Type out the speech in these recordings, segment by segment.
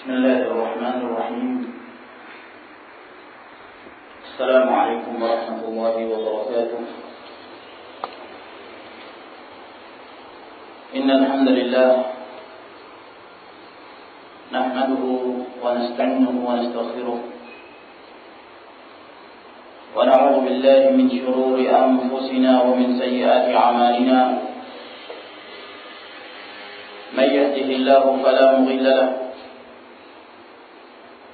بسم الله الرحمن الرحيم. السلام عليكم ورحمة الله وبركاته. إن الحمد لله نحمده ونستعينه ونستغفره ونعوذ بالله من شرور أنفسنا ومن سيئات أعمالنا. من يهده الله فلا مضل له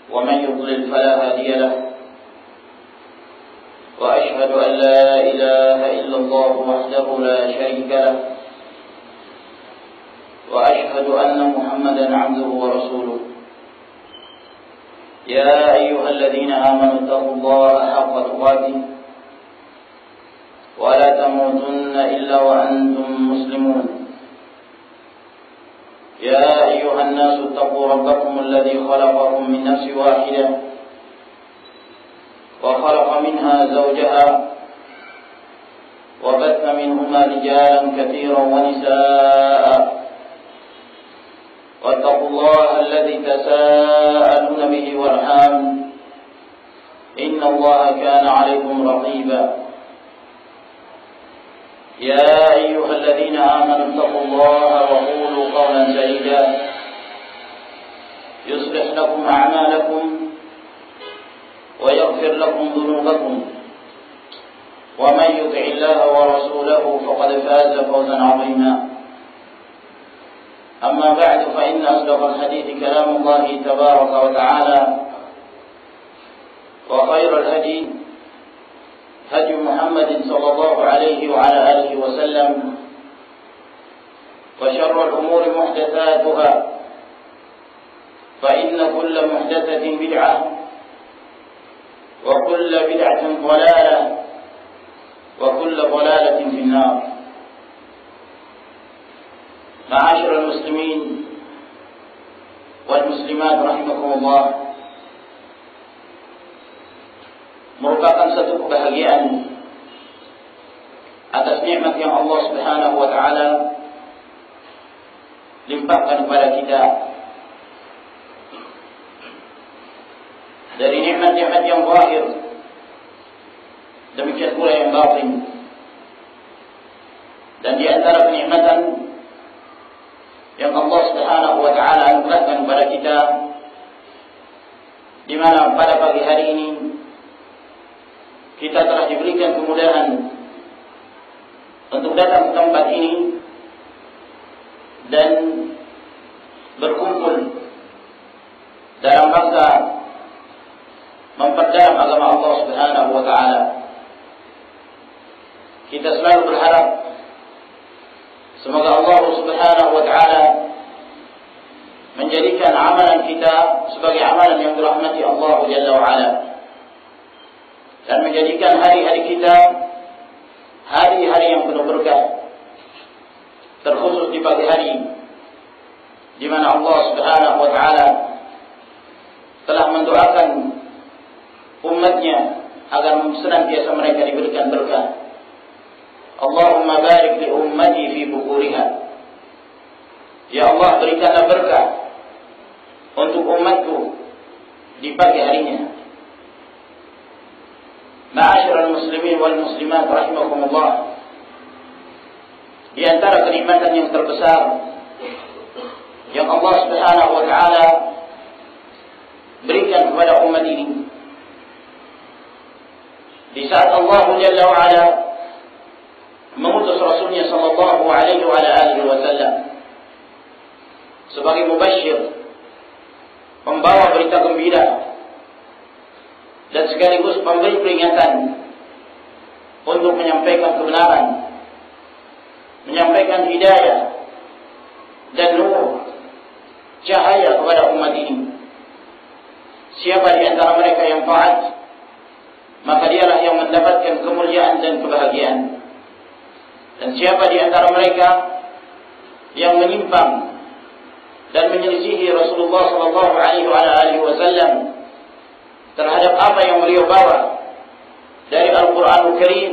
ومن يضلل فلا هادي له، وأشهد أن لا إله إلا الله وحده لا شريك له، وأشهد أن محمدا عبده ورسوله. يا أيها الذين آمنوا اتقوا الله حق تقاته ولا تموتن إلا وأنتم مسلمون. يا أيها الناس اتقوا ربكم الذي خلقكم من نفس واحدة وخلق منها زوجها وبث منهما رجالا كثيرا ونساء، واتقوا الله الذي تساءلون به والأرحام إن الله كان عليكم رقيبا. يا أيها الذين آمنوا اتقوا الله وقولوا قولا سديدا يصلح لكم أعمالكم ويغفر لكم ذنوبكم، ومن يطع الله ورسوله فقد فاز فوزا عظيما. أما بعد، فإن أصدق الحديث كلام الله تبارك وتعالى، وخير الهدي هدي محمد صلى الله عليه وعلى آله وسلم، وشر الأمور محدثاتها، فإن كل محدثة بدعة، وكل بدعة ضلالة، وكل ضلالة في النار. معاشر المسلمين والmuslimat rahimakumullah, merupakan satu kebahagiaan atas nikmat yang Allah Subhanahu wa taala limpahkan kepada kita. Dari nikmat-nikmat yang zahir, demikian pula yang batin. Dan di antara kenikmatan yang Allah Subhanahu wa taala anugerahkan kepada kita, di mana pada pagi hari ini kita telah diberikan kemudahan untuk datang ke tempat ini dan berkumpul dalam rangka memperdalam agama Allah Subhanahu wa taala. Kita selalu berharap semoga Allah Subhanahu wa taala menjadikan amalan kita sebagai amalan yang dirahmati Allah Jalla wa ala, dan menjadikan hari-hari kita hari-hari yang penuh berkah, terkhusus di pagi hari di mana Allah Subhanahu wa taala telah mendoakan umatnya agar senantiasa mereka diberikan berkah. Allahumma barik li ummati fi bukuriha. Ya Allah, berikanlah berkah untuk umatku di pagi harinya. Ma'asyiral muslimin wal muslimat rahimakumullah, di antara kenikmatan yang terbesar yang Allah Subhanahu wa taala berikan kepada umat ini, di saat Allah Jalla wa ala mengutus Rasulnya sallallahu alaihi wa alihi wasallam sebagai mubasyir, pembawa berita gembira, dan sekaligus memberi peringatan untuk menyampaikan kebenaran, menyampaikan hidayah dan nur, cahaya kepada umat ini. Siapa di antara mereka yang taat, maka dialah yang mendapatkan kemuliaan dan kebahagiaan. Dan siapa di antara mereka yang menyimpang dan menyelisihi Rasulullah sallallahu alaihi wasallam terhadap apa yang beliau bawa dari Al-Qur'anul Karim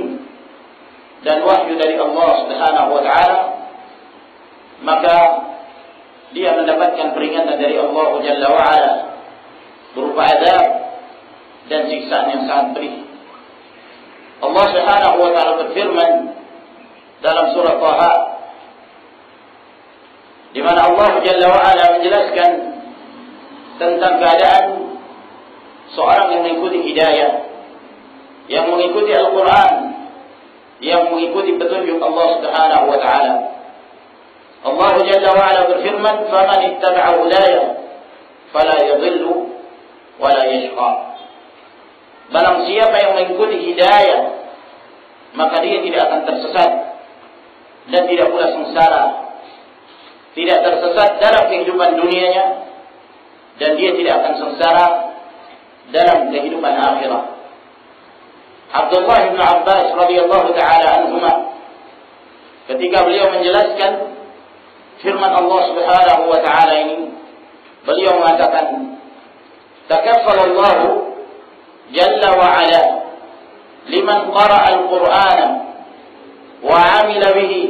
dan wahyu dari Allah Subhanahu wa taala, maka dia mendapatkan peringatan dari Allah Jalla wa'ala berupa azab dan siksaan yang sangat pedih. Allah Subhanahu wa ta'ala berfirman dalam surah Taha, di mana Allah Jalla wa'ala menjelaskan tentang keadaan seorang yang mengikuti hidayah, yang mengikuti Al-Quran, yang mengikuti petunjuk Allah Subhanahu wa ta'ala. Allah Jalla wa'ala berfirman, "Faman ittaba'a hudaya fala yadhillu wa la yashqa." Barang siapa yang mengikuti hidayah, maka dia tidak akan tersesat dan tidak pula sengsara. Tidak tersesat dalam kehidupan dunianya dan dia tidak akan sengsara dalam kehidupan akhirat. Abdullah bin Abbas radhiyallahu taala anhuma, ketika beliau menjelaskan firman Allah Subhanahu wa taala ini, beliau mengatakan, "Takaffalallahu jalla wa ala liman qara'a al-Qur'ana wa 'amila bihi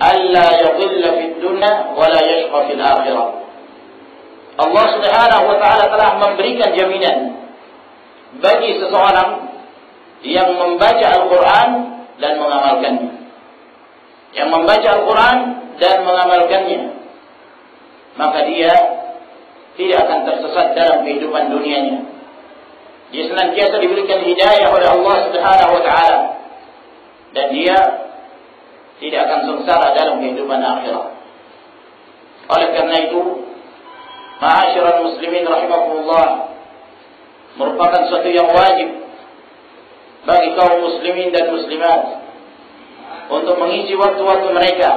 alla yadhilla fid dunya wa la yashqa fil akhirah." Allah Subhanahu wa taala telah memberikan jaminan bagi seseorang yang membaca Al-Quran dan mengamalkannya. Yang membaca Al-Quran dan mengamalkannya, maka dia tidak akan tersesat dalam kehidupan dunianya. Dia senantiasa diberikan hidayah oleh Allah Subhanahu wa taala dan dia tidak akan sengsara dalam kehidupan akhirat. Oleh karena itu, ma'asyiral muslimin rahimakumullah, merupakan suatu yang wajib bagi kaum muslimin dan muslimat untuk mengisi waktu-waktu mereka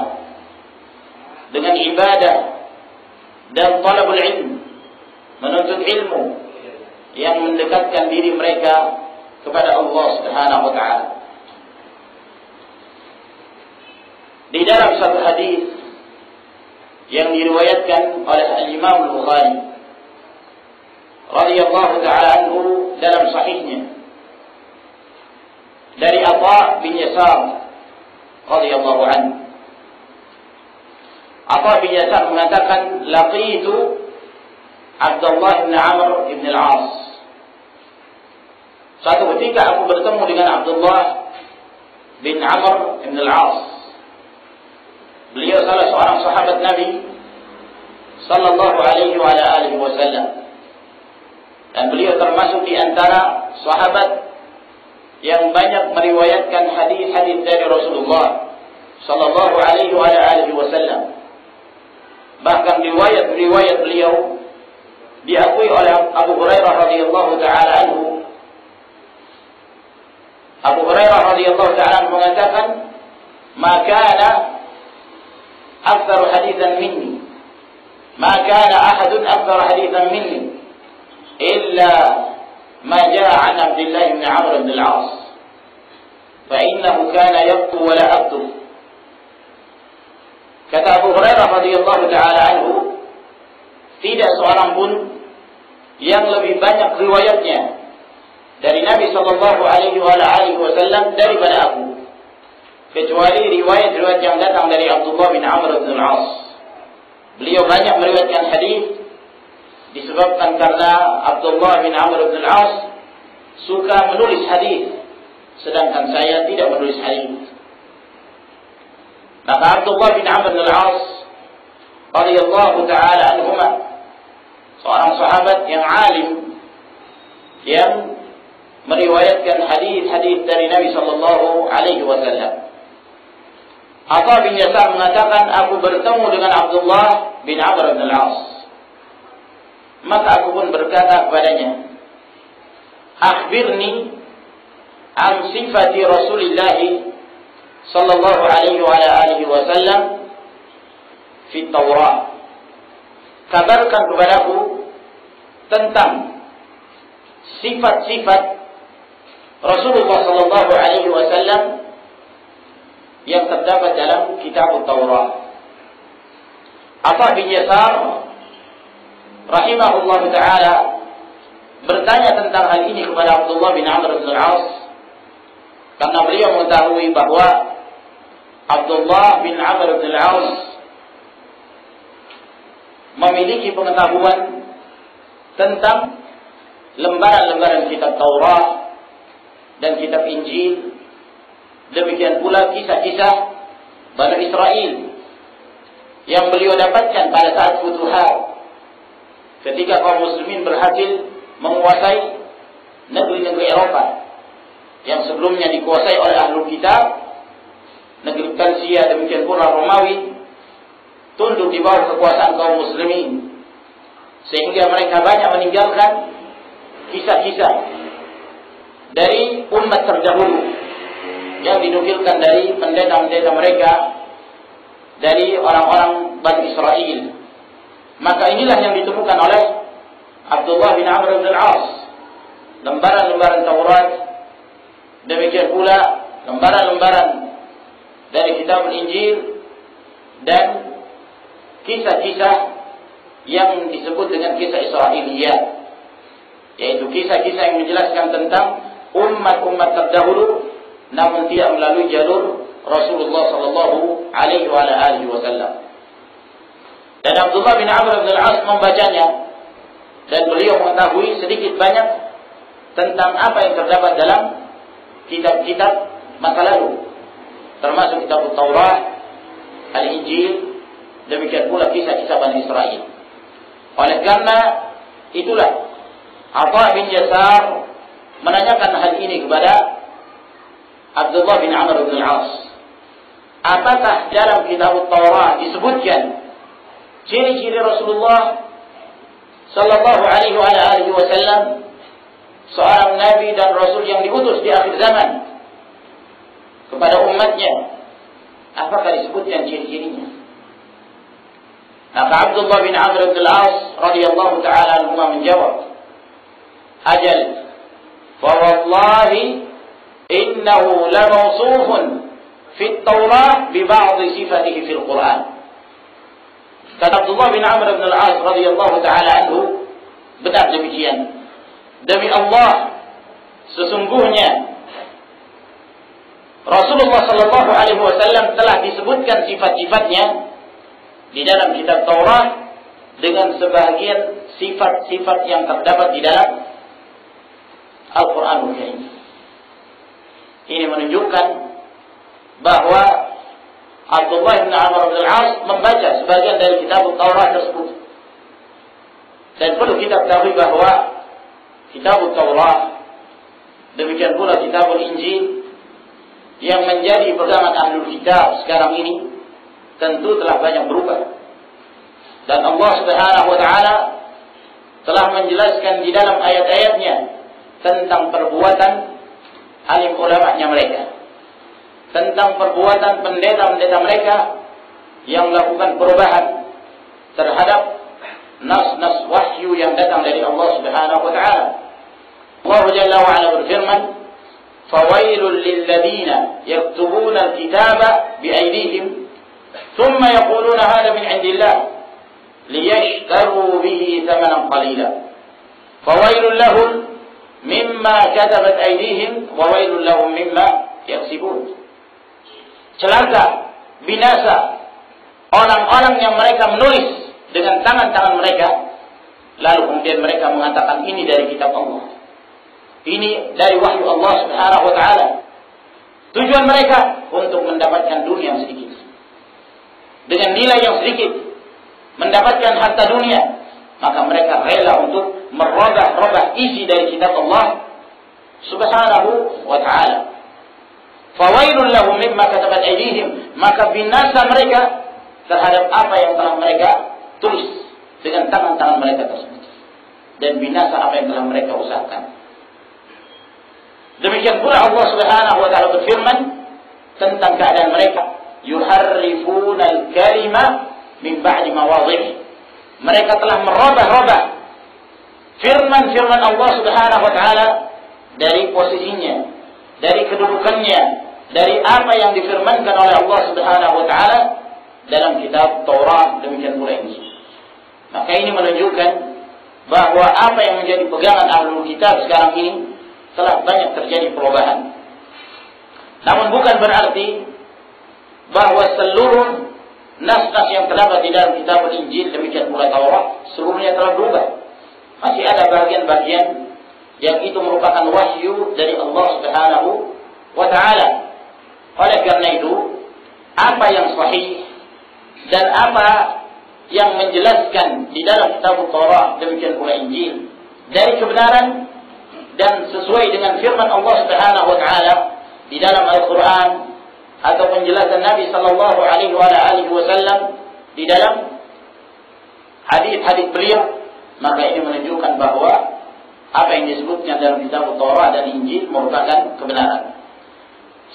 dengan ibadah dan talabul ilm, menuntut ilmu yang mendekatkan diri mereka kepada Allah Subhanahu wa taala. Di dalam satu hadis yang diriwayatkan oleh Al-Imam Al-Bukhari radhiyallahu taala anhu dalam sahihnya dari Atha bin Yasar radhiyallahu anhu. Atha bin Yasar mengatakan, "Laqitu Abdullah bin Amr bin Al-As." Suatu ketika aku bertemu dengan Abdullah bin Amr bin Al-As. Beliau salah seorang sahabat Nabi sallallahu alaihi wa alihi wasallam. Dan beliau termasuk di antara sahabat yang banyak meriwayatkan hadis-hadis dari Rasulullah sallallahu alaihi wa alihi wasallam. Bahkan riwayat beliau diakui oleh Abu Hurairah radhiyallahu taala anhu. Abu Hurairah radhiyallahu taala anhu mengatakan, "Ma kana aktsar haditsan minni, ma kana ahadun aktsar haditsan minni illa ma jaa an Abdullah bin Amr bin Al-As, fa innahu kana yaqtu wa la aktub." Kata Abu Hurairah radhiyallahu taala anhu, tidak seorang pun yang lebih banyak riwayatnya dari Nabi sallallahu alaihi wasallam daripada aku, kecuali riwayat-riwayat yang datang dari Abdullah bin Amr bin Al-As. Beliau banyak meriwayatkan hadis disebabkan karena Abdullah bin Amr bin Al-As suka menulis hadis, sedangkan saya tidak menulis hadis. Maka Abdullah bin Amr bin Al-As radhiyallahu taala anhuma, seorang sahabat yang alim yang meriwayatkan hadis-hadis dari Nabi sallallahu alaihi wasallam. Atha bin Yasar mengatakan, aku bertemu dengan Abdullah bin Amr bin Al-As. Maka aku pun berkata kepadanya, "Akhbirni an sifati Rasulillah sallallahu alaihi wa alihi wasallam fi Taurat." Kabarkan kepadaku tentang sifat-sifat Rasulullah sallallahu alaihi wasallam yang terdapat dalam kitab Taurat. Atha bin Yasar rahimahullah taala bertanya tentang hal ini kepada Abdullah bin Amr bin Al-As karena beliau mengetahui bahwa Abdullah bin Amr bin Al-As memiliki pengetahuan tentang lembaran-lembaran kitab Taurat dan kitab Injil. Demikian pula kisah-kisah Bani Israel yang beliau dapatkan pada saat Futuhat, ketika kaum muslimin berhasil menguasai negeri-negeri Eropa yang sebelumnya dikuasai oleh Ahlul Kitab. Negeri Persia demikian pula Romawi tunduk di bawah kekuasaan kaum muslimin, sehingga mereka banyak meninggalkan kisah-kisah dari umat terdahulu yang dinukilkan dari pendeta-pendeta mereka, dari orang-orang Bani Israel. Maka inilah yang ditemukan oleh Abdullah bin Amr bin al-As, lembaran-lembaran Taurat, demikian pula lembaran-lembaran dari kitab Injil, dan kisah-kisah yang disebut dengan kisah Israiliyat, yaitu kisah-kisah yang menjelaskan tentang umat-umat terdahulu namun tidak melalui jalur Rasulullah sallallahu alaihi wasallam. Dan Abdullah bin Amr bin al-As membacanya, dan beliau mengetahui sedikit banyak tentang apa yang terdapat dalam kitab-kitab masa lalu, termasuk kitab Taurat, Al-Injil, demikian pula kisah-kisah Bani Israel. Oleh karena itulah Atha bin Yasar menanyakan hal ini kepada Abdullah bin Amr bin al-As. Apakah dalam kitab Taurat disebutkan ciri-ciri Rasulullah sallallahu alaihi wasallam, seorang nabi dan rasul yang diutus di akhir zaman kepada umatnya? Apakah disebutkan ciri-cirinya? Maka Abdullah bin Amr bin al-As radhiyallahu taala anhu menjawab, "Ajal, fa wallahi innahu la mawsufun fi at-Taurah bi ba'd sifatihi fi al-Qur'an." Kata Abdullah bin Amr bin al-As radhiyallahu taala anhu, benar demikian. Demi Allah, sesungguhnya Rasulullah sallallahu alaihi wasallam telah disebutkan sifat-sifatnya di dalam kitab Taurat dengan sebahagian sifat-sifat yang terdapat di dalam Al-Qur'anul Karim. Ini menunjukkan bahwa Abdullah bin Amr bin al-As membaca sebagian dari kitab Taurat tersebut. Dan perlu kita ketahui bahwa kitab Taurat, demikian pula kitab Injil yang menjadi pegangan Ahlul Kitab sekarang ini, tentu telah banyak berubah. Dan Allah Subhanahu wa taala telah menjelaskan di dalam ayat-ayatnya tentang perbuatan alim ulama'nya mereka, tentang perbuatan pendeta-pendeta mereka yang melakukan perubahan terhadap nas-nas wahyu yang datang dari Allah Subhanahu wa taala. Allah Jalla wa ala berfirman, "Fawailul lil ladzina yaktubuna al-kitaba bi aydihim thumma yaquluna hadha min 'indillah liyashtaru bihi thamanan qalila. Fawailul lahum mimma katabat aydihim wa wailul lahum mimma yaksibun." Celaka, binasa orang-orang yang mereka menulis dengan tangan-tangan mereka, lalu kemudian mereka mengatakan ini dari kitab Allah, ini dari wahyu Allah Subhanahu wa taala. Tujuan mereka untuk mendapatkan dunia yang sedikit, dengan nilai yang sedikit, mendapatkan harta dunia, maka mereka rela untuk merubah-rubah isi dari kitab Allah Subhanahu wa taala. Fawailul lahum mimma katabat aydihim, maka binasa mereka terhadap apa yang telah mereka tulis dengan tangan-tangan mereka tersebut, dan binasa apa yang telah mereka usahakan. Demikian pula Allah Subhanahu wa taala berfirman tentang keadaan mereka, yuharrifuna al-kalima min ba'di mawadhi'i. Mereka telah merubah-rubah firman-firman Allah Subhanahu wa taala dari posisinya, dari kedudukannya, dari apa yang difirmankan oleh Allah Subhanahu wa taala dalam kitab Taurat, demikian pula Injil. Maka ini menunjukkan bahwa apa yang menjadi pegangan Ahlul Kitab sekarang ini telah banyak terjadi perubahan. Namun bukan berarti bahwa seluruh nas-nas yang terdapat di dalam kitab Injil, demikian pula Taurat, seluruhnya telah berubah. Masih ada bagian-bagian yang itu merupakan wahyu dari Allah Subhanahu wa Ta'ala. Oleh karena itu, apa yang sahih dan apa yang menjelaskan di dalam kitab Taurat, demikian pula Injil, dari kebenaran dan sesuai dengan firman Allah Subhanahu wa Ta'ala di dalam Al-Quran atau penjelasan Nabi sallallahu alaihi wasallam di dalam hadis-hadis beliau, maka ini menunjukkan bahwa apa yang disebutkan dalam kitab Taurat dan Injil merupakan kebenaran.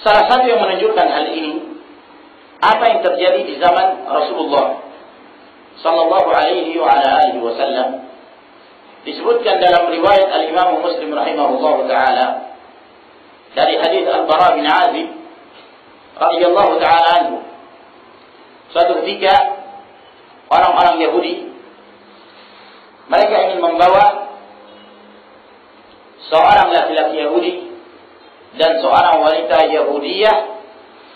Salah satu yang menunjukkan hal ini, apa yang terjadi di zaman Rasulullah sallallahu alaihi wasallam, disebutkan dalam riwayat Al-Imam Muslim rahimahullah taala dari hadis Al-Bara bin Azib radhiyallahu taala anhu. Suatu ketika orang-orang Yahudi mereka ingin membawa seorang laki-laki Yahudi dan seorang wanita Yahudiyah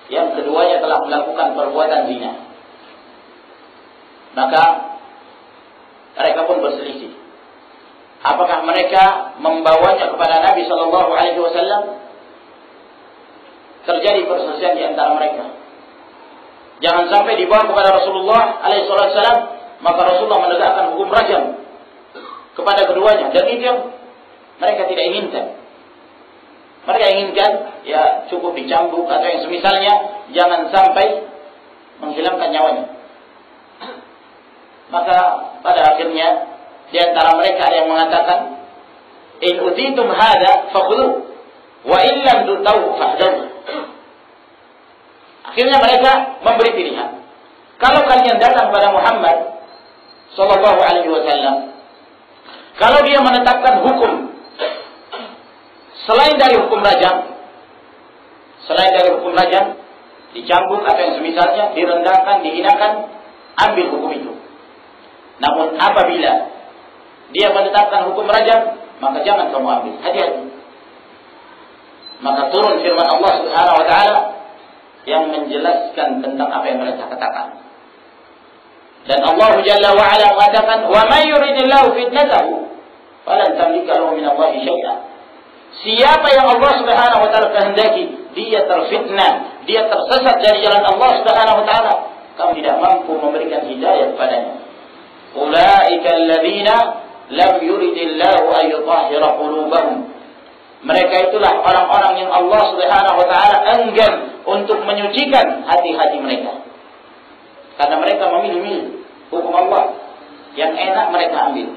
yang keduanya telah melakukan perbuatan zina. Maka mereka pun berselisih. Apakah mereka membawanya kepada Nabi sallallahu alaihi wasallam? Terjadi perselisihan di antara mereka. Jangan sampai dibawa kepada Rasulullah alaihi wasallam, maka Rasulullah menegakkan hukum rajam kepada keduanya, dan itu yang mereka tidak inginkan. Mereka inginkan ya cukup dicambuk atau yang semisalnya, jangan sampai menghilangkan nyawanya. Maka pada akhirnya di antara mereka ada yang mengatakan, in utitum hada fakhudhu wa in lam tutau fahdharu. Akhirnya mereka memberi pilihan. Kalau kalian datang pada Muhammad sallallahu alaihi wasallam, kalau dia menetapkan hukum selain dari hukum rajam, dicambuk atau yang semisalnya, direndahkan, dihinakan, ambil hukum itu. Namun apabila dia menetapkan hukum rajam, maka jangan kamu ambil, hati-hati. Maka turun firman Allah Subhanahu wa Ta'ala yang menjelaskan tentang apa yang mereka katakan. Dan Allah Jalla wa Ala mengatakan, "Wa may yuridillahu fitnatahu falan tamlika lahu min Allahi syai'an." Siapa yang Allah Subhanahu wa Ta'ala kehendaki dia terfitnah, dia tersesat dari jalan Allah Subhanahu wa Ta'ala, kamu tidak mampu memberikan hidayah kepadanya. Ulaika alladziina lam yuridillahu an yutahhira qulubahum. Mereka itulah orang-orang yang Allah Subhanahu wa Ta'ala enggan untuk menyucikan hati-hati mereka. Karena mereka memilih-milih hukum Allah. Yang enak mereka ambil,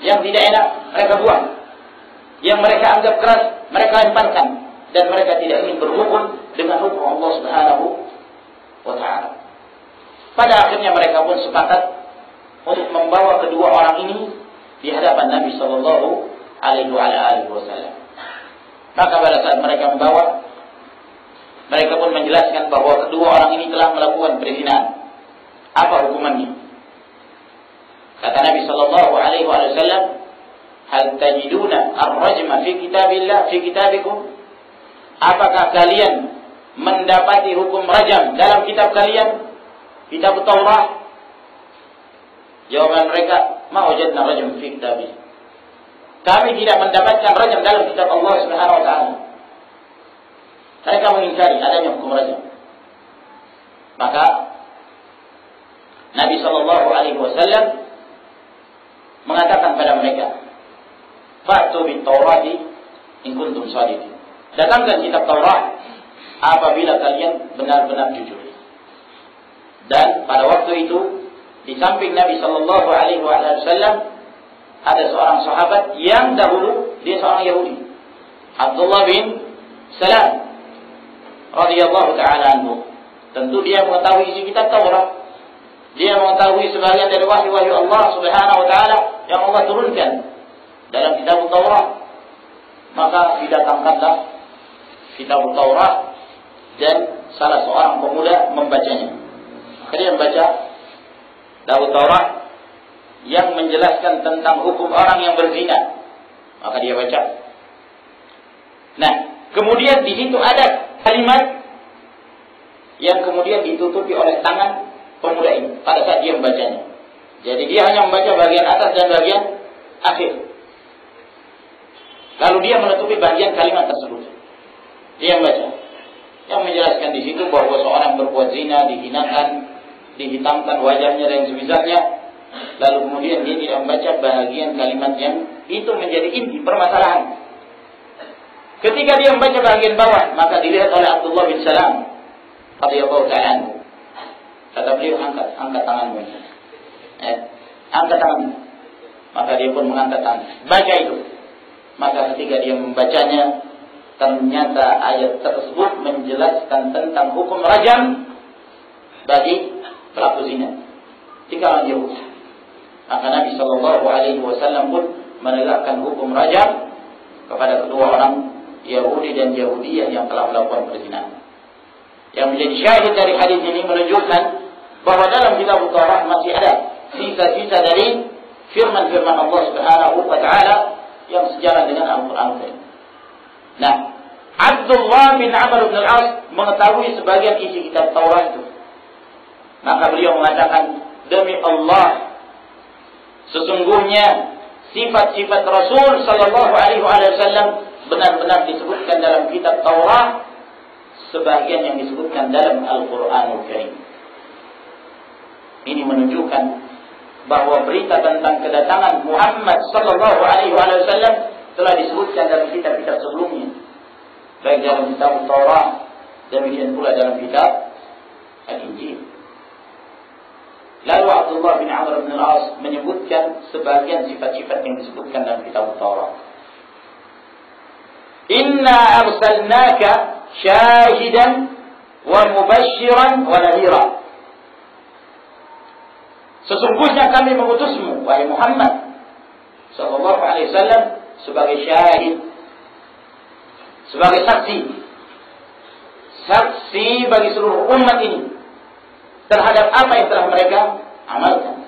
yang tidak enak mereka buang, yang mereka anggap keras mereka lemparkan, dan mereka tidak ingin berhukum dengan hukum Allah Subhanahu wa Ta'ala. Pada akhirnya mereka pun sepakat untuk membawa kedua orang ini di hadapan Nabi sallallahu alaihi wasallam. Maka pada saat mereka membawa, mereka pun menjelaskan bahwa kedua orang ini telah melakukan perzinahan. Apa hukumannya? Kata Nabi sallallahu alaihi wasallam, "Hal tajiduna ar-rajma fi kitabillah fi kitabikum?" Apakah kalian mendapati hukum rajam dalam kitab kalian? Kitab Taurat? Jawaban mereka, "Ma wajadna rajam fi kitabillah." Kami tidak mendapatkan rajam dalam kitab Allah Subhanahu wa Ta'ala. Mereka mengingkari adanya hukum rajam. Maka Nabi sallallahu alaihi wasallam mengatakan pada mereka, "Fa'tu bit Taurati in kuntum shadiqin." Datangkan kitab Taurat apabila kalian benar-benar jujur. Dan pada waktu itu di samping Nabi sallallahu alaihi wasallam ada seorang sahabat yang dahulu dia seorang Yahudi, Abdullah bin Salam radhiyallahu taala anhu. Tentu dia mengetahui isi kitab Taurat. Dia mengetahui sebagian dari wahyu-wahyu Allah Subhanahu wa Ta'ala yang Allah turunkan dalam kitab Taurat. Maka didatangkanlah kitab Taurat dan salah seorang pemuda membacanya. Maka dia membaca kitab Taurat yang menjelaskan tentang hukum orang yang berzina. Maka dia baca. Nah, kemudian di situ ada kalimat yang kemudian ditutupi oleh tangan pemuda ini pada saat dia membacanya. Jadi dia hanya membaca bagian atas dan bagian akhir. Lalu dia menutupi bagian kalimat tersebut. Dia membaca. Yang menjelaskan di situ bahwa seorang berbuat zina dihinakan, dihitamkan wajahnya dan semisalnya. Lalu kemudian dia tidak membaca bagian kalimat yang itu menjadi inti permasalahan. Ketika dia membaca bagian bawah, maka dilihat oleh Abdullah bin Salam radhiyallahu ta'ala. Kata beliau, angkat tanganmu. Angkat tanganmu. Maka dia pun mengangkat tangan. Baca itu. Maka ketika dia membacanya, ternyata ayat tersebut menjelaskan tentang hukum rajam bagi pelaku zina di kalangan Yahudi. Maka Nabi Shallallahu Alaihi Wasallam pun menegakkan hukum rajam kepada kedua orang Yahudi dan Yahudiyah yang telah melakukan perzinahan. Yang menjadi syahid dari hadis ini menunjukkan bahwa dalam kitab Taurat masih ada sisa-sisa dari firman-firman Allah Subhanahu wa taala yang sejalan dengan Al-Qur'an. Nah, Abdullah bin Amr bin Al-As mengetahui sebagian isi kitab Taurat itu. Maka beliau mengatakan, demi Allah, sesungguhnya sifat-sifat Rasul sallallahu alaihi wasallam benar-benar disebutkan dalam kitab Taurat, sebagian yang disebutkan dalam Al-Qur'anul Karim. Ini menunjukkan bahwa berita tentang kedatangan Muhammad sallallahu alaihi wasallam telah disebutkan dalam kitab-kitab sebelumnya, baik dalam kitab Taurat, demikian pula dalam kitab Al-Injil. Lalu Abdullah bin Amr bin Al-As menyebutkan sebagian sifat-sifat yang disebutkan dalam kitab Taurat. Inna arsalnaka syahidan wa mubashiran wa nadhira. Sesungguhnya kami mengutusmu, wahai Muhammad sallallahu alaihi wasallam, sebagai syahid, sebagai saksi bagi seluruh umat ini terhadap apa yang telah mereka amalkan.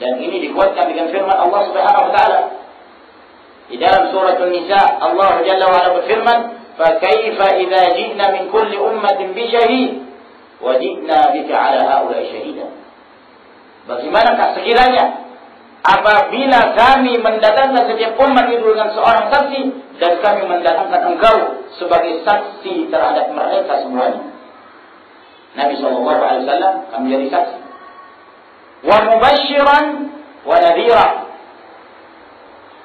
Dan ini dikuatkan dengan firman Allah Subhanahu wa taala di dalam surah An-Nisa. Allah Jalla wa ala berfirman, "Fa kaifa idza ji'na min kulli ummatin bi syahid wa ji'na bika 'ala haula'i shahida." Bagaimanakah sekiranya apabila kami mendatangkan setiap umat itu dengan seorang saksi, dan kami mendatangkan engkau sebagai saksi terhadap mereka semuanya. Nabi SAW akan menjadi saksi. Wa mubashiran wa nadhira.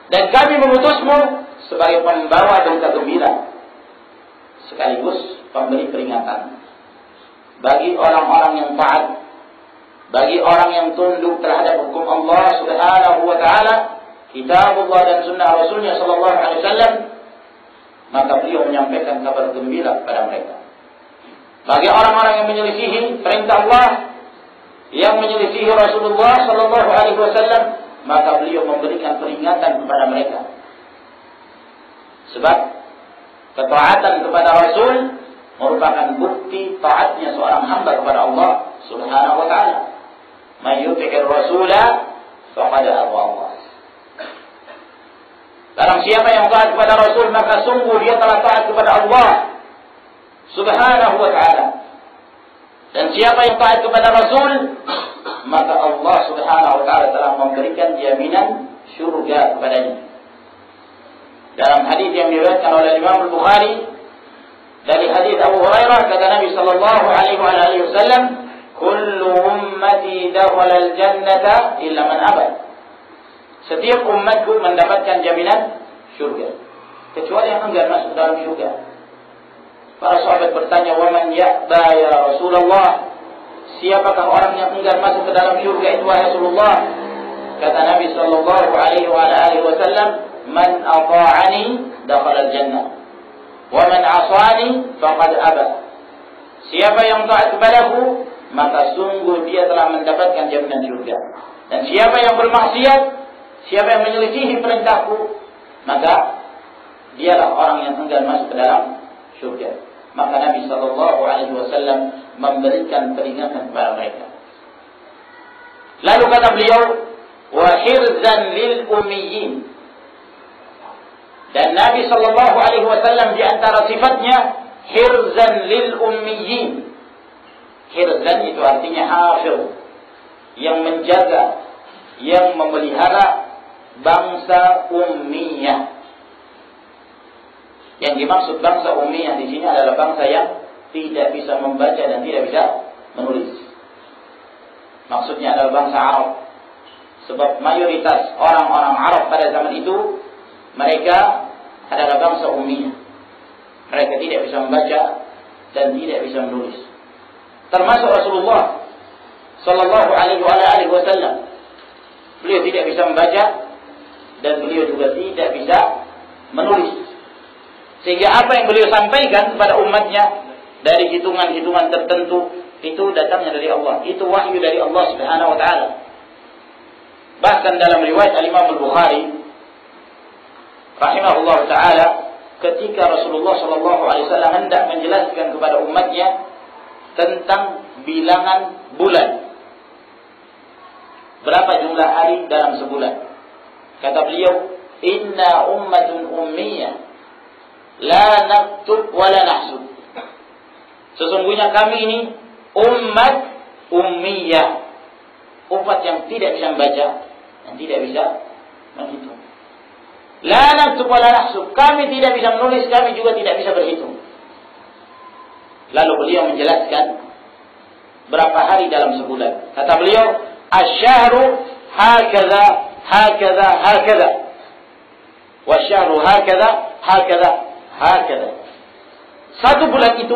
Dan kami mengutusmu sebagai pembawa berita gembira, sekaligus pemberi peringatan bagi orang-orang yang taat, bagi orang yang tunduk terhadap hukum Allah Subhanahu wa taala, kitabullah dan sunnah Rasulnya sallallahu alaihi wasallam. Maka beliau menyampaikan kabar gembira kepada mereka. Bagi orang-orang yang menyelisihi perintah Allah, yang menyelisihi Rasulullah sallallahu alaihi wasallam, maka beliau memberikan peringatan kepada mereka. Sebab ketaatan kepada Rasul merupakan bukti taatnya seorang hamba kepada Allah Subhanahu wa taala. Man yuti'ir rasula faqad ata Allah. Barang siapa yang taat kepada Rasul, maka sungguh dia telah taat kepada Allah Subhanahu wa ta'ala. Dan siapa yang taat kepada Rasul, maka Allah Subhanahu wa ta'ala telah memberikan jaminan syurga kepadanya. Dalam hadis yang diriwayatkan oleh Imam Al-Bukhari dari hadis Abu Hurairah, kata Nabi sallallahu alaihi wasallam, "Kullu ummati dakhala al-jannata illa man aba." Setiap umatku mendapatkan jaminan syurga, kecuali yang enggan masuk dalam syurga. Para sahabat bertanya, "Wa man ya'ba ya Rasulullah?" Siapakah orang yang enggan masuk ke dalam syurga itu, wahai Rasulullah? Kata Nabi sallallahu alaihi wasallam, "Man ata'ani dakhala al-jannah, wa man 'asani faqad aba." Siapa yang taat kepadaku, maka sungguh dia telah mendapatkan jaminan syurga. Dan siapa yang bermaksiat, siapa yang menyelisihi perintahku, maka dialah orang yang enggan masuk ke dalam syurga. Maka Nabi sallallahu alaihi wasallam memberikan peringatan kepada mereka. Lalu kata beliau, "Wa hirzan lil ummiyin." Dan Nabi sallallahu alaihi wasallam di antara sifatnya hirzan lil ummiyin, Hirzan itu artinya hafil, yang menjaga, yang memelihara bangsa ummiyah. Yang dimaksud bangsa ummiyah di sini adalah bangsa yang tidak bisa membaca dan tidak bisa menulis. Maksudnya adalah bangsa Arab. Sebab mayoritas orang-orang Arab pada zaman itu mereka adalah bangsa ummiyah. Mereka tidak bisa membaca dan tidak bisa menulis. Termasuk Rasulullah sallallahu alaihi wasallam. Beliau tidak bisa membaca dan beliau juga tidak bisa menulis. Sehingga apa yang beliau sampaikan kepada umatnya dari hitungan-hitungan tertentu itu datangnya dari Allah. Itu wahyu dari Allah Subhanahu wa taala. Bahkan dalam riwayat Al-Imam Al-Bukhari rahimahullah taala, ketika Rasulullah sallallahu alaihi wasallam hendak menjelaskan kepada umatnya tentang bilangan bulan, berapa jumlah hari dalam sebulan, kata beliau, "Inna ummatun ummiyah la naktub wa la nahsub." Sesungguhnya kami ini umat ummiyah, umat yang tidak bisa membaca dan tidak bisa menghitung. La naktub wa la nahsub, kami tidak bisa menulis, kami juga tidak bisa berhitung. Lalu beliau menjelaskan berapa hari dalam sebulan. Kata beliau, "Asy-syahru hakadha hakadha hakadha. Wasy-syahru hakadha hakadha hakadha." Satu bulan itu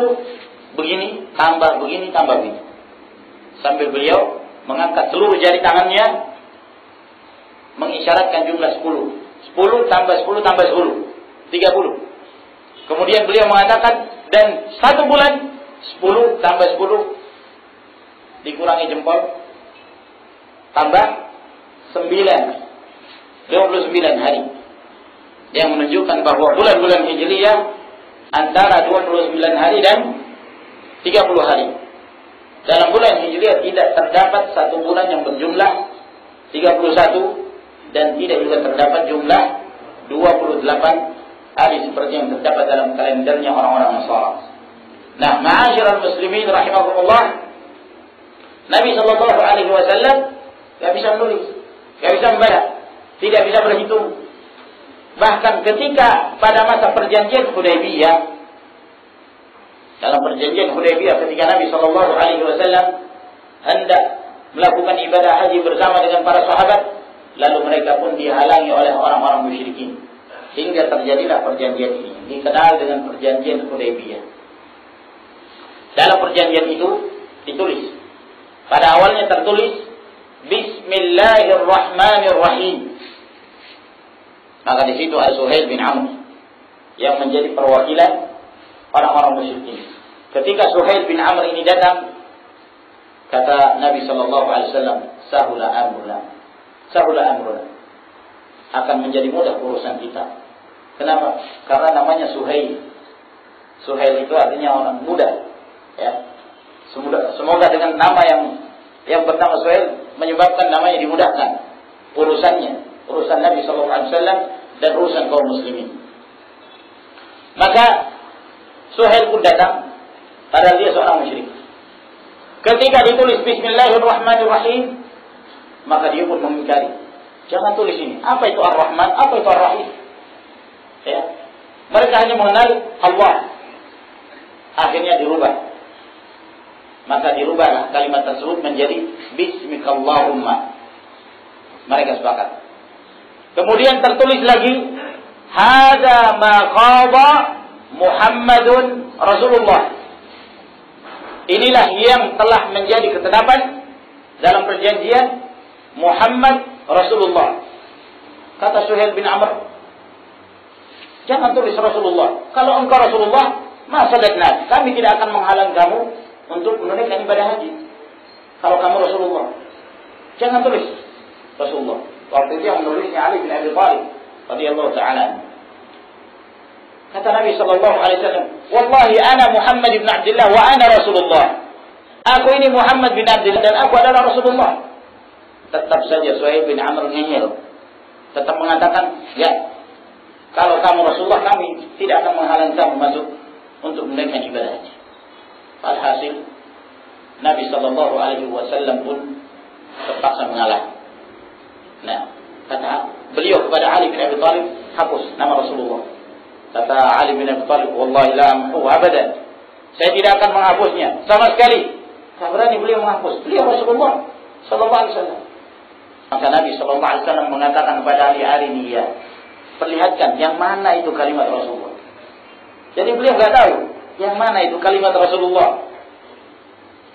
begini, tambah begini, tambah begini. Sambil beliau mengangkat seluruh jari tangannya mengisyaratkan jumlah 10. 10 tambah 10 tambah 10, 30. Kemudian beliau mengatakan, dan satu bulan 10 tambah 10 dikurangi jempol tambah 9, 29 hari. Yang menunjukkan bahwa bulan-bulan Hijriyah antara 29 hari dan 30 hari. Dalam bulan Hijriyah tidak terdapat satu bulan yang berjumlah 31 dan tidak juga terdapat jumlah 28 hari seperti yang terdapat dalam kalendernya orang-orang Nasara. Nah, ma'asyiral muslimin rahimakumullah, Nabi sallallahu alaihi wasallam tidak bisa menulis, tidak bisa membaca, tidak bisa berhitung. Bahkan ketika pada masa perjanjian Hudaybiyah, dalam perjanjian Hudaybiyah ketika Nabi sallallahu alaihi wasallam hendak melakukan ibadah haji bersama dengan para sahabat, lalu mereka pun dihalangi oleh orang-orang musyrikin, hingga terjadilah perjanjian ini, dikenal dengan perjanjian Hudaybiyah. Dalam perjanjian itu ditulis, pada awalnya tertulis Bismillahirrahmanirrahim. Maka di situ ada Suhail bin Amr yang menjadi perwakilan orang-orang musyrikin. Ketika Suhail bin Amr ini datang, kata Nabi sallallahu alaihi wasallam, "Sahula amruna. Sahula amruna." Akan menjadi mudah urusan kita. Kenapa? Karena namanya Suhail. Suhail itu artinya orang muda. Ya. Semoga dengan nama yang bernama Suhail menyebabkan namanya dimudahkan urusannya, urusan Nabi sallallahu alaihi wasallam dan urusan kaum muslimin. Maka Suhail pun datang, padahal dia seorang musyrik. Ketika ditulis Bismillahirrahmanirrahim, maka dia pun mengingkari. Jangan tulis ini. Apa itu Ar-Rahman? Apa itu Ar-Rahim? Ya. Mereka hanya mengenal Allah. Akhirnya dirubah. Maka dirubahlah kalimat tersebut menjadi Bismikallahumma. Mereka sepakat. Kemudian tertulis lagi, Hada ma qada Muhammadun Rasulullah. Inilah yang telah menjadi ketetapan dalam perjanjian Muhammad Rasulullah. Kata Suhail bin Amr, jangan tulis Rasulullah. Kalau engkau Rasulullah, masadatna, kami tidak akan menghalang kamu untuk menunaikan ibadah haji. Kalau kamu Rasulullah, jangan tulis Rasulullah. Waktu itu yang menulisnya Ali bin Abi Thalib radhiyallahu ta'ala. Kata Nabi sallallahu alaihi wasallam, "Wallahi ana Muhammad bin Abdullah wa ana Rasulullah." Aku ini Muhammad bin Abdullah dan aku adalah Rasulullah. Tetap saja Suhail bin Amr ngeyel. Tetap mengatakan, "Ya, kalau kamu Rasulullah, kami tidak akan menghalang kamu masuk untuk menunaikan ibadah haji." Alhasil Nabi sallallahu alaihi wasallam pun terpaksa mengalah. Nah, kata beliau kepada Ali bin Abi Thalib, hapus nama Rasulullah. Kata Ali bin Abi Thalib, wallahi la amhu abadan. Saya tidak akan menghapusnya sama sekali. Tak berani beliau menghapus. Beliau Rasulullah sallallahu alaihi wasallam. Maka Nabi sallallahu alaihi wasallam mengatakan kepada Ali, "Arini ya. Perlihatkan yang mana itu kalimat Rasulullah." Jadi beliau enggak tahu yang mana itu kalimat Rasulullah.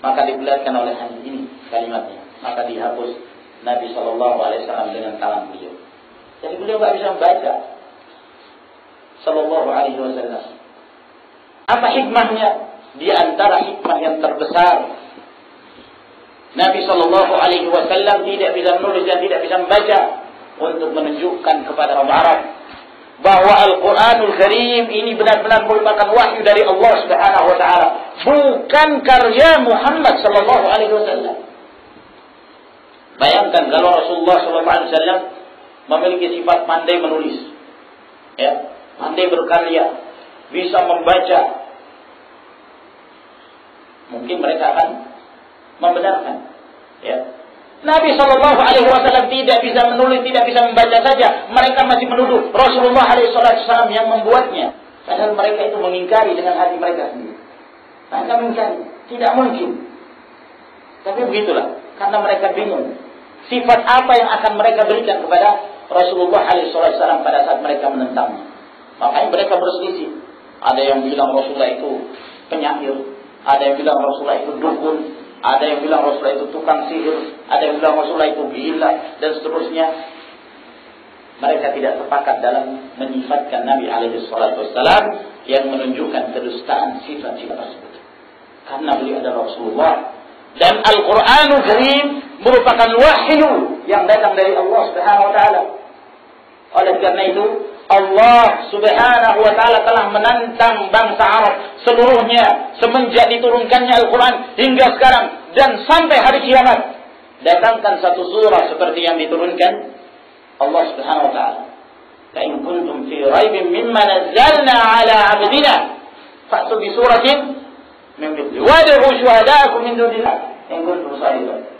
Maka diperlihatkan oleh Ali ini kalimatnya. Maka dihapus Nabi sallallahu alaihi wasallam dengan tangan beliau. Jadi beliau enggak bisa membaca. Sallallahu alaihi wasallam. Apa hikmahnya? Di antara hikmah yang terbesar, Nabi sallallahu alaihi wasallam tidak bisa menulis dan tidak bisa membaca, untuk menunjukkan kepada orang Arab bahwa Al-Qur'anul Karim ini benar-benar merupakan wahyu dari Allah Subhanahu wa taala, bukan karya Muhammad sallallahu alaihi wasallam. Bayangkan kalau Rasulullah sallallahu alaihi wasallam memiliki sifat pandai menulis, ya, pandai berkarya, bisa membaca, mungkin mereka akan membenarkan, ya. Nabi sallallahu alaihi wasallam tidak bisa menulis, tidak bisa membaca saja, mereka masih menuduh Rasulullah alaihi wasallam yang membuatnya. Padahal mereka itu mengingkari dengan hati mereka sendiri. Mereka mengingkari, tidak mungkin. Tapi begitulah, karena mereka bingung sifat apa yang akan mereka berikan kepada Rasulullah alaihi wasallam pada saat mereka menentangnya. Makanya mereka berselisih. Ada yang bilang Rasulullah itu penyair, ada yang bilang Rasulullah itu dukun, ada yang bilang Rasulullah itu tukang sihir, ada yang bilang Rasulullah itu gila, dan seterusnya. Mereka tidak sepakat dalam menyifatkan Nabi alaihi wasallam yang menunjukkan kedustaan sifat-sifat tersebut. Karena beliau adalah Rasulullah, dan Al-Qur'anul Karim merupakan wahyu yang datang dari Allah Subhanahu wa taala. Oleh karena itu, Allah Subhanahu wa taala telah menantang bangsa Arab seluruhnya semenjak diturunkannya Al-Quran hingga sekarang dan sampai hari kiamat. Datangkan satu surah seperti yang diturunkan Allah Subhanahu wa taala. "Fa in kuntum fi raibin mimma nazzalna 'ala 'abdina fa'tu bi suratin min mithlihi wad'u syuhada'akum min dunillah in kuntum shadiqin."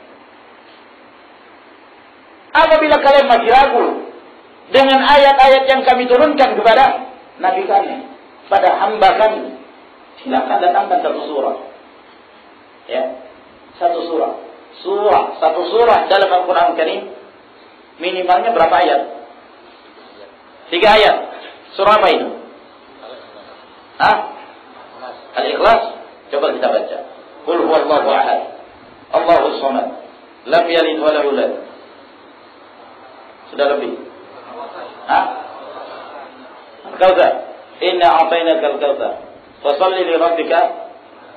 Apabila kalian masih ragu dengan ayat-ayat yang kami turunkan kepada Nabi kami, pada hamba kami, silakan datangkan satu surah. Ya, satu surah. Satu surah dalam Al-Quran Karim minimalnya berapa ayat? 3 ayat. Surah apa itu? Hah? Al-Ikhlas. Coba kita baca. Qul huwallahu ahad, Allahus samad, lam yalid wa lam yulad. Sudah lebih. Hah? Al-Kautsar. Inna a'tainaka al-Kautsar. Fashalli li rabbika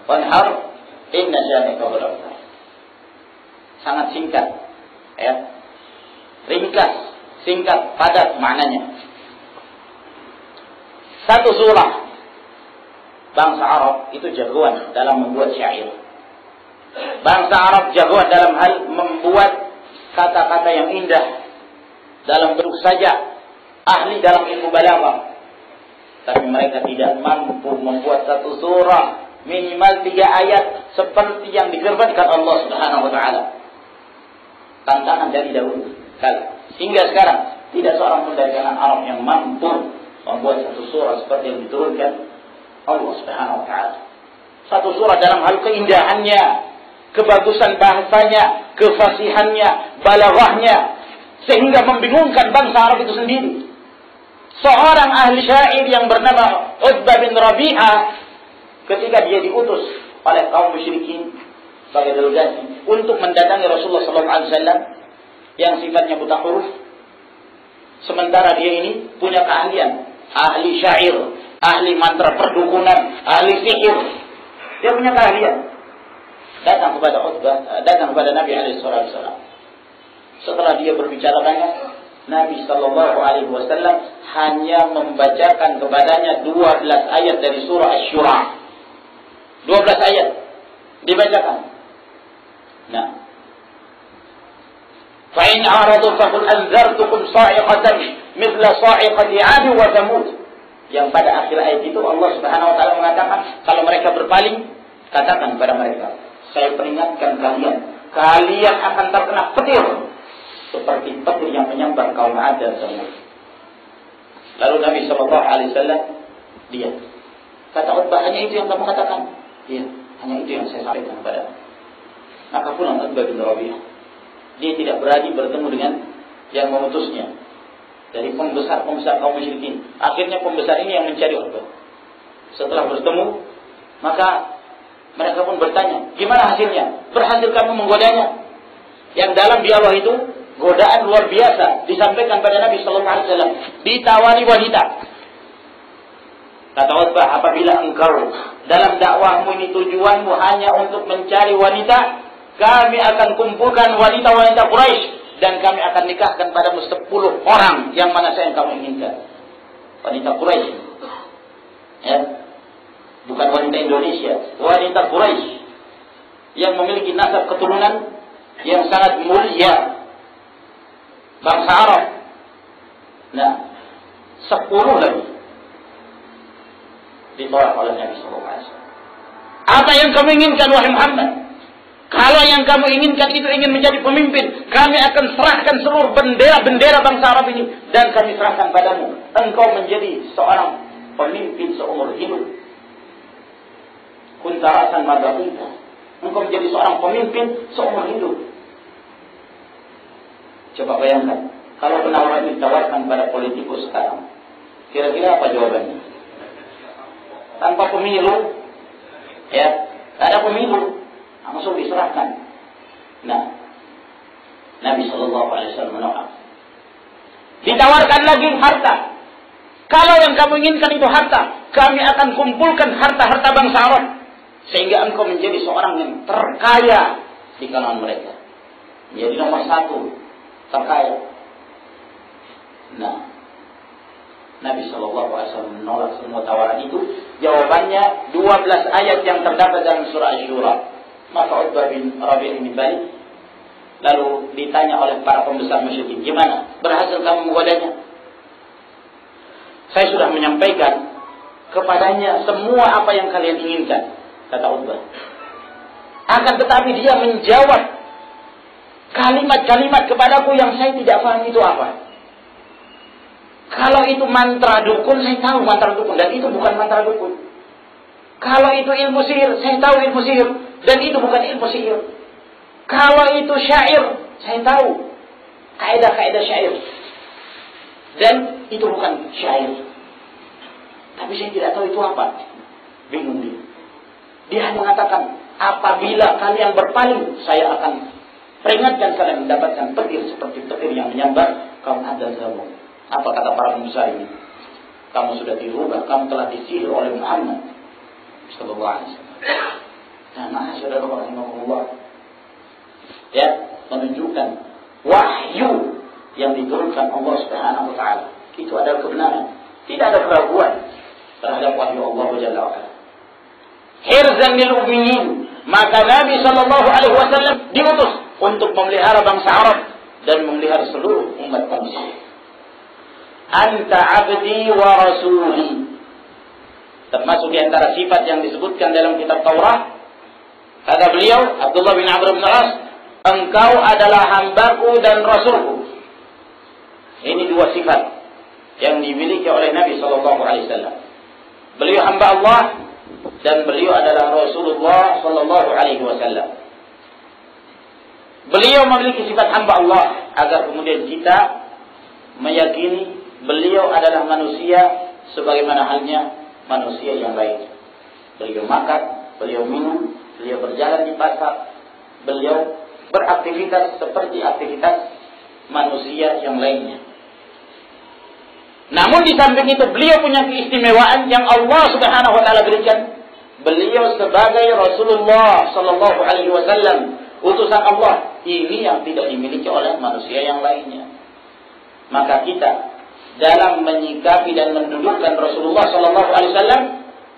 wanhar, inna syani'aka huwal abtar. Sangat singkat, ya. Ringkas, singkat, padat maknanya. Satu surah. Bangsa Arab itu jagoan dalam membuat syair. Bangsa Arab jagoan dalam hal membuat kata-kata yang indah dalam bentuk saja, ahli dalam ilmu balaghah. Tapi mereka tidak mampu membuat satu surah minimal 3 ayat seperti yang dikerbankan Allah Subhanahu wa taala. Tantangan dari dahulu hingga sekarang tidak seorang pun dari kalangan Arab yang mampu membuat satu surah seperti yang diturunkan Allah Subhanahu wa taala. Satu surah dalam hal keindahannya, kebagusan bahasanya, kefasihannya, balaghahnya, sehingga membingungkan bangsa Arab itu sendiri. Seorang ahli syair yang bernama Utbah bin Rabi'ah, ketika dia diutus oleh kaum musyrikin sebagai delegasi untuk mendatangi Rasulullah SAW yang sifatnya buta huruf, sementara dia ini punya keahlian, ahli syair, ahli mantra perdukunan, ahli sihir, dia punya keahlian. Datang kepada Utbah, datang kepada Nabi SAW. Setelah dia berbicara banyak, Nabi sallallahu alaihi wasallam hanya membacakan kepadanya 12 ayat dari surah Asy-Syura. 12 ayat dibacakan. Nah, fa in a'radu faqul anzartukum sa'iqatan mithla sa'iqati 'ad wa thamud. Yang pada akhir ayat itu Allah Subhanahu wa taala mengatakan, kalau mereka berpaling, katakan kepada mereka, saya peringatkan kalian akan terkena petir seperti petir yang menyambar kaum Ad dan Tsamud. Lalu Nabi SAW diam. Kata Utbah, hanya itu yang kamu katakan? Iya, hanya itu yang saya sampaikan kepada. Maka pulang Utbah bin Rabi'ah. Dia tidak berani bertemu dengan yang mengutusnya dari pembesar kaum musyrikin. Akhirnya pembesar ini yang mencari Utbah. Setelah bertemu, maka mereka pun bertanya, gimana hasilnya? Berhasil kamu menggodanya? Yang dalam dialog itu godaan luar biasa disampaikan pada Nabi SAW. Ditawari wanita. Kata Utbah, apabila engkau dalam dakwahmu ini tujuanmu hanya untuk mencari wanita, kami akan kumpulkan wanita-wanita Quraisy dan kami akan nikahkan padamu 10 orang yang mana saya yang kamu inginkan. Wanita Quraisy. Ya. Bukan wanita Indonesia, wanita Quraisy yang memiliki nasab keturunan yang sangat mulia, bangsa Arab. Nah, 10 lagi ditolak oleh Nabi SAW. Apa yang kamu inginkan wahai Muhammad? Kalau yang kamu inginkan itu ingin menjadi pemimpin, kami akan serahkan seluruh bendera-bendera bangsa Arab ini dan kami serahkan padamu. Engkau menjadi seorang pemimpin seumur hidup. Kuntarasan mabaqita. Engkau menjadi seorang pemimpin seumur hidup. Coba bayangkan, kalau penawaran ditawarkan pada politikus sekarang, kira-kira apa jawabannya? Tanpa pemilu, ya, tak ada pemilu, langsung diserahkan. Nah, Nabi SAW menolak. Ditawarkan lagi harta. Kalau yang kamu inginkan itu harta, kami akan kumpulkan harta-harta bangsa Arab sehingga engkau menjadi seorang yang terkaya di kalangan mereka, menjadi nomor 1 terkaya. Nah, Nabi SAW menolak semua tawaran itu. Jawabannya 12 ayat yang terdapat dalam surah Asy-Syura. Maka Utbah bin Rabi'ah bin Balik lalu ditanya oleh para pembesar musyrikin, gimana? Berhasil kamu menggodanya? Saya sudah menyampaikan kepadanya semua apa yang kalian inginkan, kata Utbah. Akan tetapi dia menjawab kalimat-kalimat kepadaku yang saya tidak paham itu apa. Kalau itu mantra dukun, saya tahu mantra dukun, dan itu bukan mantra dukun. Kalau itu ilmu sihir, saya tahu ilmu sihir, dan itu bukan ilmu sihir. Kalau itu syair, saya tahu kaidah-kaidah syair, dan itu bukan syair. Tapi saya tidak tahu itu apa. Bingung dia. Dia hanya mengatakan, apabila kalian berpaling, saya akan peringatkan kalian mendapatkan petir seperti petir yang menyambar kaum Ad dan Tsamud. Apa kata para pembesar ini? Kamu sudah dirubah, kamu telah disihir oleh Muhammad sallallahu alaihi wasallam. Nah, saudara rahimahullah, ya, menunjukkan wahyu yang diturunkan Allah Subhanahu wa taala itu adalah kebenaran. Tidak ada keraguan terhadap wahyu Allah Jalla wa ala. Hirzan lil ummiyin, maka Nabi sallallahu alaihi wasallam diutus untuk memelihara bangsa Arab dan memelihara seluruh umat manusia. Anta abdi wa rasuli, termasuk di antara sifat yang disebutkan dalam kitab Taurat. Kata beliau Abdullah bin Amr bin As, engkau adalah hambaku dan rasulku. Ini 2 sifat yang dimiliki oleh Nabi SAW. Beliau hamba Allah dan beliau adalah Rasulullah SAW. Beliau memiliki sifat hamba Allah agar kemudian kita meyakini beliau adalah manusia sebagaimana halnya manusia yang lain. Beliau makan, beliau minum, beliau berjalan di pasar, beliau beraktivitas seperti aktivitas manusia yang lainnya. Namun di samping itu beliau punya keistimewaan yang Allah Subhanahu wa taala berikan. Beliau sebagai Rasulullah sallallahu alaihi wasallam, utusan Allah, ini yang tidak dimiliki oleh manusia yang lainnya. Maka kita dalam menyikapi dan mendudukkan Rasulullah sallallahu alaihi wasallam,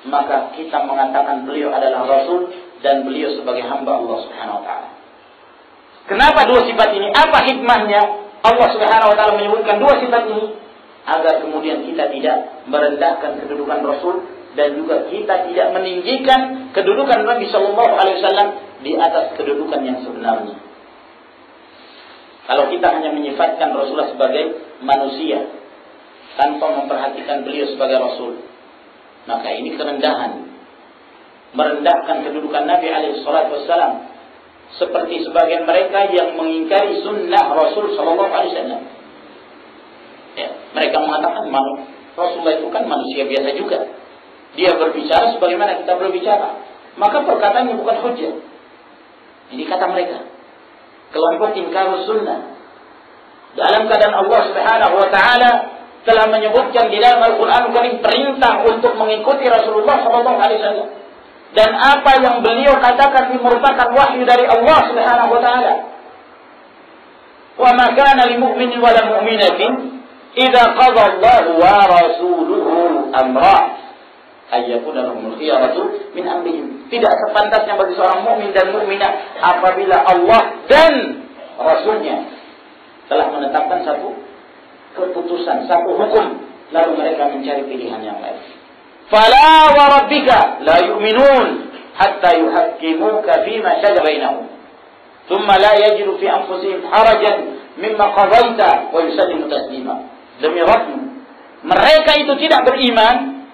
maka kita mengatakan beliau adalah rasul dan beliau sebagai hamba Allah Subhanahu wa taala. Kenapa 2 sifat ini? Apa hikmahnya Allah Subhanahu wa taala menyebutkan 2 sifat ini? Agar kemudian kita tidak merendahkan kedudukan Rasul dan juga kita tidak meninggikan kedudukan Nabi sallallahu alaihi wasallam di atas kedudukan yang sebenarnya. Kalau kita hanya menyifatkan Rasulullah sebagai manusia tanpa memperhatikan beliau sebagai Rasul, maka ini kerendahan, merendahkan kedudukan Nabi SAW, seperti sebagian mereka yang mengingkari sunnah Rasul SAW. Ya, mereka mengatakan Rasulullah itu kan manusia biasa juga, dia berbicara sebagaimana kita berbicara, maka perkataannya bukan hujjah. Ini kata mereka, kelompok ingkar sunnah. Dalam keadaan Allah Subhanahu wa taala telah menyebutkan di dalam Al-Qur'an Al-Karim perintah untuk mengikuti Rasulullah SAW, dan apa yang beliau katakan merupakan wahyu dari Allah Subhanahu wa taala. Wa ma kana lil mu'minin wa la mu'minatin idza qada Allahu wa rasuluhu amra ayyakuna lahumul khiyaratu min amrihim. Tidak sepantasnya bagi seorang mukmin dan mukminah apabila Allah dan Rasulnya telah menetapkan satu keputusan, satu hukum, lalu mereka mencari pilihan yang lain. Fala wa rabbika la yu'minun hatta yuhakkimuka fima shajara bainahum thumma la yajidu fi anfusihim harajan mimma qadaita wa yusallimu taslima. Demi Rabbmu, mereka itu tidak beriman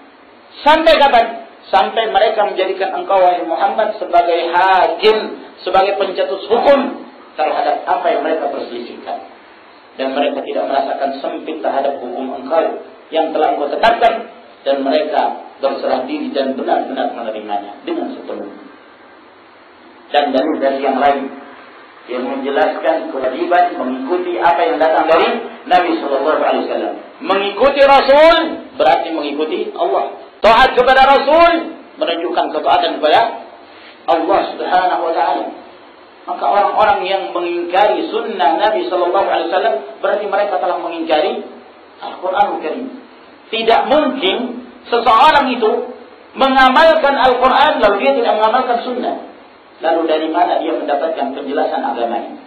sampai kapan? Sampai mereka menjadikan engkau wahai Muhammad sebagai hakim, sebagai pencetus hukum terhadap apa yang mereka perselisihkan, dan mereka tidak merasakan sempit terhadap hukum engkau yang telah engkau tetapkan, dan mereka berserah diri dan benar-benar menerimanya dengan sepenuhnya. Dan dari yang lain yang menjelaskan kewajiban mengikuti apa yang datang dari Nabi Sallallahu Alaihi Wasallam. Mengikuti Rasul berarti mengikuti Allah. Taat kepada Rasul menunjukkan ketaatan kepada Allah Subhanahu Wa Taala. Maka orang-orang yang mengingkari sunnah Nabi Sallallahu Alaihi Wasallam berarti mereka telah mengingkari Al-Quran Al-Karim. Tidak mungkin seseorang itu mengamalkan Al-Quran lalu dia tidak mengamalkan sunnah. Lalu dari mana dia mendapatkan penjelasan agama ini?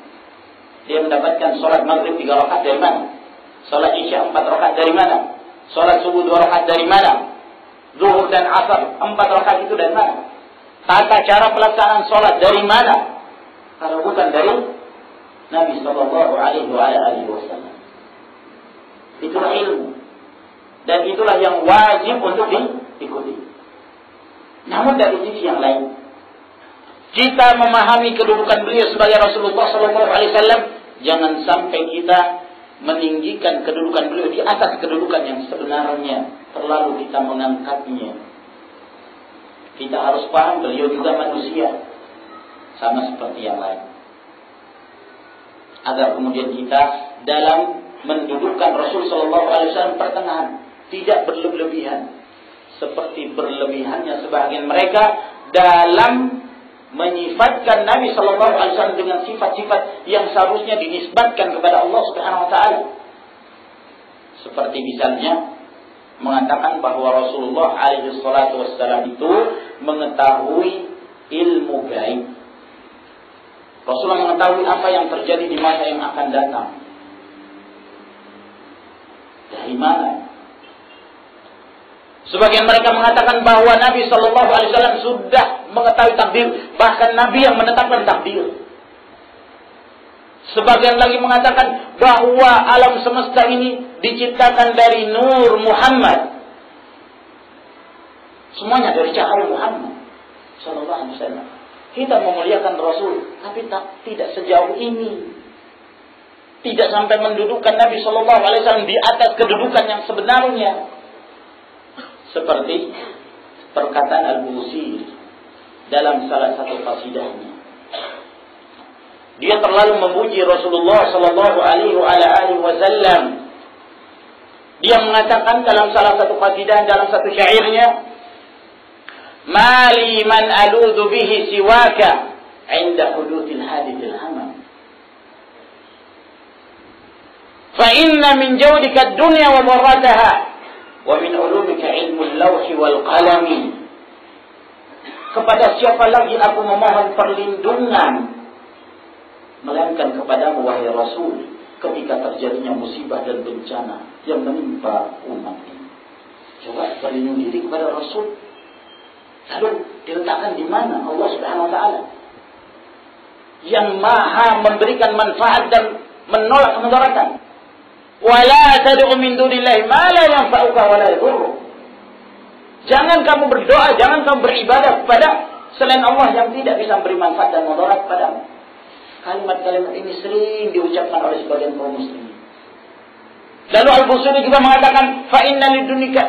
Dia mendapatkan sholat maghrib 3 rakaat dari mana? Sholat isya 4 rakaat dari mana? Sholat subuh 2 rakaat dari mana? Zuhur dan asar 4 rakaat itu dari mana? Tata cara pelaksanaan sholat dari mana? Kalau bukan dari Nabi Sallallahu Alaihi Wasallam. Itulah ilmu, dan itulah yang wajib untuk diikuti. Namun dari sisi yang lain, kita memahami kedudukan beliau sebagai Rasulullah SAW, jangan sampai kita meninggikan kedudukan beliau di atas kedudukan yang sebenarnya, terlalu kita mengangkatnya. Kita harus paham beliau juga manusia, sama seperti yang lain, agar kemudian kita dalam mendudukkan Rasul SAW pertengahan, tidak berlebihan seperti berlebihannya sebagian mereka dalam menyifatkan Nabi Sallallahu Alaihi Wasallam dengan sifat-sifat yang seharusnya dinisbatkan kepada Allah Subhanahu Wa Taala. Seperti misalnya mengatakan bahwa Rasulullah Alaihi Wasallam itu mengetahui ilmu gaib. Rasulullah mengetahui apa yang terjadi di masa yang akan datang. Dari mana? Sebagian mereka mengatakan bahwa Nabi Sallallahu Alaihi Wasallam sudah mengetahui takdir, bahkan Nabi yang menetapkan takdir. Sebagian lagi mengatakan bahwa alam semesta ini diciptakan dari nur Muhammad, semuanya dari cahaya Muhammad Sallallahu Alaihi Wasallam. Kita memuliakan Rasul, tapi tidak sejauh ini, tidak sampai mendudukkan Nabi Sallallahu Alaihi Wasallam di atas kedudukan yang sebenarnya. Seperti perkataan Al-Busiri dalam salah satu qasidahnya. Dia terlalu memuji Rasulullah Sallallahu Alaihi Wasallam. Dia mengatakan dalam salah satu qasidah, dalam satu syairnya, "Mali man aludhu bihi siwaka 'inda huduthil hadithil hamam. Fa inna min jawdika ad-dunya wa dharrataha. Wa min ulumika ilmul lawhi wal qalami." Kepada siapa lagi aku memohon perlindungan melainkan kepadamu wahai Rasul ketika terjadinya musibah dan bencana yang menimpa umat ini. Coba berlindung diri kepada Rasul. Lalu diletakkan di mana Allah Subhanahu Wa Taala? yang maha memberikan manfaat dan menolak kemudaratan. Wala tad'u min dunillahi ma la yanfa'uka wa la yadhurruk. Jangan kamu berdoa, jangan kamu beribadah kepada selain Allah yang tidak bisa memberi manfaat dan mudarat padamu. Kalimat-kalimat ini sering diucapkan oleh sebagian kaum muslimin. Lalu Al-Busiri juga mengatakan, fa inna lidunika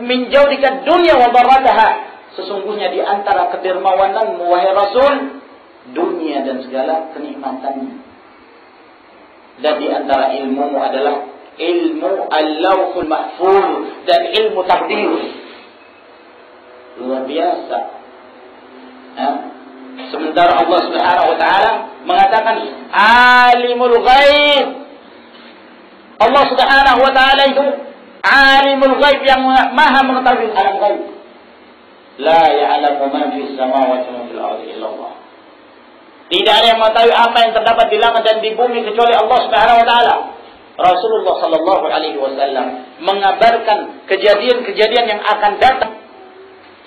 min jawdika dunya wa darataha. Sesungguhnya di antara kedermawananmu wahai Rasul, dunia dan segala kenikmatannya. Dan di antara ilmumu adalah ilmu al-lawhul mahfuz dan ilmu takdir. Luar biasa. Sementara Allah Subhanahu wa taala mengatakan alimul ghaib. Allah Subhanahu wa taala itu alimul ghaib yang maha mengetahui alam ghaib. La ya'lamu man fis samawati wa fil ardi illa Allah. Tidak ada yang mengetahui apa yang terdapat di langit dan di bumi kecuali Allah Subhanahu wa taala. Rasulullah sallallahu alaihi wasallam mengabarkan kejadian-kejadian yang akan datang.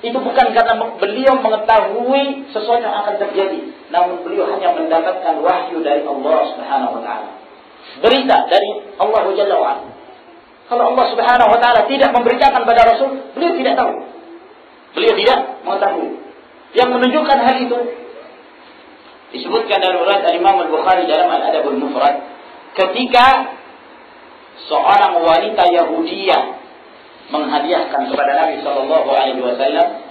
Itu bukan karena beliau mengetahui sesuatu yang akan terjadi, namun beliau hanya mendapatkan wahyu dari Allah Subhanahu wa taala. Berita dari Allah Jalla wa Ala. Kalau Allah Subhanahu wa taala tidak memberitakan pada Rasul, beliau tidak tahu. Beliau tidak mengetahui. Yang menunjukkan hal itu disebutkan dalam riwayat Imam Al-Bukhari dalam Al-Adabul Mufrad, ketika seorang wanita Yahudiyah menghadiahkan kepada Nabi Shallallahu Alaihi Wasallam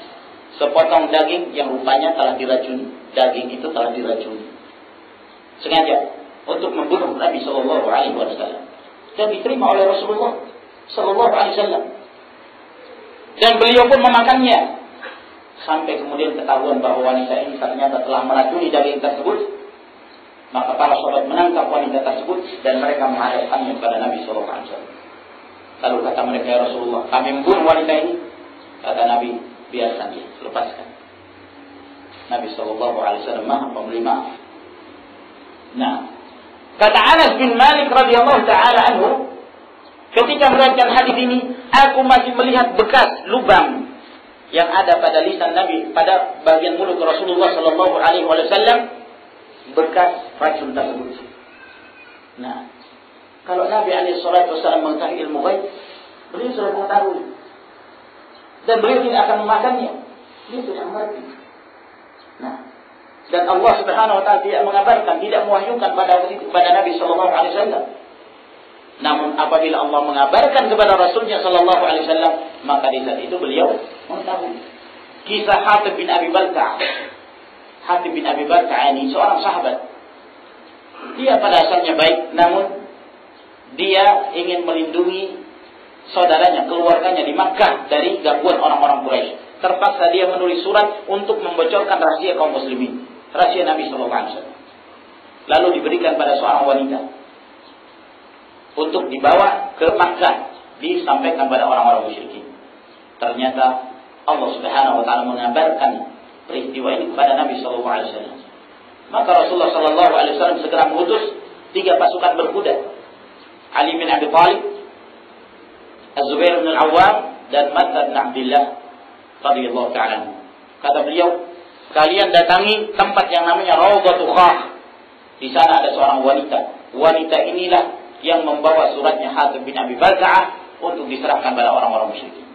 sepotong daging yang rupanya telah diracuni. Daging itu telah diracuni sengaja untuk membunuh Nabi Shallallahu Alaihi Wasallam, dan diterima oleh Rasulullah Shallallahu Alaihi Wasallam, dan beliau pun memakannya. Sampai kemudian ketahuan bahwa wanita ini ternyata telah meracuni daging tersebut, maka para sahabat menangkap wanita tersebut dan mereka menghadapkannya kepada Nabi Shallallahu Alaihi Wasallam. Lalu kata mereka, ya Rasulullah, kami membunuh wanita ini. Kata Nabi, biarkan dia, lepaskan. Nabi Shallallahu Alaihi Wasallam maha pemberi maaf. Nah, kata Anas bin Malik radhiyallahu taala anhu, ketika meriwayatkan hadis ini, aku masih melihat bekas lubang yang ada pada lisan Nabi, pada bagian mulut Rasulullah Shallallahu Alaihi Wasallam, bekas racun tersebut. Nah, kalau Nabi SAW mengetahui ilmu ghaib, beliau sudah mengetahui, dan beliau tidak akan memakannya. Beliau tidak mengerti. Nah, dan Allah Subhanahu Wa Taala tidak mengabarkan, tidak mewahyukan pada Nabi SAW. Namun apabila Allah mengabarkan kepada Rasulnya Sallallahu Alaihi Wasallam, maka di saat itu beliau mengetahui. Kisah Hatib bin Abi Balta'ah. Hatib bin Abi Balta'ah ini seorang sahabat. Dia pada asalnya baik, namun dia ingin melindungi saudaranya, keluarganya di Makkah dari gangguan orang-orang Quraisy. Terpaksa dia menulis surat untuk membocorkan rahasia kaum muslimin, rahasia Nabi Sallallahu Alaihi Wasallam. Lalu diberikan pada seorang wanita untuk dibawa ke Makkah, disampaikan pada orang-orang musyrikin. Ternyata Allah Subhanahu wa taala mengabarkan peristiwa ini kepada Nabi sallallahu alaihi wasallam. Maka Rasulullah sallallahu alaihi wasallam segera mengutus 3 pasukan berkuda. Ali bin Abi Thalib, Az-Zubair bin Al-Awwam, dan Matsad bin Abdullah radhiyallahu ta'ala. Kata beliau, kalian datangi tempat yang namanya Raudhatul Khah. Di sana ada seorang wanita. Wanita inilah yang membawa suratnya Hatib bin Abi Balta'ah untuk diserahkan pada orang-orang musyrikin.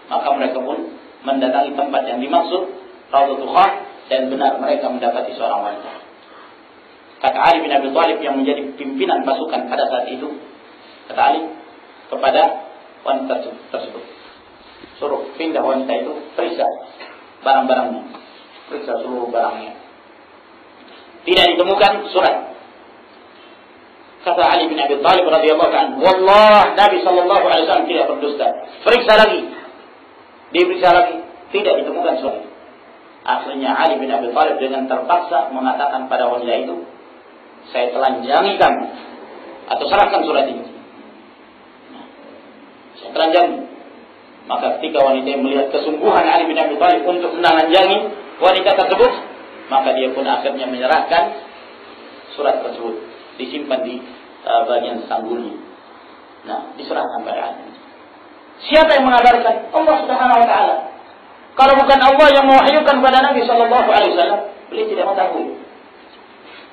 Maka mereka pun mendatangi tempat yang dimaksud, Raudhatul Khah, dan benar mereka mendapati seorang wanita. Kata Ali bin Abi Thalib yang menjadi pimpinan pasukan pada saat itu, kata Ali kepada wanita tersebut, suruh pindah wanita itu, periksa barang-barangnya, periksa seluruh barangnya. Tidak ditemukan surat. Kata Ali bin Abi Thalib radhiyallahu anhu, wallah Nabi sallallahu alaihi wasallam tidak berdusta. Periksa lagi. Diperiksa lagi, tidak ditemukan surat. Akhirnya Ali bin Abi Thalib dengan terpaksa mengatakan pada wanita itu, saya telanjangi kamu, atau serahkan surat ini. Saya telanjangi. Maka ketika wanita yang melihat kesungguhan Ali bin Abi Thalib untuk menelanjangi wanita tersebut, maka dia pun akhirnya menyerahkan surat tersebut, disimpan di bagian sanggulnya. Nah, diserahkan pada Ali. Siapa yang mengabarkan? Allah Subhanahu wa taala. Kalau bukan Allah yang mewahyukan kepada Nabi sallallahu alaihi wasallam, beliau tidak mengetahui.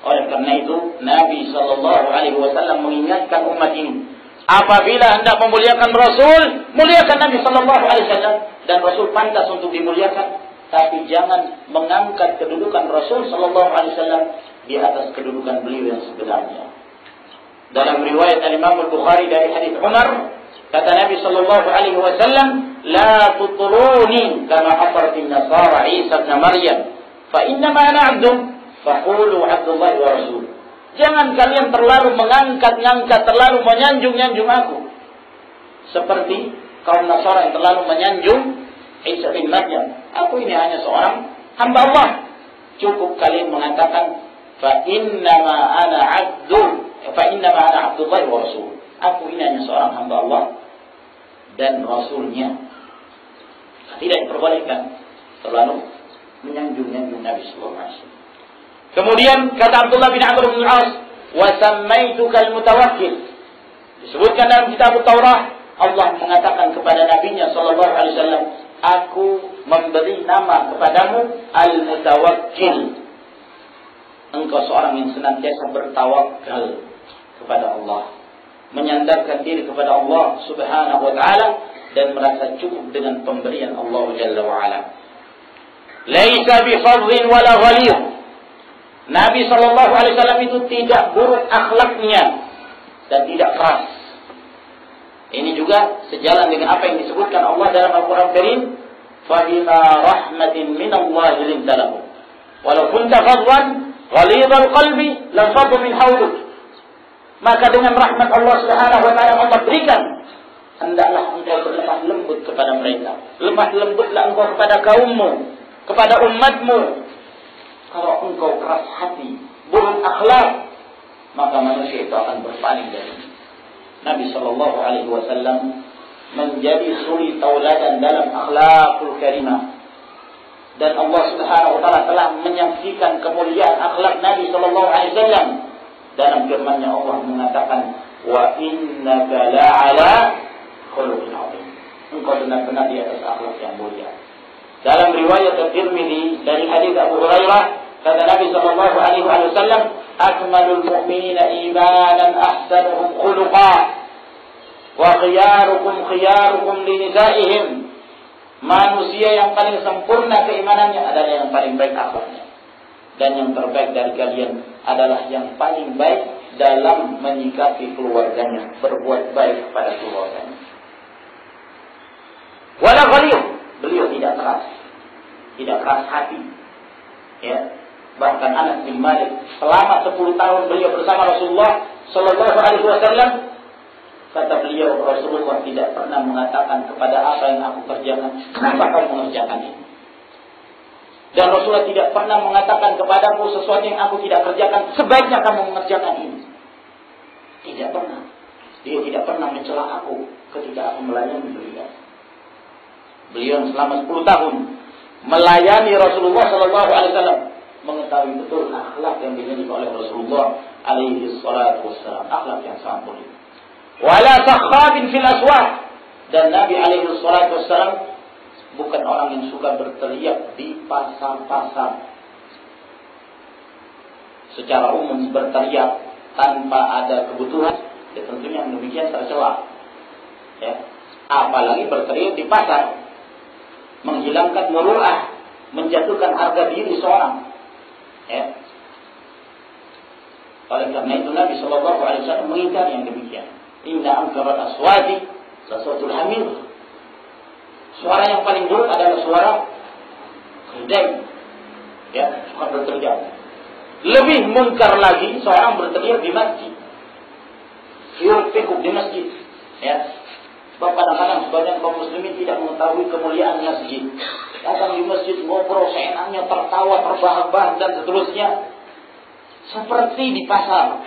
Oleh karena itu Nabi sallallahu alaihi wasallam mengingatkan umat ini, apabila hendak memuliakan Rasul, muliakan Nabi sallallahu alaihi wasallam, dan Rasul pantas untuk dimuliakan, tapi jangan mengangkat kedudukan Rasul sallallahu alaihi wasallam di atas kedudukan beliau yang sebenarnya. Dalam riwayat Imam Al-Bukhari dari hadis Umar, kata Nabi sallallahu alaihi wasallam, "La tutruni kama atratin Nasara Isa bin Maryam, fa innama ana 'abdun, faqulu 'Abdullah wa Rasul." Jangan kalian terlalu mengangkat-ngangkat, terlalu menyanjung-nyanjung aku, seperti kaum Nasara yang terlalu menyanjung Isa bin Maryam. Aku ini hanya seorang hamba Allah. Cukup kalian mengatakan, fa innama ana 'Abdullah wa Rasul. Aku ini hanya seorang hamba Allah dan Rasulnya. Tidak diperbolehkan terlalu menyanjung-nyanjung Nabi sallallahu alaihi wasallam. Kemudian kata Abdullah bin Amr bin Al-As, wa sammaituka al-mutawakkil. Disebutkan dalam kitab Taurat, Allah mengatakan kepada nabinya sallallahu alaihi wasallam, aku memberi nama kepadamu al-mutawakkil. Engkau seorang yang senantiasa bertawakal kepada Allah, menyandarkan diri kepada Allah Subhanahu wa taala dan merasa cukup dengan pemberian Allah Jalla wa ala. Laisa bi fadhin wala ghaliyah. Nabi sallallahu alaihi wasallam itu tidak buruk akhlaknya dan tidak keras. Ini juga sejalan dengan apa yang disebutkan Allah dalam Al-Qur'an Karim, "Fa bima rahmatin min Allah linta lahum, walau kunta fadwan ghalidhal qalbi lam faddu min hawlik." Maka dengan rahmat Allah Subhanahu wa taala Allah berikan, hendaklah engkau berlemah lembut kepada mereka. Lemah lembutlah engkau kepada kaummu, kepada umatmu. Kalau engkau keras hati, buruk akhlak, maka manusia itu akan berpaling dari Nabi sallallahu alaihi wasallam menjadi suri tauladan dalam akhlakul karimah. Dan Allah Subhanahu wa taala telah menyaksikan kemuliaan akhlak Nabi sallallahu alaihi wasallam. Dalam firman-Nya Allah mengatakan, wa innaka la'ala khuluqin 'azim. Engkau benar-benar di atas akhlak yang mulia. Dalam riwayat At-Tirmidzi dari hadis Abu Hurairah, kata Nabi sallallahu alaihi wasallam, akmalul mu'minina imanan ahsanuhum khuluqa wa khiyarukum li nisaihim. Manusia yang paling sempurna keimanannya adalah yang paling baik akhlaknya, dan yang terbaik dari kalian adalah yang paling baik dalam menyikapi keluarganya, berbuat baik kepada keluarganya. Wala ghaliyah, beliau tidak keras hati. Ya, bahkan Anas bin Malik selama 10 tahun beliau bersama Rasulullah sallallahu alaihi wasallam, kata beliau, Rasulullah tidak pernah mengatakan kepada apa yang aku kerjakan, kenapa kamu mengerjakan ini? Dan Rasulullah tidak pernah mengatakan kepadaku sesuatu yang aku tidak kerjakan, sebaiknya kamu mengerjakan ini. Tidak pernah. Dia tidak pernah mencela aku ketika aku melayani beliau. Beliau selama 10 tahun melayani Rasulullah sallallahu alaihi wasallam, mengetahui betul akhlak yang dimiliki oleh Rasulullah alaihi salatu wassalam, akhlak yang sangat mulia. Wala sakhabin fil aswaq, dan Nabi alaihi salatu wassalam bukan orang yang suka berteriak di pasar-pasar. Secara umum berteriak tanpa ada kebutuhan, ya tentunya demikian tercela. Ya, apalagi berteriak di pasar, menghilangkan muru'ah, menjatuhkan harga diri seorang. Ya. Oleh karena itu Nabi sallallahu alaihi wasallam mengingkari yang demikian. Inna ankarat aswati la sautul hamir. Suara yang paling buruk adalah suara keledai. Ya, suka berteriak. Lebih munkar lagi seorang berteriak di masjid. Hiruk-pikuk di masjid. Ya. Sebab kadang-kadang sebagian kaum muslimin tidak mengetahui kemuliaan masjid. Datang di masjid ngobrol seenaknya, tertawa, terbahak-bahak dan seterusnya. Seperti di pasar.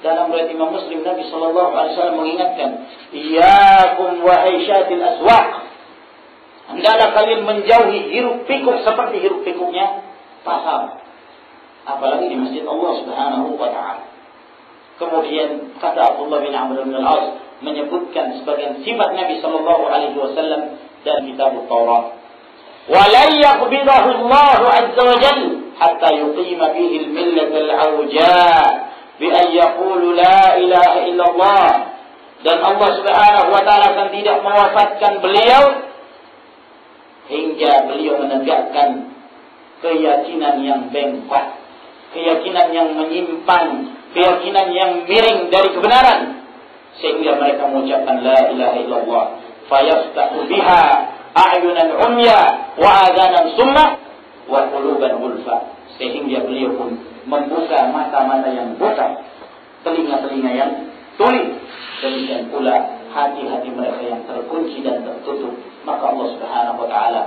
Dalam riwayat Imam Muslim, Nabi sallallahu alaihi wasallam mengingatkan, "Iyyakum wa aisyatil aswaq." Hendaklah kalian menjauhi hiruk-pikuk seperti hiruk-pikuknya pasar. Apalagi di masjid Allah Subhanahu wa taala. Kemudian kata Abdullah bin Amr bin Al-As menyebutkan sebagian sifat Nabi sallallahu alaihi wasallam dan kitab Taurat. Wa la yaqbidahu Allah azza wa jalla hatta yuqima bihi al-millat al-awja bi an yaqulu la ilaha illallah. Dan Allah Subhanahu wa taala akan tidak mewafatkan beliau hingga beliau menegakkan keyakinan yang bengkok, keyakinan yang menyimpang, keyakinan yang miring dari kebenaran, sehingga mereka mengucapkan la ilaha illallah fayaftahu biha a'yunan umya wa adhanan summa wa quluban gulfa, sehingga beliau pun membuka mata-mata yang buta, telinga-telinga yang tuli, demikian pula hati-hati mereka yang terkunci dan tertutup. Maka Allah Subhanahu wa taala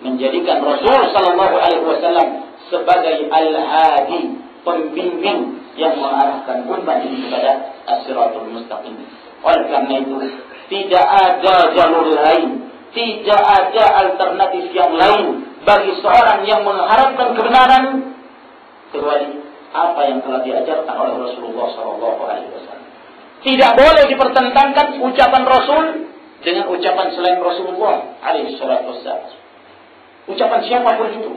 menjadikan Rasul sallallahu alaihi wasallam sebagai al-hadi, pembimbing yang mengarahkan umat ini kepada as-siratul mustaqim. Oleh karena itu, tidak ada jalur lain, tidak ada alternatif yang lain bagi seorang yang mengharapkan kebenaran kecuali apa yang telah diajarkan oleh Rasulullah sallallahu alaihi wasallam. Tidak boleh dipertentangkan ucapan Rasul dengan ucapan selain Rasulullah alaihi salatu wassalam. Ucapan siapapun itu.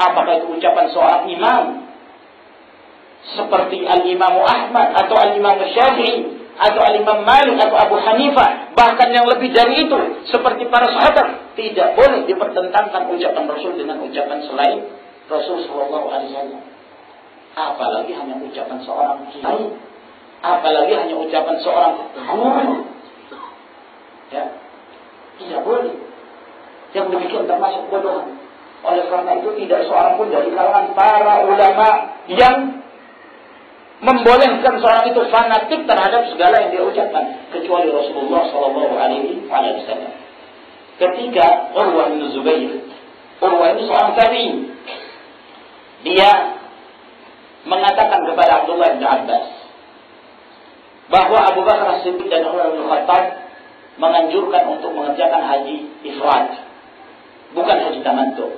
Apakah itu ucapan seorang imam seperti Al-Imam Ahmad atau Al-Imam Syafi'i atau Al-Imam Malik atau Abu Hanifah, bahkan yang lebih dari itu seperti para sahabat, tidak boleh dipertentangkan ucapan Rasul dengan ucapan selain Rasul sallallahu alaihi wasallam. Apalagi hanya ucapan seorang kiai, apalagi hanya ucapan seorang guru. Ya, tidak boleh. Yang demikian termasuk bodohan. Oleh karena itu tidak seorang pun dari kalangan para ulama yang membolehkan seorang itu fanatik terhadap segala yang dia ucapkan kecuali Rasulullah sallallahu alaihi wasallam. Ketika Urwah bin Zubair, Urwah ini seorang tabi'in, dia mengatakan kepada Abdullah bin Abbas bahwa Abu Bakar As-Siddiq dan Umar bin Khattab menganjurkan untuk mengerjakan haji ifrad, bukan haji tamattu.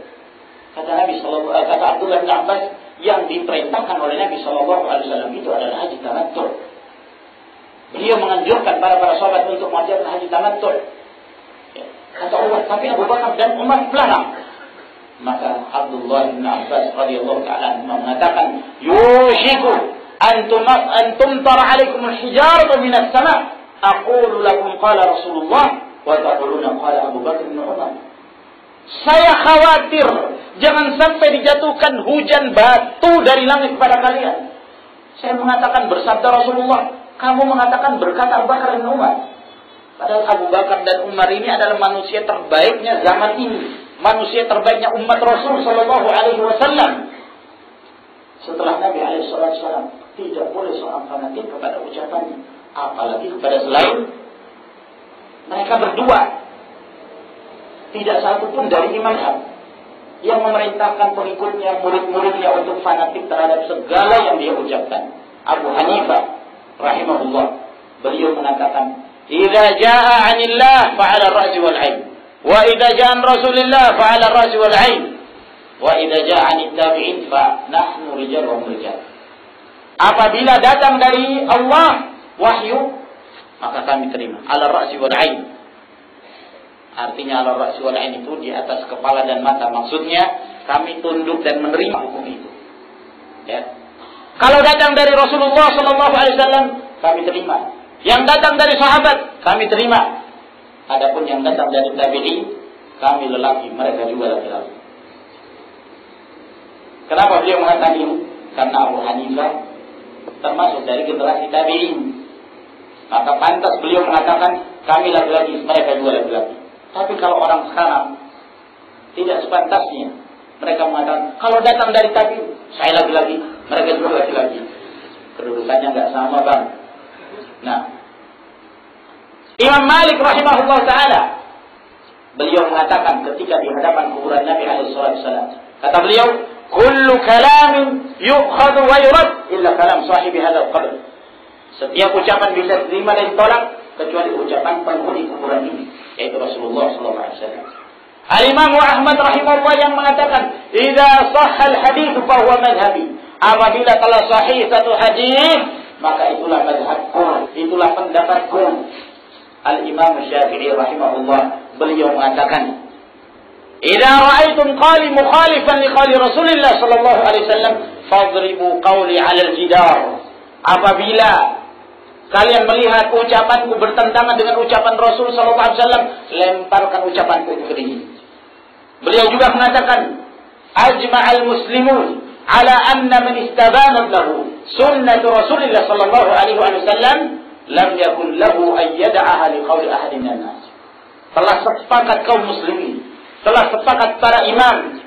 Kata Abdullah bin Abbas, yang diperintahkan oleh Nabi SAW itu adalah haji tamattu. Beliau menganjurkan para sahabat untuk mengerjakan haji tamattu. Kata Allah, tapi Abu Bakar dan Umar melarang. Maka Abdullah bin Abbas radhiyallahu ta'ala mengatakan, yushiku an tumtar alaikum al-hijaratu minas sama'. Aqulu lakum qala Rasulullah wa taquluna qala Abu Bakar bin Umar. Saya khawatir jangan sampai dijatuhkan hujan batu dari langit kepada kalian. Saya mengatakan bersabda Rasulullah, kamu mengatakan berkata Abu Bakar bin Umar. Padahal Abu Bakar dan Umar ini adalah manusia terbaiknya zaman ini, manusia terbaiknya umat Rasul sallallahu alaihi wasallam. Setelah Nabi alaihi wasallam, tidak boleh seorang fanatik kepada ucapannya, apalagi kepada selain mereka berdua. Tidak satu pun dari imam yang memerintahkan pengikutnya, murid-muridnya untuk fanatik terhadap segala yang dia ucapkan. Abu Hanifah rahimahullah, beliau mengatakan, "Idza jaa 'anillah fa'ala ar-ra'si wal 'ain, wa idza jaa 'an Rasulillah fa'ala ar-ra'si wal 'ain, wa idza jaa 'anit tabi'in fa nahnu rijal wa rijal." Apabila datang dari Allah wahyu, maka kami terima. Ala ra'si wal 'ain. Artinya ala ra'si wal 'ain itu di atas kepala dan mata. Maksudnya kami tunduk dan menerima hukum itu. Ya. Kalau datang dari Rasulullah sallallahu alaihi wasallam, kami terima. Yang datang dari sahabat, kami terima. Adapun yang datang dari tabi'in, kami lelaki, mereka juga laki-laki. Kenapa beliau mengatakan ini? Karena Abu Hanifah termasuk dari generasi tabi'in. Maka pantas beliau mengatakan kami laki-laki, mereka juga laki-laki. Tapi kalau orang sekarang tidak sepantasnya mereka mengatakan kalau datang dari tabi'in, saya laki-laki, mereka juga laki-laki. Kedudukannya enggak sama, Bang. Nah, Imam Malik rahimahullah ta'ala, beliau mengatakan ketika di hadapan kuburan Nabi SAW, kata beliau, kullu kalamin yu'khadhu wa yurad illa kalam sahibi hadzal qabr. Setiap ucapan bisa diterima dan ditolak kecuali ucapan penghuni kuburan ini, yaitu Rasulullah SAW. Al-Imam Ahmad rahimahullah yang mengatakan, "Idza shahhal hadits fa huwa madhhabi." Apabila telah sahih satu hadis, maka itulah mazhabku, itulah pendapatku. Al-Imam Syafi'i rahimahullah, beliau mengatakan, Idza ra'aitum qali mukhalifan li qali Rasulillah sallallahu alaihi wasallam fadribu qawli 'ala al-jidar. Apabila kalian melihat ucapanku bertentangan dengan ucapan Rasul sallallahu alaihi wasallam, lemparkan ucapanku itu ke dinding. Beliau juga mengatakan, ajma'al muslimun ala anna man istabanat lahu sunnatu Rasulillah sallallahu alaihi wasallam lam yakun lahu an yad'aha li qawli ahadin minan nas. Telah sepakat kaum muslimin, telah sepakat para imam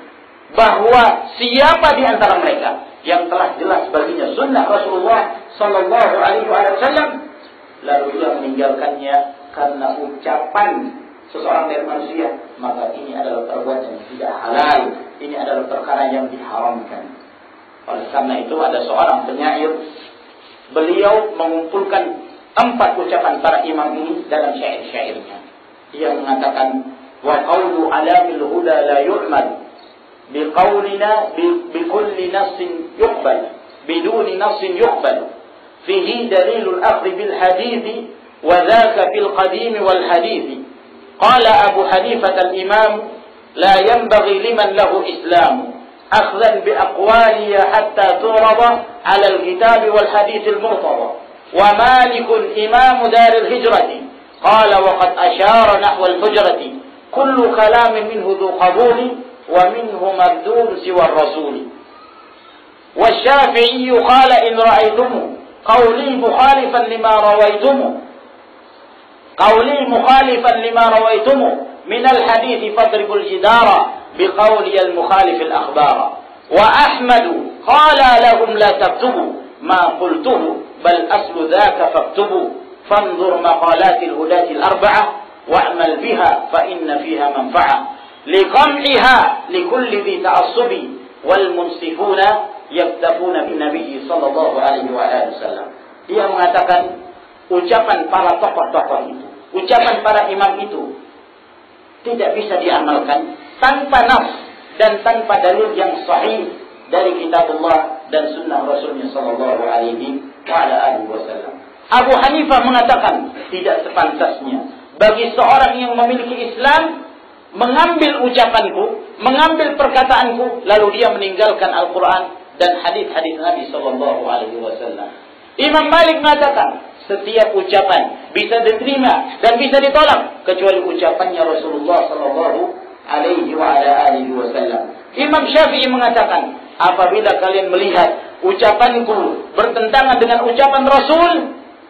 bahwa siapa di antara mereka yang telah jelas baginya sunnah Rasulullah sallallahu alaihi wasallam lalu dia meninggalkannya karena ucapan seseorang dari manusia, maka ini adalah perbuatan yang tidak halal, ini adalah perkara yang diharamkan. Oleh karena itu ada seorang penyair, beliau mengumpulkan 4 ucapan para imam ini dalam syair-syairnya. Dia mengatakan, wa qawlu alamil huda la yu'mal biqawlina bikulli nassin yuqbal biduni nassin yuqbal fihi dalilul akhdhi bil hadithi wa dhaka fil qadim wal hadithi. Qala Abu Hanifah al-imam la yanbaghi liman lahu islamu akhdan bi aqwaliya hatta turada ala al-kitab wal hadith al-murtada. Wa Malikun imam dar al-hijrati qala wa qad ashara nahwa al-hujrati kullu kalamin minhu dhu qabuli wa minhu mardud siwa ar-rasul. Wa Syafi'i qala in ra'aytum qawli mukhalifan lima rawaytum قولي مخالفا لما رويتم من الحديث فاضربوا الجدار بقولي المخالف الأخبار. وأحمد قال لهم لا تكتبوا ما قلته بل أصل ذاك فاكتبوا فانظر مقالات الهداة الأربعة واعمل بها فإن فيها منفعة لقمعها لكل ذي تعصب والمنصفون يكتفون بالنبي صلى الله عليه وآله وسلم. Dia mengatakan ucapan para tokoh-tokoh itu, ucapan para imam itu tidak bisa diamalkan tanpa nas dan tanpa dalil yang sahih dari kitabullah dan sunnah Rasulnya sallallahu alaihi wasallam. Abu Hanifah mengatakan tidak sepantasnya bagi seorang yang memiliki Islam mengambil ucapanku, mengambil perkataanku, lalu dia meninggalkan Al-Quran dan hadis-hadis Nabi sallallahu alaihi wasallam. Imam Malik mengatakan setiap ucapan bisa diterima dan bisa ditolak kecuali ucapannya Rasulullah sallallahu alaihi wasallam. Imam Syafi'i mengatakan, apabila kalian melihat ucapanku bertentangan dengan ucapan Rasul,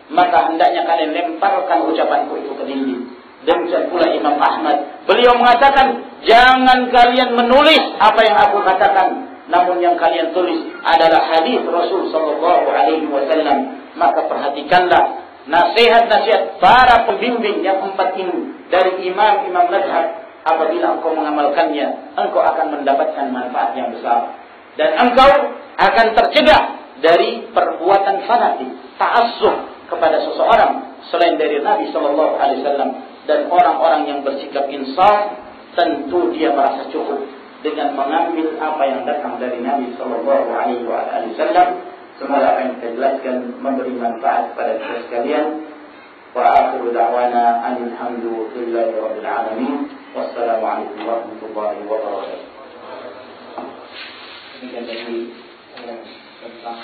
maka hendaknya kalian lemparkan ucapanku itu ke dinding. Demikian pula Imam Ahmad, beliau mengatakan, jangan kalian menulis apa yang aku katakan, namun yang kalian tulis adalah hadis Rasul sallallahu alaihi wasallam. Maka perhatikanlah nasihat-nasihat para pembimbing yang 4 ini dari imam-imam mazhab. Apabila engkau mengamalkannya, engkau akan mendapatkan manfaat yang besar dan engkau akan tercegah dari perbuatan fanatik, ta'assub kepada seseorang selain dari Nabi sallallahu alaihi wasallam. Dan orang-orang yang bersikap insaf tentu dia merasa cukup dengan mengambil apa yang datang dari Nabi sallallahu alaihi wasallam. Semoga apa yang kita jelaskan memberi manfaat kepada kita sekalian. Wa akhiru da'wana alhamdulillahi rabbil alamin. Wassalamualaikum warahmatullahi wabarakatuh. Demikian tadi tentang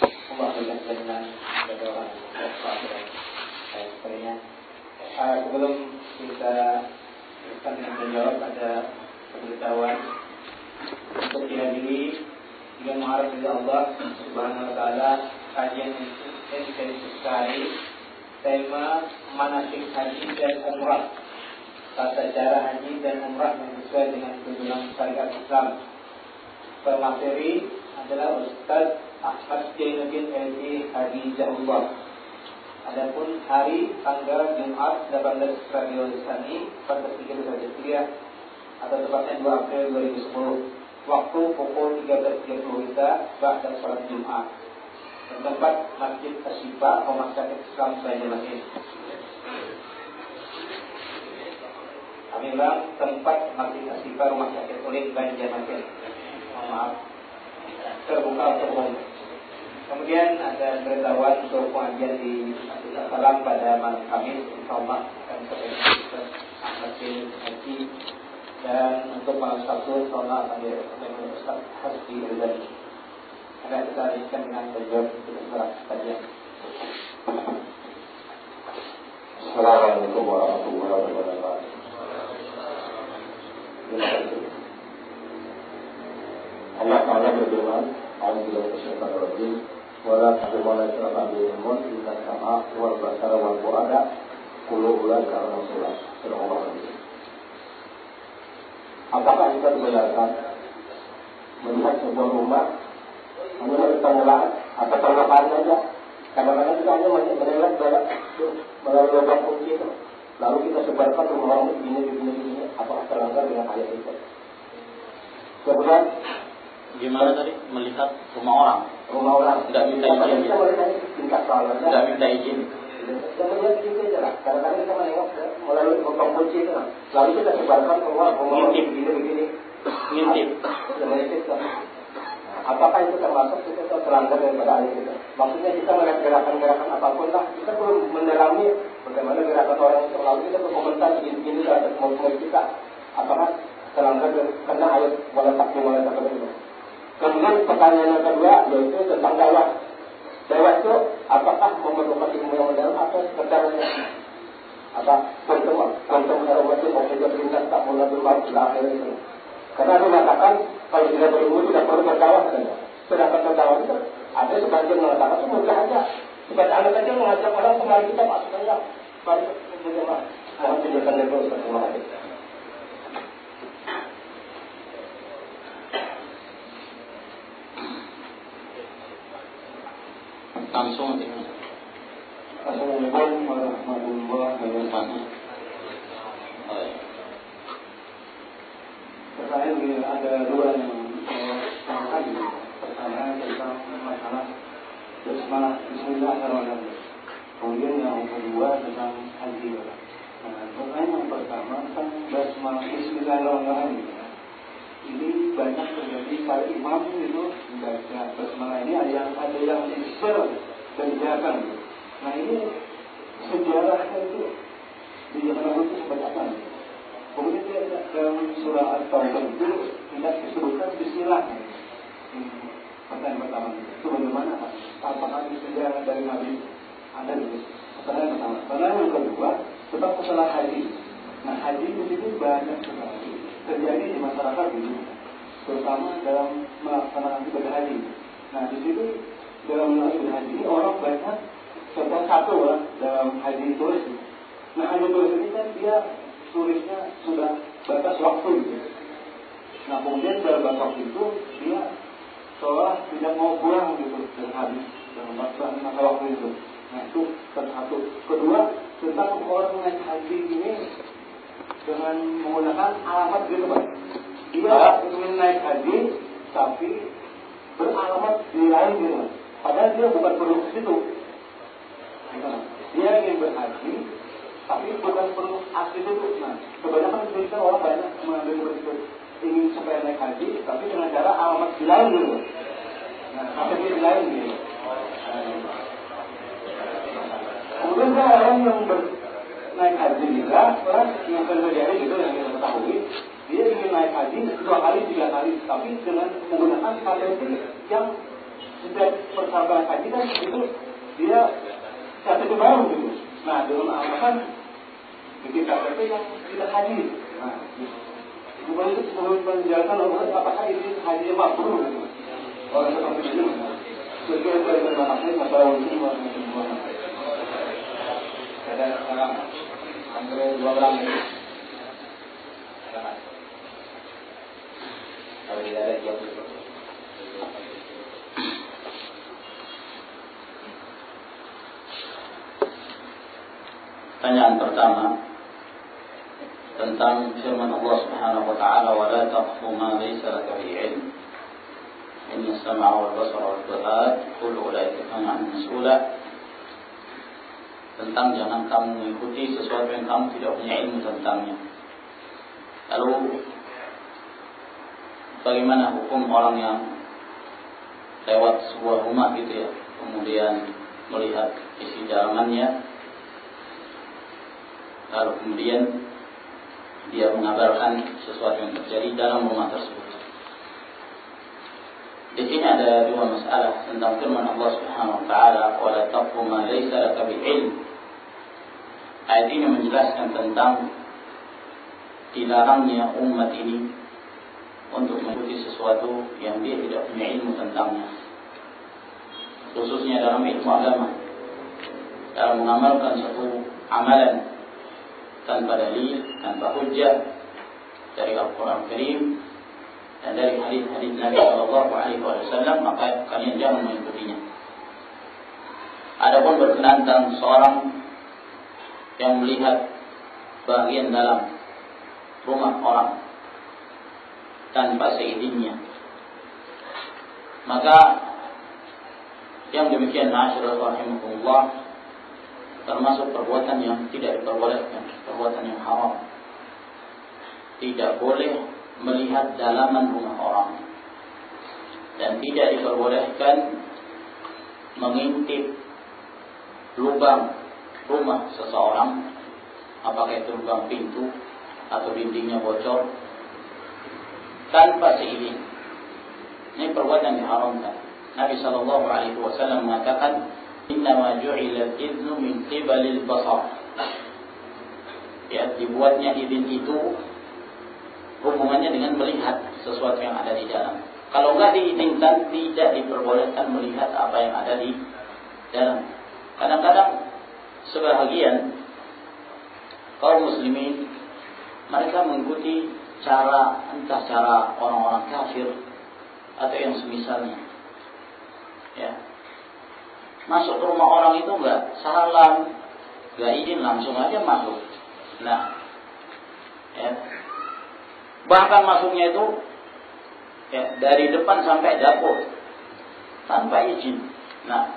pembahasan dengan orang dan sebagainya. Sebelum kita menjawab ada pemberitahuan untuk dihadiri dengan mengharap dari Allah Subhanahu wa taala kajian intensif sekali tema manasik haji dan umrah, tata cara haji dan umrah yang sesuai dengan tuntunan syariat Islam. Pemateri adalah Ustaz Ahmad Jainuddin LC Hafizahullah. Adapun hari tanggal Jumat 18 Rabiul Tsani 1433 atau tepatnya 2 April 2010. Waktu pukul 13.30 Wita ba'da salat Jumat. Tempat Masjid Asyifa Rumah Sakit Islam Banjarmasin. Kami ulang, tempat Masjid Asyifa Rumah Sakit Ulit Banjarmasin. Maaf, terbuka untuk umum. Kemudian ada beritahuan untuk pengajian di Masjid Al-Salam pada malam Kamis, insyaallah akan sampai Ahmad bin Haji Dan untuk malam Sabtu, insyaAllah akan dilakukan Ustaz Hasbi Rizali. Akan kita lanjutkan dengan beliau untuk surat kajian. Assalamualaikum warahmatullahi wabarakatuh. Terima kasih. Allah Ta'ala berfirman, A'udzubillahi minasyaitonir rajim, wa la tahzunna inna bi'imun inna as-sam'a wal basara wal fu'ada kullu ulaika kana mas'ula. Apakah kita dibenarkan melihat sebuah rumah menurut pengelolaan atau pengelolaan saja? Kadang-kadang kita hanya melihat melalui lubang kunci itu, lalu kita sebarkan rumah orang begini. Apakah terlanggar dengan ayat itu? Kemudian gimana tadi melihat rumah orang? Rumah orang tidak minta izin. Kita melihat tingkat soalnya. Tidak minta izin. Dan melihat itu saja lah. Kadang-kadang kita menengok melalui lubang kunci itu, lalu kita sebarkan rumah begini. Ngintip. Apakah itu termasuk kita terlanggar daripada ayat itu? Maksudnya kita melihat gerakan-gerakan apapun lah, kita belum mendalami bagaimana gerakan orang itu, lalu kita berkomentar ini terhadap mau kita. Apakah terlanggar karena ayat wala takdir itu? Kemudian pertanyaan yang kedua yaitu tentang dakwah. Dakwah itu apakah memerlukan ilmu yang mendalam atau sekedar kontum harawati maksudnya perintah tak mulai bermaksud akhir itu? Karena dia mengatakan kalau tidak berilmu tidak perlu berdakwah saja. Sedangkan berdakwah itu ada sebagian mengatakan itu mudah aja. Sebagai anak kecil mengajak orang kembali kita masuk saja. Mari kita mohon tunjukkan dari Ustaz. Terima kasih. Langsung Assalamualaikum warahmatullahi wabarakatuh. Pertanyaan ada dua yang tadi. Pertama tentang masalah Bismillahirrahmanirrahim. Kemudian yang kedua tentang haji. Pertanyaan yang pertama tentang Bismillahirrahmanirrahim. Ini banyak terjadi para imam itu membaca basmalah ini ada yang disir dan dijaga. Nah ini sejarahnya itu di zaman itu seperti apa? Kemudian dia dalam surah At-Taubah itu tidak disebutkan Bismillah. Pertanyaan pertama itu bagaimana Pak? Apakah ini sejarah dari Nabi? Ada itu. Pertanyaan pertama. Pertanyaan yang kedua tentang masalah haji. Nah haji di sini banyak sekali terjadi di masyarakat ini, terutama dalam melaksanakan ibadah haji. Nah di sini dalam melaksanakan ibadah haji orang banyak contoh satu lah dalam haji turis. Nah haji turis ini kan dia turisnya sudah batas waktu gitu. Nah kemudian dalam batas waktu itu dia seolah tidak mau pulang gitu dari haji dalam masa waktu itu. Nah itu satu. Kedua tentang orang naik haji ini dengan menggunakan alamat gitu Pak. Dia ingin naik haji tapi beralamat di lain gitu. Padahal dia bukan perlu ke situ. Dia ingin berhaji tapi bukan perlu asli itu. Nah kebanyakan itu orang banyak mengambil itu ingin supaya naik haji tapi dengan cara alamat di lain gitu. Nah alamat di lain gitu. Kemudian ada orang yang naik haji juga, orang yang terjadi gitu yang kita ketahui, dia ingin naik haji 2 kali, 3 kali, tapi dengan menggunakan KTP yang setiap persyaratan haji kan itu dia KTP baru gitu. Nah dengan alasan bikin KTP yang tidak haji. Nah, kemudian itu menjelaskan apakah ini haji yang mabrur gitu. Orang seperti ini, sesuai dengan anaknya masalah ini ada sekarang hampir 2 orang ini. Kalau tidak ada jawab itu. Pertanyaan pertama tentang firman Allah Subhanahu wa taala wa la taqfu ma laysa laka bihi ilm. Inna as-sam'a wal basara wal fu'ad kullu ulaika kana 'anhu mas'ula. Tentang jangan kamu mengikuti sesuatu yang kamu tidak punya ilmu tentangnya. Lalu bagaimana hukum orang yang lewat sebuah rumah gitu ya, kemudian melihat isi dalamannya, lalu kemudian dia mengabarkan sesuatu yang terjadi dalam rumah tersebut. Di sini ada dua masalah tentang firman Allah Subhanahu wa taala, "Wa la taqfu ma laysa laka bi'ilm." Ayat ini menjelaskan tentang dilarangnya umat ini untuk mengikuti sesuatu yang dia tidak punya ilmu tentangnya, khususnya dalam ilmu agama, dalam mengamalkan satu amalan tanpa dalil, tanpa hujjah dari Al-Quran Karim dan dari hadis-hadis Nabi Sallallahu Alaihi Wasallam, maka kalian jangan mengikutinya. Adapun berkenaan tentang seorang yang melihat bagian dalam rumah orang tanpa seizinnya, maka yang demikian, ma'asyiral rahimakumullah, termasuk perbuatan yang tidak diperbolehkan, perbuatan yang haram. Tidak boleh melihat dalaman rumah orang, dan tidak diperbolehkan mengintip lubang rumah seseorang, apakah itu lubang pintu atau dindingnya bocor, tanpa seizin. Ini perbuatan yang diharamkan. Nabi Sallallahu Alaihi Wasallam mengatakan, "Innama ju'ila al-idhnu min qibalil basar." Ya, dibuatnya izin itu hubungannya dengan melihat sesuatu yang ada di dalam. Kalau enggak diizinkan, tidak diperbolehkan melihat apa yang ada di dalam. Kadang-kadang sebahagian kaum muslimin, mereka mengikuti entah cara orang-orang kafir atau yang semisalnya. Ya, masuk ke rumah orang itu enggak salam, enggak izin, langsung aja masuk. Nah, ya, bahkan masuknya itu ya, dari depan sampai dapur tanpa izin. Nah,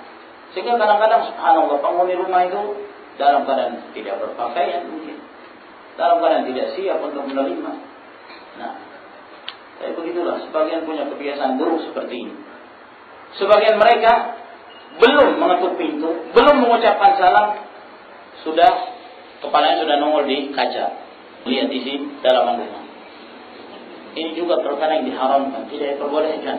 sehingga kadang-kadang subhanallah, penghuni rumah itu dalam keadaan tidak berpakaian, mungkin dalam keadaan tidak siap untuk menerima. Nah, tapi begitulah, sebagian punya kebiasaan buruk seperti ini. Sebagian mereka belum mengetuk pintu, belum mengucapkan salam, sudah kepalanya sudah nongol di kaca, lihat isi dalaman rumah. Ini juga perkara yang diharamkan, tidak diperbolehkan.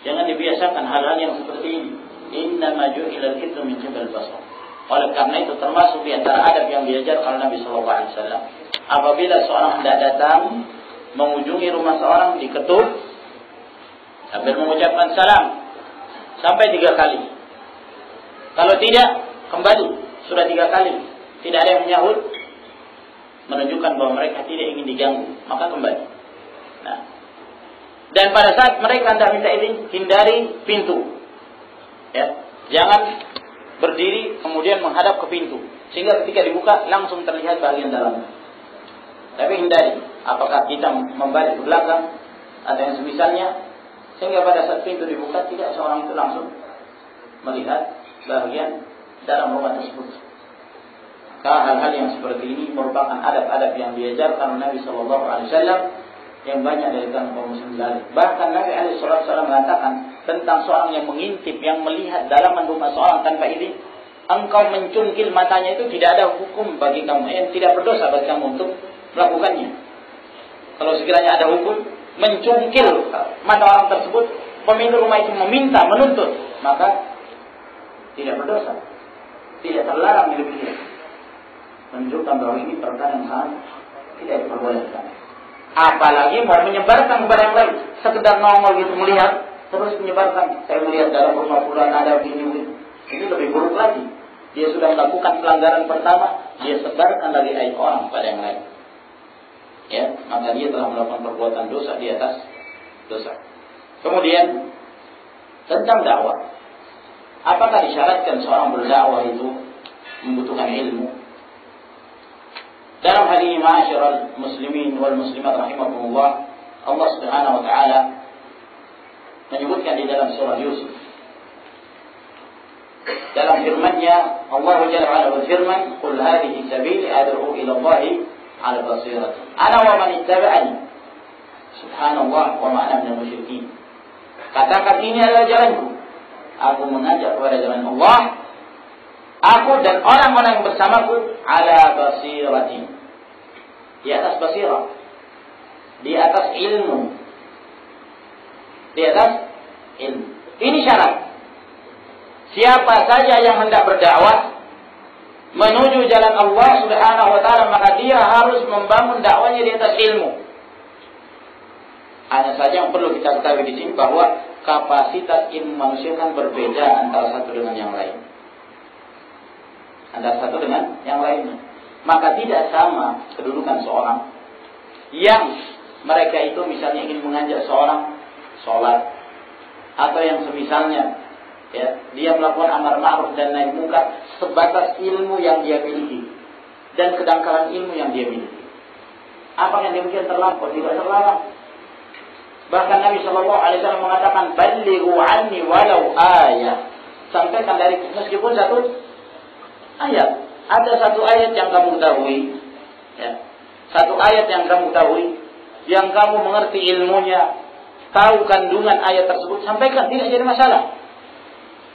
Jangan dibiasakan hal-hal yang seperti ini. Innama ju'ila al-idhnu min qibal basar. Oleh karena itu termasuk di antara adab yang diajarkan oleh Nabi Sallallahu Alaihi Wasallam, apabila seorang hendak datang mengunjungi rumah seorang, diketuk sambil mengucapkan salam sampai 3 kali. Kalau tidak, kembali. Sudah 3 kali tidak ada yang menyahut, menunjukkan bahwa mereka tidak ingin diganggu, maka kembali. Nah, dan pada saat mereka hendak minta izin, hindari pintu. Ya, jangan berdiri kemudian menghadap ke pintu, sehingga ketika dibuka langsung terlihat bagian dalam. Tapi hindari, apakah kita membalik ke belakang atau yang semisalnya, sehingga pada saat pintu dibuka tidak seorang itu langsung melihat bagian dalam rumah tersebut. Maka hal-hal yang seperti ini merupakan adab-adab yang diajarkan Nabi Sallallahu Alaihi Wasallam yang banyak dari kaum muslimin lalu. Bahkan Nabi Alaihi Wasallam mengatakan tentang seorang yang mengintip, yang melihat dalaman rumah seorang tanpa izin, engkau mencungkil matanya, itu tidak ada hukum bagi kamu, yang tidak berdosa bagi kamu untuk melakukannya. Kalau sekiranya ada hukum mencungkil mata orang tersebut, pemilik rumah itu meminta, menuntut, maka tidak berdosa, tidak terlarang demikian. Menunjukkan bahwa ini perkara yang sangat tidak diperbolehkan. Apalagi mau menyebarkan kepada yang lain, sekedar nongol gitu melihat, terus menyebarkan. Saya melihat dalam rumah fulan ada begini. Ini lebih buruk lagi. Dia sudah melakukan pelanggaran pertama, dia sebarkan lagi aib orang pada yang lain. Ya, maka dia telah melakukan perbuatan dosa di atas dosa. Kemudian tentang dakwah, apakah disyaratkan seorang berdakwah itu membutuhkan ilmu? Dalam hal ini, ma'asyiral muslimin wal muslimat rahimakumullah, Allah Subhanahu wa taala menyebutkan di dalam surah Yusuf, dalam firman-Nya, Allah Jalla wa Ala berfirman, "Qul hadhihi sabili ad'u ila Allah 'ala basirati ana wa man ittaba'ani." Subhanallah, wa ma ana minal musyrikin. Katakan, ini adalah jalanku, aku mengajak kepada jalan Allah, aku dan orang-orang yang bersamaku 'ala basirati, di atas basirah, di atas ilmu. Di atas ilmu. Ini syarat. Siapa saja yang hendak berdakwah menuju jalan Allah Subhanahu wa taala, maka dia harus membangun dakwanya di atas ilmu. Hanya saja yang perlu kita ketahui di sini bahwa kapasitas ilmu manusia kan berbeda antara satu dengan yang lain. Antara satu dengan yang lainnya. Maka tidak sama kedudukan seorang yang mereka itu misalnya ingin mengajak seorang sholat, atau yang semisalnya, ya, dia melakukan amar ma'ruf dan nahi munkar sebatas ilmu yang dia miliki dan kedangkalan ilmu yang dia miliki. Apa yang demikian terlampau? Tidak terlarang. Bahkan Nabi SAW mengatakan, "Ballighu anni walau ayah." Sampaikan dari meskipun satu ayat. Ada satu ayat yang kamu ketahui, ya. Satu ayat yang kamu ketahui, yang kamu mengerti ilmunya, tahu kandungan ayat tersebut, sampaikan, tidak jadi masalah.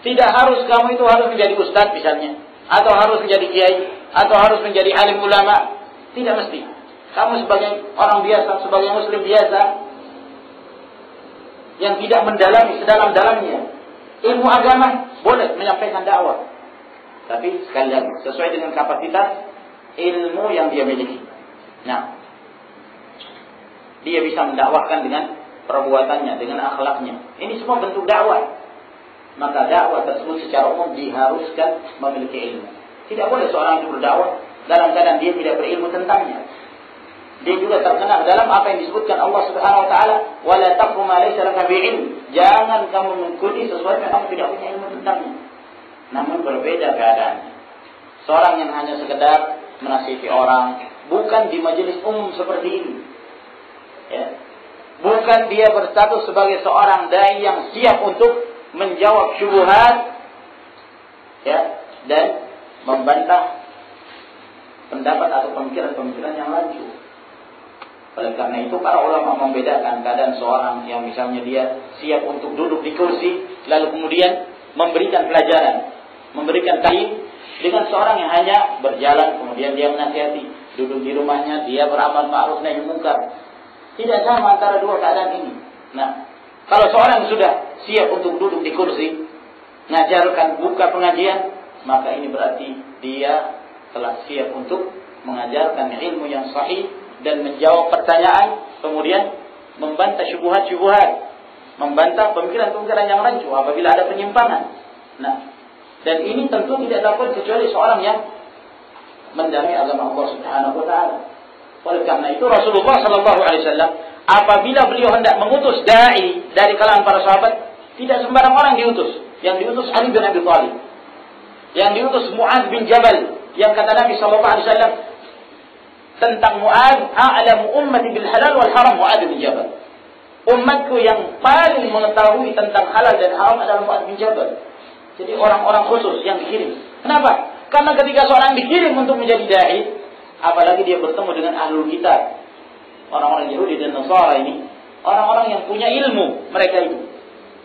Tidak harus kamu itu harus menjadi ustadz misalnya, atau harus menjadi kiai, atau harus menjadi alim ulama. Tidak mesti. Kamu sebagai orang biasa, sebagai muslim biasa, yang tidak mendalami sedalam-dalamnya ilmu agama, boleh menyampaikan dakwah. Tapi sekali lagi, sesuai dengan kapasitas ilmu yang dia miliki. Nah, dia bisa mendakwahkan dengan perbuatannya, dengan akhlaknya. Ini semua bentuk dakwah. Maka dakwah tersebut secara umum diharuskan memiliki ilmu. Tidak boleh seorang itu berdakwah dalam keadaan dia tidak berilmu tentangnya. Dia juga terkena dalam apa yang disebutkan Allah Subhanahu wa taala, "Wala taqfu ma laysa laka bi'ilm." Jangan kamu mengikuti sesuatu yang kamu tidak punya ilmu tentangnya. Namun berbeda keadaannya. Seorang yang hanya sekedar menasihati orang, bukan di majelis umum seperti ini. Ya. Bukan dia berstatus sebagai seorang dai yang siap untuk menjawab syubhat, ya, dan membantah pendapat atau pemikiran-pemikiran yang lanjut. Oleh karena itu para ulama membedakan keadaan seorang yang misalnya dia siap untuk duduk di kursi lalu kemudian memberikan pelajaran, memberikan ta'lim, dengan seorang yang hanya berjalan kemudian dia menasihati, duduk di rumahnya dia beramal ma'ruf nahi munkar. Tidak sama antara dua keadaan ini. Nah, kalau seorang sudah siap untuk duduk di kursi, mengajarkan, buka pengajian, maka ini berarti dia telah siap untuk mengajarkan ilmu yang sahih dan menjawab pertanyaan, kemudian membantah syubhat-syubhat, membantah pemikiran-pemikiran yang rancu apabila ada penyimpangan. Nah, dan ini tentu tidak dapat kecuali seorang yang mendalami agama Allah Subhanahu wa taala. Oleh karena itu Rasulullah sallallahu alaihi wasallam apabila beliau hendak mengutus dai dari kalangan para sahabat, tidak sembarang orang diutus. Yang diutus Ali bin Abi Thalib. Yang diutus Mu'adz bin Jabal, yang kata Nabi sallallahu alaihi wasallam tentang Mu'adz, "A'lamu ummati bil halal wal haram Mu'adz bin Jabal." Umatku yang paling mengetahui tentang halal dan haram adalah Mu'adz bin Jabal. Jadi orang-orang khusus yang dikirim. Kenapa? Karena ketika seorang dikirim untuk menjadi dai, apalagi dia bertemu dengan ahlul kitab, orang-orang Yahudi dan Nasara ini, orang-orang yang punya ilmu mereka itu,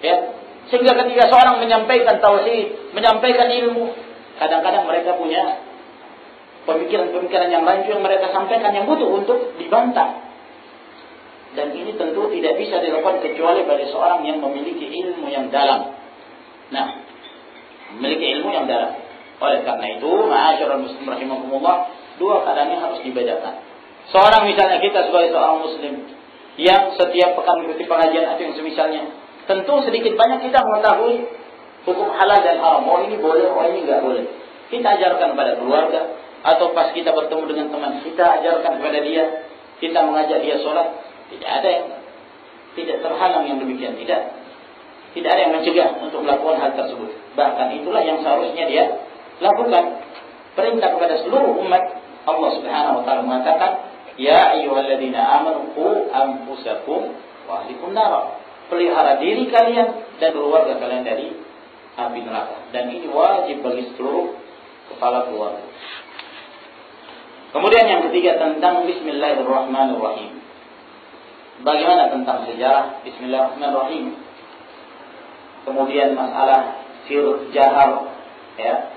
ya. Sehingga ketika seorang menyampaikan tauhid, menyampaikan ilmu, kadang-kadang mereka punya pemikiran-pemikiran yang lain yang mereka sampaikan yang butuh untuk dibantah. Dan ini tentu tidak bisa dilakukan kecuali bagi seorang yang memiliki ilmu yang dalam. Nah, memiliki ilmu yang dalam. Oleh karena itu, ma'asyiral muslimin rahimakumullah, dua keadaan ini harus dibedakan. Seorang misalnya kita sebagai seorang muslim yang setiap pekan mengikuti pengajian atau yang semisalnya, tentu sedikit banyak kita mengetahui hukum halal dan haram. Oh ini boleh, oh ini enggak boleh. Kita ajarkan kepada keluarga, atau pas kita bertemu dengan teman, kita ajarkan kepada dia, kita mengajak dia sholat. Tidak ada yang tidak terhalang yang demikian, tidak ada yang mencegah untuk melakukan hal tersebut. Bahkan itulah yang seharusnya dia lakukan. Perintah kepada seluruh umat. Allah Subhanahu wa taala mengatakan, "Ya ayyuhalladzina amanu qu anfusakum wa ahlikum nar." Pelihara diri kalian dan keluarga kalian dari api neraka. Dan ini wajib bagi seluruh kepala keluarga. Kemudian yang ketiga tentang Bismillahirrahmanirrahim. Bagaimana tentang sejarah Bismillahirrahmanirrahim? Kemudian masalah sir jahar, ya.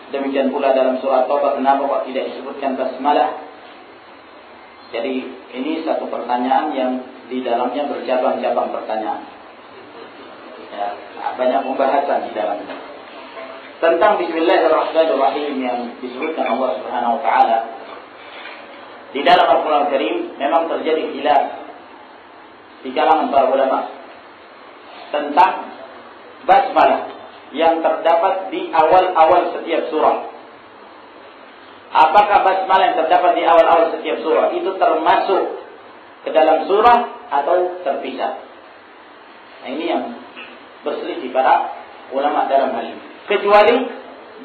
Demikian pula dalam surah Taubah, kenapa kok tidak disebutkan basmalah? Jadi ini satu pertanyaan yang di dalamnya bercabang-cabang pertanyaan. Ya, banyak pembahasan di dalamnya. Tentang Bismillahirrahmanirrahim yang disebutkan Allah Subhanahu wa taala di dalam Al-Qur'an Karim, memang terjadi khilaf di kalangan para ulama tentang basmalah yang terdapat di awal-awal setiap surah. Apakah basmalah yang terdapat di awal-awal setiap surah itu termasuk ke dalam surah atau terpisah? Nah, ini yang berselisih para ulama dalam hal ini. Kecuali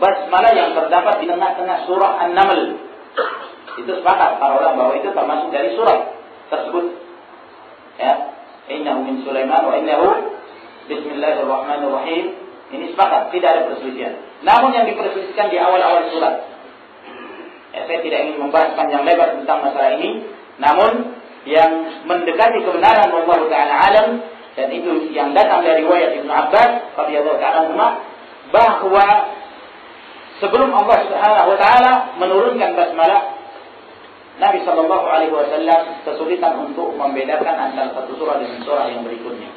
basmalah yang terdapat di tengah-tengah surah An-Naml. Itu sepakat para ulama bahwa itu termasuk dari surah tersebut. Ya, innahu min Sulaiman wa innahu bismillahirrahmanirrahim. Ini sepakat, tidak ada perselisihan. Namun yang diperselisihkan di awal-awal surat. Ya, saya tidak ingin membahas panjang lebar tentang masalah ini. Namun yang mendekati kebenaran wallahu ta'ala alam, dan itu yang datang dari riwayat Ibnu Abbas radhiyallahu ta'ala anhu, bahwa sebelum Allah Subhanahu wa taala menurunkan basmalah, Nabi sallallahu alaihi wasallam kesulitan untuk membedakan antara satu surah dengan surah yang berikutnya.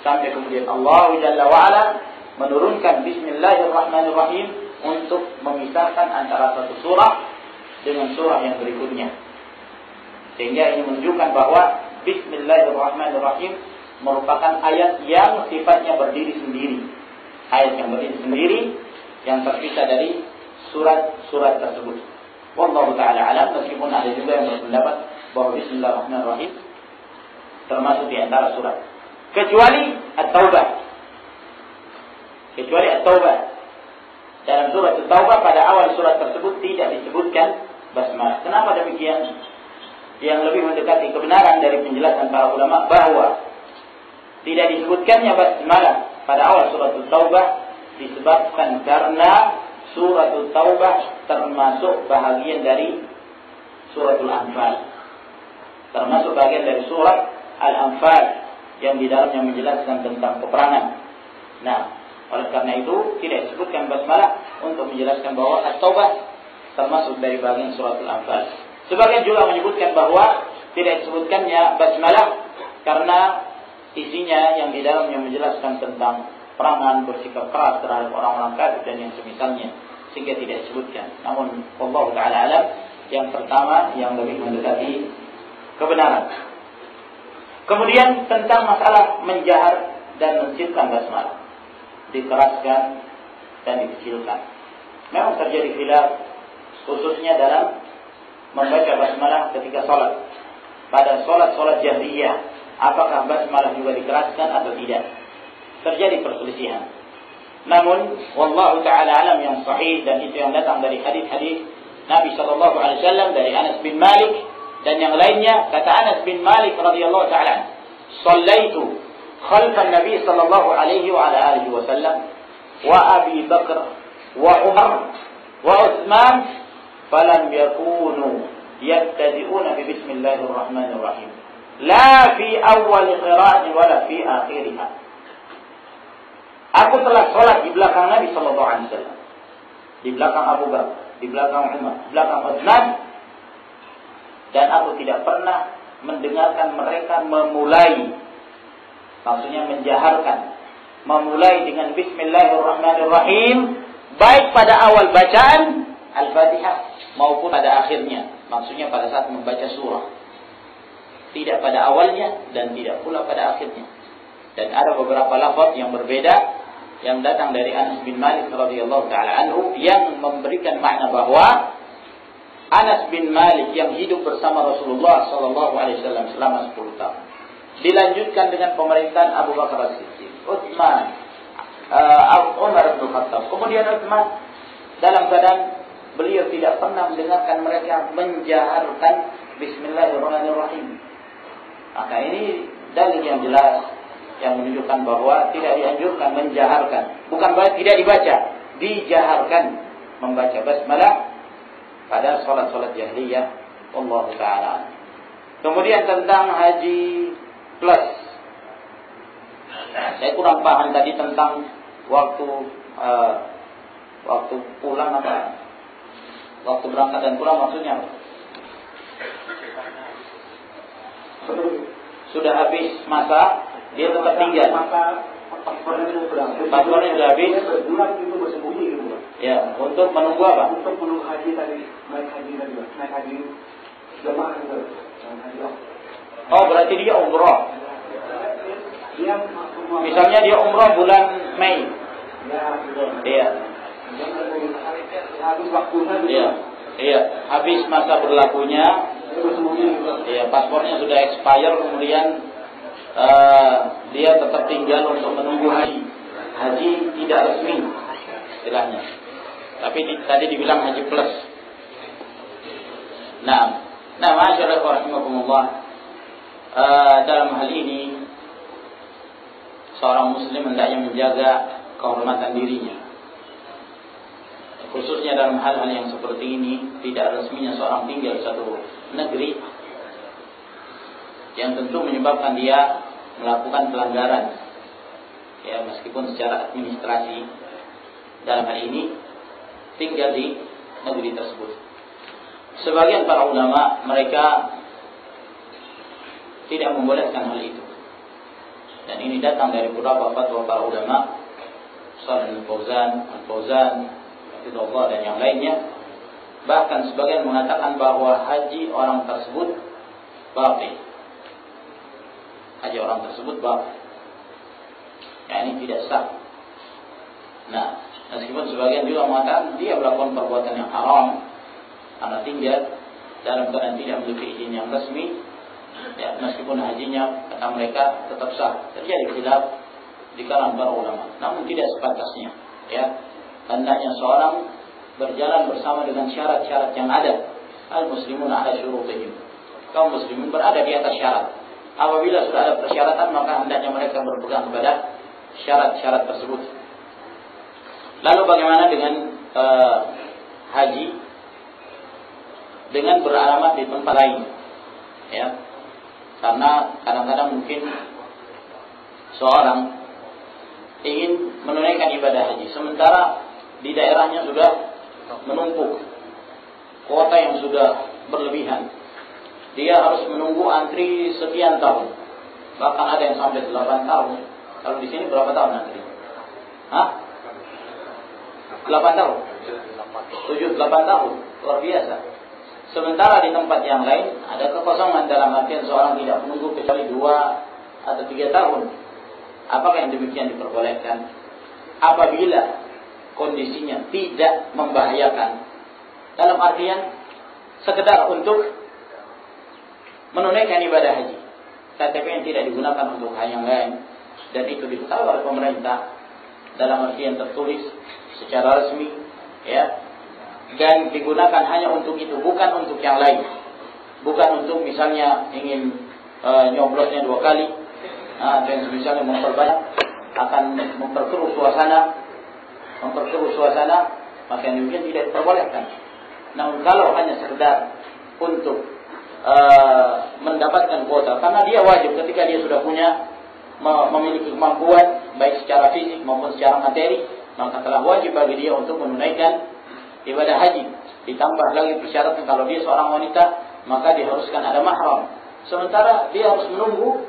Sampai kemudian Allah Jalla wa ala menurunkan Bismillahirrahmanirrahim untuk memisahkan antara satu surah dengan surah yang berikutnya. Sehingga ini menunjukkan bahwa Bismillahirrahmanirrahim merupakan ayat yang sifatnya berdiri sendiri. Ayat yang berdiri sendiri yang terpisah dari surat-surat tersebut. Wallahu ta'ala alam, meskipun ada juga yang berpendapat bahwa Bismillahirrahmanirrahim termasuk di antara surat. Kecuali At-Taubah. Dalam surat At-Taubah pada awal surat tersebut tidak disebutkan basmalah. Kenapa demikian? Yang lebih mendekati kebenaran dari penjelasan para ulama bahwa tidak disebutkannya basmalah pada awal surat At-Taubah disebabkan karena surat At-Taubah termasuk bahagian dari suratul Anfal. Termasuk bagian dari surat Al-Anfal yang di dalamnya menjelaskan tentang peperangan. Nah, oleh karena itu tidak disebutkan basmalah untuk menjelaskan bahwa At-Taubah termasuk dari bagian surat Al-Anfal. Sebagian juga menyebutkan bahwa tidak disebutkannya basmalah karena isinya yang di dalamnya menjelaskan tentang perangan, bersikap keras terhadap orang-orang kafir dan yang semisalnya, sehingga tidak disebutkan. Namun Allah Ta'ala alam, yang pertama yang lebih mendekati kebenaran. Kemudian tentang masalah menjahar dan menciptakan basmalah, dikeraskan dan dikecilkan. Memang terjadi khilaf khususnya dalam membaca basmalah ketika sholat. Pada sholat jahriyah, apakah basmalah juga dikeraskan atau tidak? Terjadi perselisihan. Namun wallahu ta'ala alam, yang sahih dan itu yang datang dari hadis-hadis Nabi sallallahu alaihi wasallam dari Anas bin Malik dan yang lainnya, kata Anas bin Malik radhiyallahu ta'ala, "Shallaitu khalfan Nabi sallallahu alaihi wa ala alihi wasallam wa Abi Bakr wa Umar wa Utsman falam yakunu yabtadi'una bi bismillahirrahmanirrahim la fi awwal qira'ati wa la fi akhiriha." Aku telah sholat di belakang Nabi sallallahu alaihi wasallam, di belakang Abu Bakar, di belakang Umar, di belakang Utsman, dan aku tidak pernah mendengarkan mereka memulai, maksudnya menjaharkan, memulai dengan Bismillahirrahmanirrahim, baik pada awal bacaan Al-Fatihah maupun pada akhirnya, maksudnya pada saat membaca surah. Tidak pada awalnya dan tidak pula pada akhirnya. Dan ada beberapa lafaz yang berbeda yang datang dari Anas bin Malik radhiyallahu taala anhu yang memberikan makna bahwa Anas bin Malik yang hidup bersama Rasulullah sallallahu alaihi wasallam selama 10 tahun. Dilanjutkan dengan pemerintahan Abu Bakar As-Siddiq, Utsman, Umar bin Khattab. Kemudian Utsman dalam keadaan beliau tidak pernah mendengarkan mereka menjaharkan Bismillahirrahmanirrahim. Maka ini dalil yang jelas yang menunjukkan bahwa tidak dianjurkan menjaharkan, bukan tidak dibaca, dijaharkan membaca basmalah pada sholat-sholat jahriyah. Allah Ta'ala. Kemudian tentang haji plus, saya kurang paham tadi tentang waktu pulang apa, waktu berangkat dan pulang maksudnya apa? sudah habis masa, dia tetap tinggal. Paspornya sudah habis. Bulan itu bersembunyi gitu, Pak. Ya, untuk menunggu apa? Untuk menunggu haji tadi, naik haji jemaah itu. Oh, berarti dia umroh. Dia Misalnya dia umroh bulan Mei. Iya. Habis waktunya. Iya. Iya, habis masa berlakunya. Iya, paspornya sudah expire, kemudian dia tetap tinggal untuk menunggu haji. Haji tidak resmi istilahnya. Tapi tadi dibilang haji plus. Nah, masyaallah rahimakumullah. Dalam hal ini seorang muslim hendaknya menjaga kehormatan dirinya. Khususnya dalam hal-hal yang seperti ini, tidak resminya seorang tinggal di satu negeri yang tentu menyebabkan dia melakukan pelanggaran, ya meskipun secara administrasi dalam hal ini tinggal di negeri tersebut. Sebagian para ulama mereka tidak membolehkan hal itu, dan ini datang dari beberapa fatwa para ulama, Shalih Al-Fauzan, Allah dan yang lainnya. Bahkan sebagian mengatakan bahwa haji orang tersebut batil. Haji orang tersebut batil. Ya, ini tidak sah. Nah, meskipun sebagian juga mengatakan dia melakukan perbuatan yang haram karena tinggal dalam keadaan tidak memiliki izin yang resmi. Ya, meskipun hajinya kata mereka tetap sah. Terjadi khilaf di kalangan para ulama. Namun tidak sepantasnya. Ya, hendaknya seorang berjalan bersama dengan syarat-syarat yang ada. Al-muslimun ala syurutihim. Kaum muslimin berada di atas syarat. Apabila sudah ada persyaratan, maka hendaknya mereka berpegang kepada syarat-syarat tersebut. Lalu bagaimana dengan haji dengan beralamat di tempat lain? Ya, karena kadang-kadang mungkin seorang ingin menunaikan ibadah haji, sementara di daerahnya sudah menumpuk kuota yang sudah berlebihan. Dia harus menunggu antri sekian tahun. Bahkan ada yang sampai 8 tahun. Kalau di sini berapa tahun antri? 8 tahun? 7-8 tahun. Luar biasa. Sementara di tempat yang lain ada kekosongan, dalam artian seorang tidak menunggu kecuali 2 atau 3 tahun. Apakah yang demikian diperbolehkan? Apabila kondisinya tidak membahayakan, dalam artian sekedar untuk menunaikan ibadah haji, KTP yang tidak digunakan untuk hal yang lain, dan itu diketahui oleh pemerintah dalam artian tertulis secara resmi, ya, dan digunakan hanya untuk itu, bukan untuk yang lain, bukan untuk misalnya ingin nyoblosnya 2 kali, dan misalnya memperbanyak akan memperkeruh suasana, maka yang demikian tidak diperbolehkan. Namun kalau hanya sekedar untuk mendapatkan kuota, karena dia wajib ketika dia sudah punya memiliki kemampuan baik secara fisik maupun secara materi, maka telah wajib bagi dia untuk menunaikan ibadah haji. Ditambah lagi persyaratan kalau dia seorang wanita, maka diharuskan ada mahram. Sementara dia harus menunggu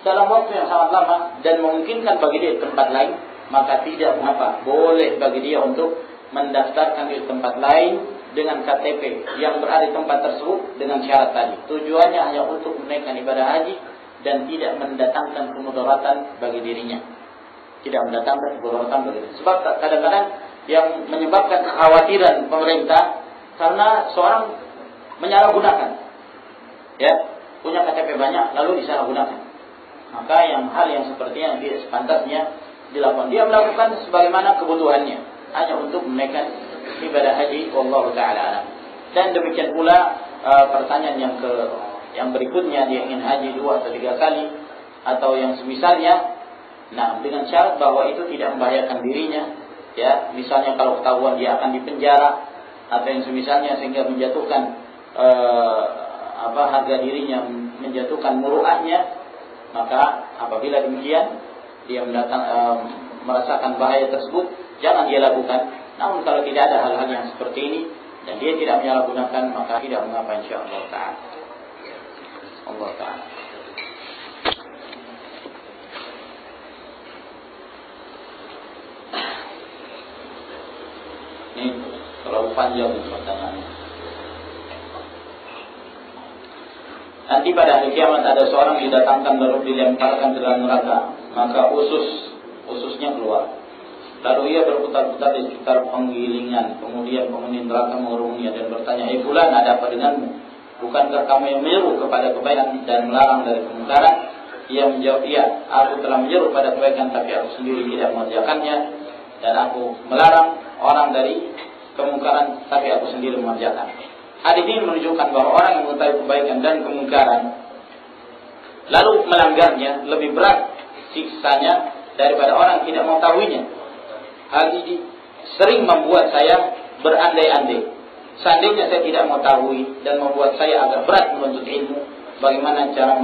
dalam waktu yang sangat lama dan memungkinkan bagi dia di tempat lain, maka tidak mengapa, boleh bagi dia untuk mendaftarkan di tempat lain dengan KTP yang berada di tempat tersebut dengan syarat tadi. Tujuannya hanya untuk menaikkan ibadah haji dan tidak mendatangkan kemudaratan bagi dirinya. Tidak mendatangkan kemudaratan bagi dirinya. Sebab kadang-kadang yang menyebabkan kekhawatiran pemerintah karena seorang menyalahgunakan, ya, punya KTP banyak lalu disalahgunakan. Maka hal yang seperti yang tidak sepantasnya dilakukan. Dia melakukan sebagaimana kebutuhannya, hanya untuk menaikkan ibadah haji. Wallahu ta'ala alam. Dan demikian pula pertanyaan yang berikutnya, dia ingin haji 2 atau 3 kali atau yang semisalnya, nah dengan syarat bahwa itu tidak membahayakan dirinya, ya, misalnya kalau ketahuan dia akan dipenjara atau yang semisalnya, sehingga menjatuhkan harga dirinya, menjatuhkan muruahnya, maka apabila demikian dia merasakan bahaya tersebut, jangan dia lakukan. Namun kalau tidak ada hal-hal yang seperti ini dan dia tidak menyalahgunakan, maka tidak mengapa, insyaallah ta'ala. Allah Ta'ala. Ini terlalu panjang pertanyaannya. Nanti pada hari kiamat ada seorang didatangkan lalu dilemparkan ke dalam neraka, maka ususnya keluar. Lalu ia berputar-putar di sekitar penggilingan. Kemudian penghuni neraka menguruminya dan bertanya, "Hei fulan, ada apa denganmu? Bukankah kamu yang menyeru kepada kebaikan dan melarang dari kemungkaran?" Ia menjawab, "Iya, aku telah menyeru pada kebaikan, tapi aku sendiri tidak mengerjakannya, dan aku melarang orang dari kemungkaran, tapi aku sendiri mengerjakan." Hadis ini menunjukkan bahwa orang yang mengetahui kebaikan dan kemungkaran lalu melanggarnya lebih berat siksanya daripada orang yang tidak mengetahuinya. Hal ini sering membuat saya berandai-andai. Seandainya saya tidak mengetahui dan membuat saya agak berat menuntut ilmu, bagaimana cara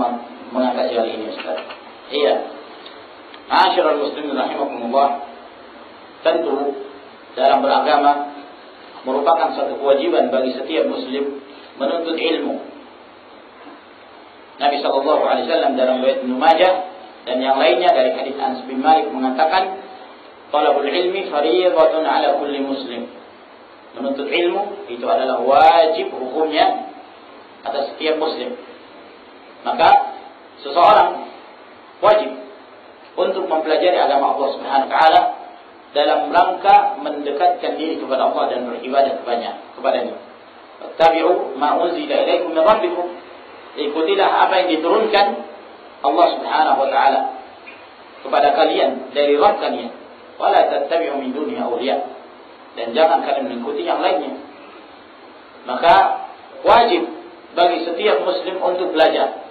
mengatasi hal ini, Ustaz? Iya. Ma'asyiral muslimin rahimakumullah. Tentu dalam beragama merupakan satu kewajiban bagi setiap muslim menuntut ilmu. Nabi SAW dalam riwayat Ibnu Majah dan yang lainnya dari hadis Anas bin Malik mengatakan, "Talabul ilmi fardhatun 'ala kulli muslim." Menuntut ilmu itu adalah wajib hukumnya atas setiap muslim. Maka seseorang wajib untuk mempelajari agama Allah Subhanahu wa taala dalam rangka mendekatkan diri kepada Allah dan beribadah kepadanya. Tabi'u ma unzila ilaikum min rabbikum. Ikutilah apa yang diturunkan Allah Subhanahu wa taala kepada kalian dari Rabb kalian. Wala tattabi'u min dunihi awliya. Dan jangan kalian mengikuti yang lainnya. Maka wajib bagi setiap muslim untuk belajar,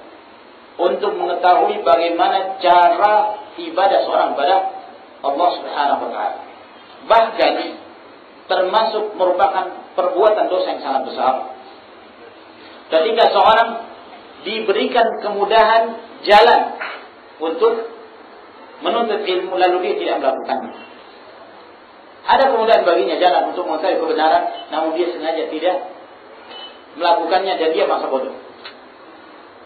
untuk mengetahui bagaimana cara ibadah seorang pada Allah Subhanahu wa taala. Bahkan termasuk merupakan perbuatan dosa yang sangat besar ketika seorang diberikan kemudahan jalan untuk menuntut ilmu lalu dia tidak melakukannya. Ada kemudahan baginya jalan untuk mengetahui kebenaran, namun dia sengaja tidak melakukannya dan dia masa bodoh.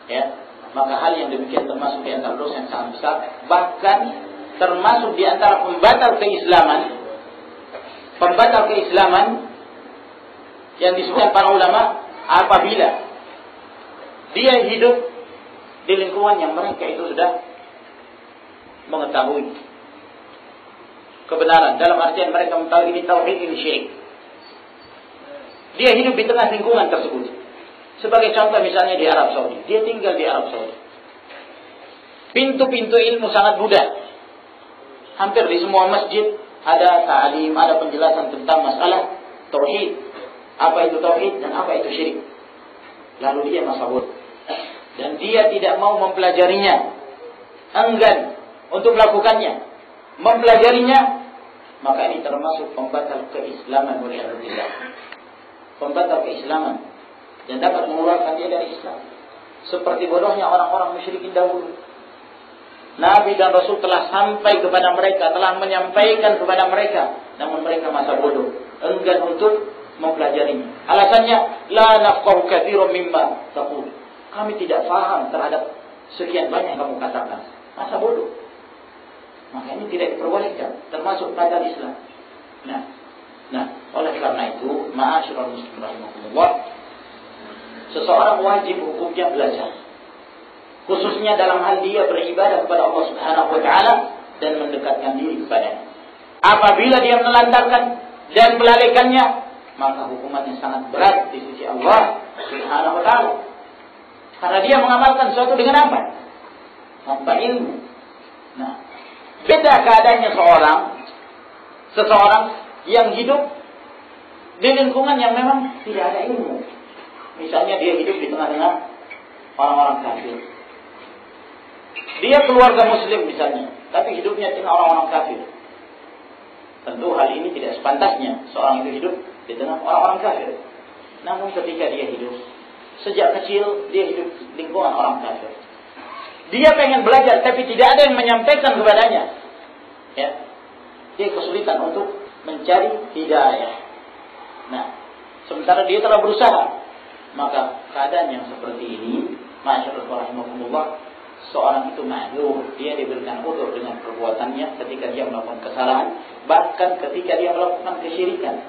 Ya, maka hal yang demikian termasuk di antara dosa yang sangat besar, bahkan termasuk di antara pembatal keislaman yang disebutkan para ulama apabila dia hidup di lingkungan yang mereka itu sudah mengetahui kebenaran, dalam artian mereka mengetahui ini tauhid, ini syirik. Dia hidup di tengah lingkungan tersebut. Sebagai contoh misalnya di Arab Saudi, dia tinggal di Arab Saudi. Pintu-pintu ilmu sangat mudah. Hampir di semua masjid ada ta'lim, ada penjelasan tentang masalah tauhid. Apa itu tauhid dan apa itu syirik. Lalu dia masa bodoh. Dan dia tidak mau mempelajarinya. Enggan untuk melakukannya. Mempelajarinya, maka ini termasuk pembatal keislaman waliyadzubillah. Pembatal keislaman dan dapat mengeluarkan dia dari Islam. Seperti bodohnya orang-orang musyrikin dahulu. Nabi dan Rasul telah sampai kepada mereka, telah menyampaikan kepada mereka, namun mereka masa bodoh, enggan untuk mempelajarinya. Alasannya, la nafqahu katsiran mimma taqul. Kami tidak faham terhadap sekian banyak yang kamu katakan. Masa bodoh. Maka ini tidak diperbolehkan, termasuk batal Islam. Nah, oleh karena itu, ma'asyiral muslimin rahimakumullah, seseorang wajib hukumnya belajar. Khususnya dalam hal dia beribadah kepada Allah Subhanahu wa taala dan mendekatkan diri kepadanya. Apabila dia menelantarkan dan melalaikannya, maka hukumannya sangat berat di sisi Allah Subhanahu wa taala. Karena dia mengamalkan sesuatu dengan apa? Tanpa ilmu. Nah, beda keadaannya seseorang yang hidup di lingkungan yang memang tidak ada ilmu. Misalnya dia hidup di tengah-tengah orang-orang kafir. Dia keluarga muslim misalnya, tapi hidupnya dengan orang-orang kafir. Tentu hal ini tidak sepantasnya seorang itu hidup di tengah orang-orang kafir. Namun ketika dia hidup, sejak kecil dia hidup di lingkungan orang kafir. Dia pengen belajar, tapi tidak ada yang menyampaikan kepadanya. Ya, dia kesulitan untuk mencari hidayah. Nah, sementara dia telah berusaha, maka keadaan yang seperti ini Masyaallah rahimakumullah, seorang itu ma'dzur, dia diberikan udzur dengan perbuatannya ketika dia melakukan kesalahan, bahkan ketika dia melakukan kesyirikan.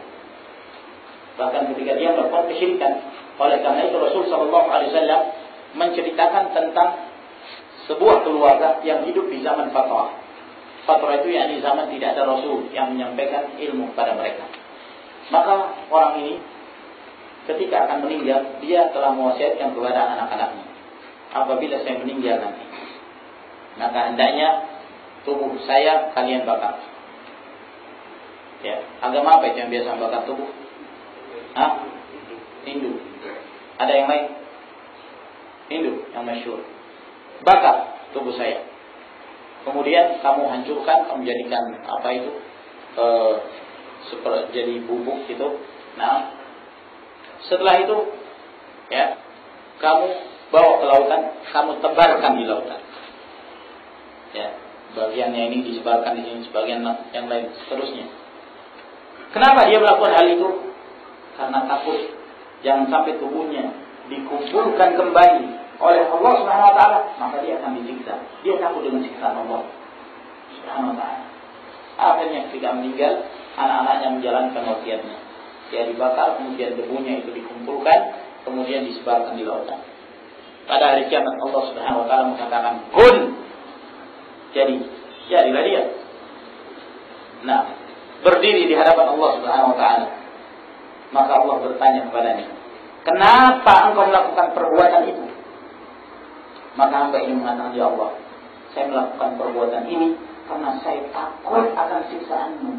Oleh karena itu Rasul sallallahu alaihi wasallam menceritakan tentang sebuah keluarga yang hidup di zaman fatrah. Fatrah itu yakni zaman tidak ada Rasul yang menyampaikan ilmu kepada mereka. Maka orang ini ketika akan meninggal, dia telah mewasiatkan kepada anak-anaknya, apabila saya meninggal nanti, maka hendaknya tubuh saya kalian bakar. Ya, agama apa itu yang biasa bakar tubuh? Hindu. Ada yang lain? Hindu yang masyhur. Bakar tubuh saya. Kemudian kamu hancurkan, kamu jadikan apa itu? Jadi bubuk gitu. Nah, setelah itu ya, kamu bawa ke lautan, kamu tebarkan di lautan. Ya, bagiannya ini disebarkan di sini, sebagian yang lain seterusnya. Kenapa dia melakukan hal itu? Karena takut jangan sampai tubuhnya dikumpulkan kembali oleh Allah Subhanahu wa taala, maka dia akan disiksa. Dia takut dengan siksaan Allah Subhanahu wa taala. Akhirnya ketika meninggal, anak-anaknya menjalankan wasiatnya. Dia dibakar, kemudian debunya itu dikumpulkan, kemudian disebarkan di lautan. Pada hari kiamat Allah Subhanahu wa taala mengatakan, "Kun." Jadilah dia. Nah, berdiri di hadapan Allah Subhanahu wa taala. Maka Allah bertanya kepadanya, "Kenapa engkau melakukan perbuatan itu?" Maka hamba ini mengatakan, "Ya Allah, saya melakukan perbuatan ini karena saya takut akan siksaanmu."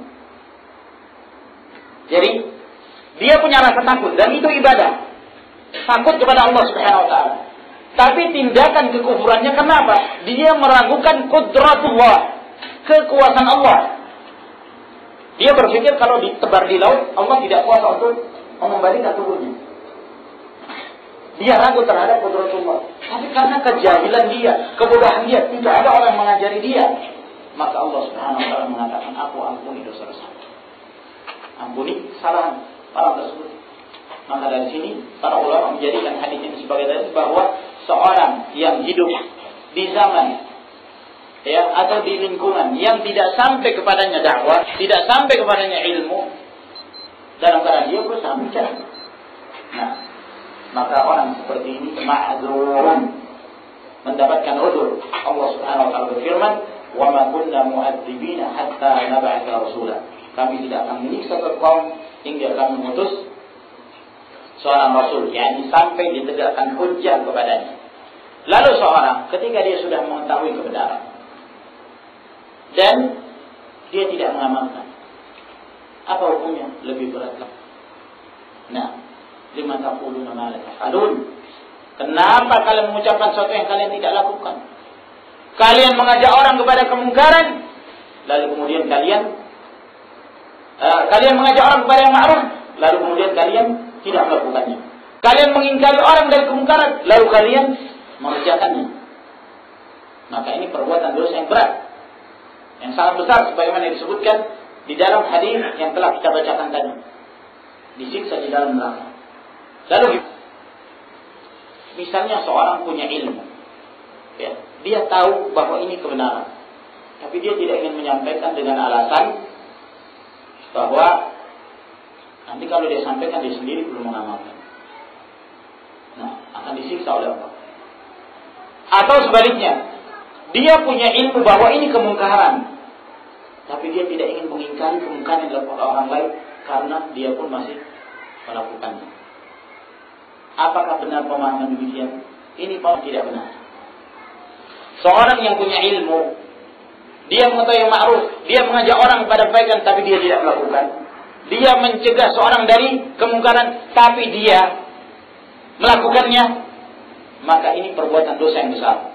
Jadi dia punya rasa takut, dan itu ibadah. Takut kepada Allah Subhanahu wa taala. Tapi tindakan kekufurannya kenapa? Dia meragukan qudratullah, kekuasaan Allah. Dia berpikir kalau ditebar di laut, Allah tidak kuasa untuk mengembalikan tubuhnya. Dia ragu terhadap qudratullah. Tapi karena kejahilan dia, kebodohan dia, tidak ada orang mengajari dia, maka Allah Subhanahu wa taala mengatakan, "Aku ampuni dosa-dosa." Ampuni kesalahan orang tersebut. Maka dari sini para ulama menjadikan hadis ini sebagai dalil bahwa seorang yang hidup di zaman atau di lingkungan yang tidak sampai kepadanya dakwah, tidak sampai kepadanya ilmu, dalam keadaan dia berusaha mencari. Nah, maka orang seperti ini ma'dzurun, mendapatkan udzur. Allah Subhanahu wa taala berfirman, "Wa ma kunna mu'adzibina hatta nab'atha rasula." Kami tidak akan menyiksa kaum hingga kami mengutus seorang rasul, yakni sampai ditegakkan hujjah kepadanya. Lalu seorang ketika dia sudah mengetahui kebenaran dan dia tidak mengamalkan, apa hukumnya? Lebih berat lagi. Nah, lima taquluna ma la taf'alun. Kenapa kalian mengucapkan sesuatu yang kalian tidak lakukan? Kalian mengajak orang kepada kemungkaran, lalu kemudian kalian mengajak orang kepada yang ma'ruf, lalu kemudian kalian tidak melakukannya. Kalian mengingkari orang dari kemungkaran, lalu kalian mengerjakannya. Maka ini perbuatan dosa yang berat, yang sangat besar, sebagaimana disebutkan di dalam hadis yang telah kita bacakan tadi. Disiksa di dalam neraka. Lalu misalnya seorang punya ilmu, ya, dia tahu bahwa ini kebenaran, tapi dia tidak ingin menyampaikan dengan alasan bahwa nanti kalau dia sampaikan dia sendiri belum mengamalkan. Nah, akan disiksa oleh Allah. Atau sebaliknya, dia punya ilmu bahwa ini kemungkaran, tapi dia tidak ingin mengingkari kemungkaran yang dilakukan orang lain karena dia pun masih melakukannya. Apakah benar pemahaman demikian? Ini pemahaman tidak benar. Seorang yang punya ilmu, dia mengetahui yang ma'ruf, dia mengajak orang kepada kebaikan, tapi dia tidak melakukan. Dia mencegah seorang dari kemungkaran, tapi dia melakukannya, maka ini perbuatan dosa yang besar.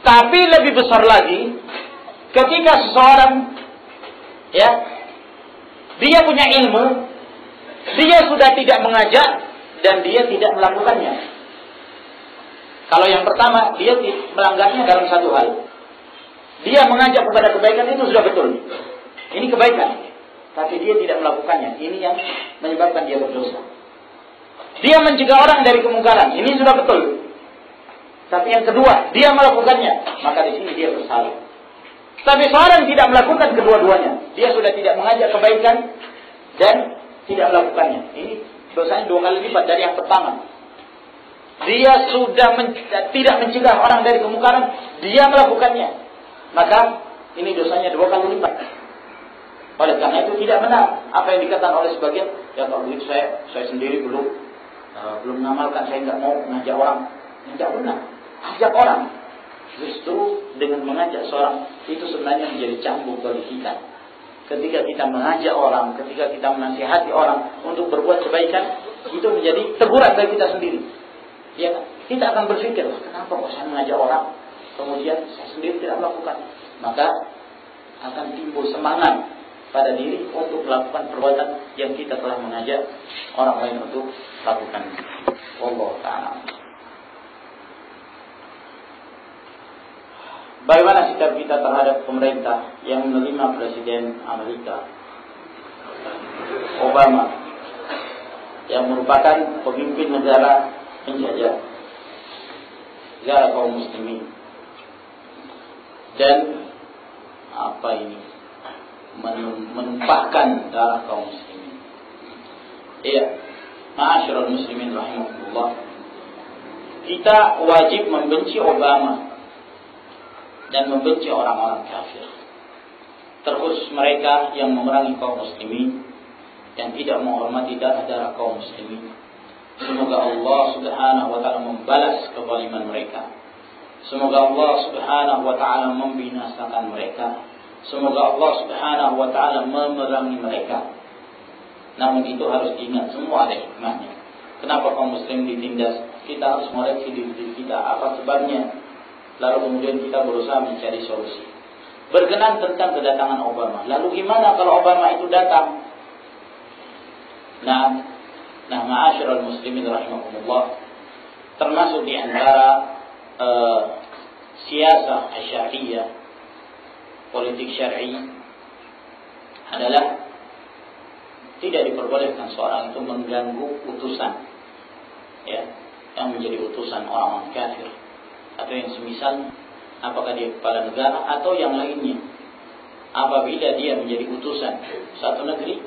Tapi lebih besar lagi, ketika seseorang, dia punya ilmu, dia sudah tidak mengajak dan dia tidak melakukannya. Kalau yang pertama, dia melanggarnya dalam satu hal. Dia mengajak kepada kebaikan, itu sudah betul. Ini kebaikan. Tapi dia tidak melakukannya. Ini yang menyebabkan dia berdosa. Dia mencegah orang dari kemungkaran. Ini sudah betul. Tapi yang kedua, dia melakukannya, maka di sini dia bersalah. Tapi seorang tidak melakukan kedua-duanya, dia sudah tidak mengajak kebaikan dan tidak melakukannya. Ini dosanya 2 kali lipat dari yang pertama. Dia sudah tidak mencegah orang dari kemungkaran, dia melakukannya, maka ini dosanya 2 kali lipat. Oleh karena itu tidak benar apa yang dikatakan oleh sebagian, ya kalau begitu saya sendiri belum mengamalkan, saya nggak mau mengajak orang. Tidak benar. Ajak orang. Justru dengan mengajak seorang itu sebenarnya menjadi cambuk bagi kita. Ketika kita mengajak orang, ketika kita menasihati orang untuk berbuat kebaikan, itu menjadi teguran bagi kita sendiri. Ya, kita akan berpikir, kenapa kok saya mengajak orang, kemudian saya sendiri tidak melakukan. Maka akan timbul semangat pada diri untuk melakukan perbuatan yang kita telah mengajak orang lain untuk lakukan. Wallahu ta'ala. Bagaimana sikap kita terhadap pemerintah yang menerima Presiden Amerika Obama yang merupakan pemimpin negara penjajah negara kaum muslimin dan menumpahkan darah kaum muslimin. Iya, ma'asyiral muslimin rahimahullah, kita wajib membenci Obama dan membenci orang-orang kafir, terus mereka yang memerangi kaum muslimin dan tidak menghormati darah-darah kaum muslimin. Semoga Allah subhanahu wa ta'ala membalas kezaliman mereka. Semoga Allah subhanahu wa ta'ala membinasakan mereka. Semoga Allah subhanahu wa ta'ala memerangi mereka. Namun itu harus diingat, semua ada hikmahnya. Kenapa kaum muslim ditindas? Kita harus mengoreksi diri kita, apa sebabnya. Lalu kemudian kita berusaha mencari solusi. Berkenan tentang kedatangan Obama. Lalu gimana kalau Obama itu datang? Nah, ma'asyiral muslimin rahimakumullah, termasuk di antara siasah syariah, politik syar'i adalah tidak diperbolehkan seorang itu mengganggu utusan, ya, yang menjadi utusan orang-orang kafir atau yang semisal, apakah dia kepala negara atau yang lainnya. Apabila dia menjadi utusan satu negeri,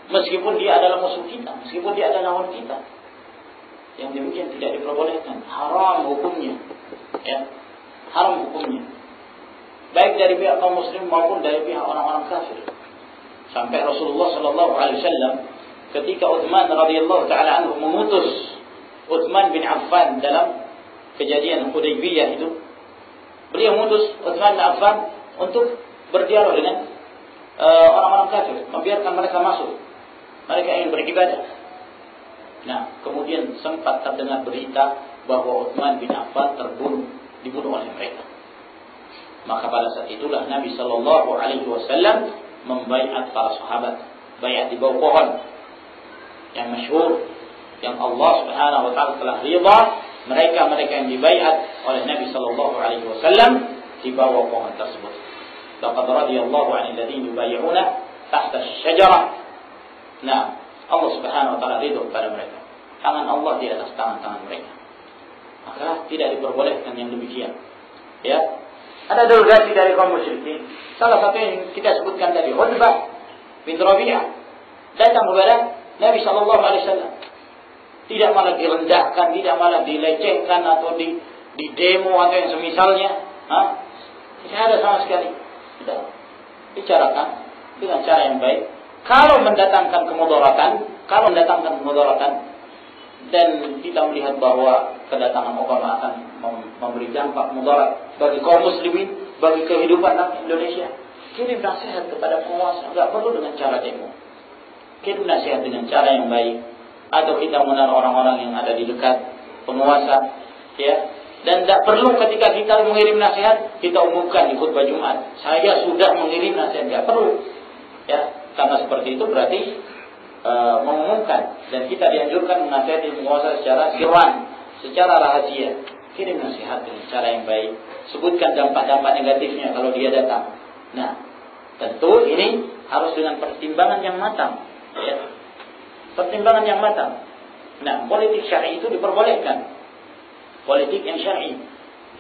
meskipun dia adalah musuh kita, meskipun dia adalah lawan kita, yang demikian tidak diperbolehkan, haram hukumnya, ya, haram hukumnya, baik dari pihak kaum muslim maupun dari pihak orang-orang kafir. Sampai Rasulullah sallallahu alaihi wasallam ketika Utsman radhiyallahu taala anhu memutus Utsman bin Affan dalam kejadian Hudaybiyah itu, beliau memutus Utsman bin Affan untuk berdialog dengan orang-orang kafir, membiarkan mereka masuk. Mereka ingin beribadah. Nah, kemudian sempat terdengar berita bahwa Utsman bin Affan dibunuh oleh mereka. Maka pada saat itulah Nabi sallallahu alaihi wasallam membaiat para sahabat, baiat di bawah pohon yang masyhur, yang Allah Subhanahu wa taala telah ridha mereka yang dibaiat oleh Nabi sallallahu alaihi wasallam di bawah pohon tersebut. Laqad radiyallahu 'anil ladzina yubayyi'una tahta asy-syajarah. Nah, Allah Subhanahu wa taala ridha kepada mereka. Tangan Allah di atas tangan-tangan mereka. Maka tidak diperbolehkan yang demikian. Ya. Ada delegasi dari kaum musyrikin. Salah satu yang kita sebutkan tadi, Utbah bin Rabi'ah, datang kepada Nabi sallallahu alaihi wasallam. Tidak malah direndahkan, tidak malah dilecehkan atau di demo atau yang semisalnya. Tidak ada sama sekali. Tidak. Bicarakan dengan cara yang baik. Kalau mendatangkan kemudaratan dan kita melihat bahwa kedatangan Obama akan memberi dampak mudarat bagi kaum muslimin, bagi kehidupan Indonesia, kirim nasihat kepada penguasa. Enggak perlu dengan cara demo. Kirim nasihat dengan cara yang baik. Atau kita menaruh orang-orang yang ada di dekat penguasa, ya. Dan tidak perlu ketika kita mengirim nasihat kita umumkan di khutbah Jumat, saya sudah mengirim nasihat, tidak perlu, ya. Karena seperti itu berarti mengumumkan, dan kita dianjurkan menasihati penguasa secara sirran, secara rahasia. Kirim nasihat dengan cara yang baik, sebutkan dampak-dampak negatifnya kalau dia datang. Nah, tentu ini harus dengan pertimbangan yang matang, ya. Pertimbangan yang matang. Nah, politik syar'i itu diperbolehkan. politik yang syar'i.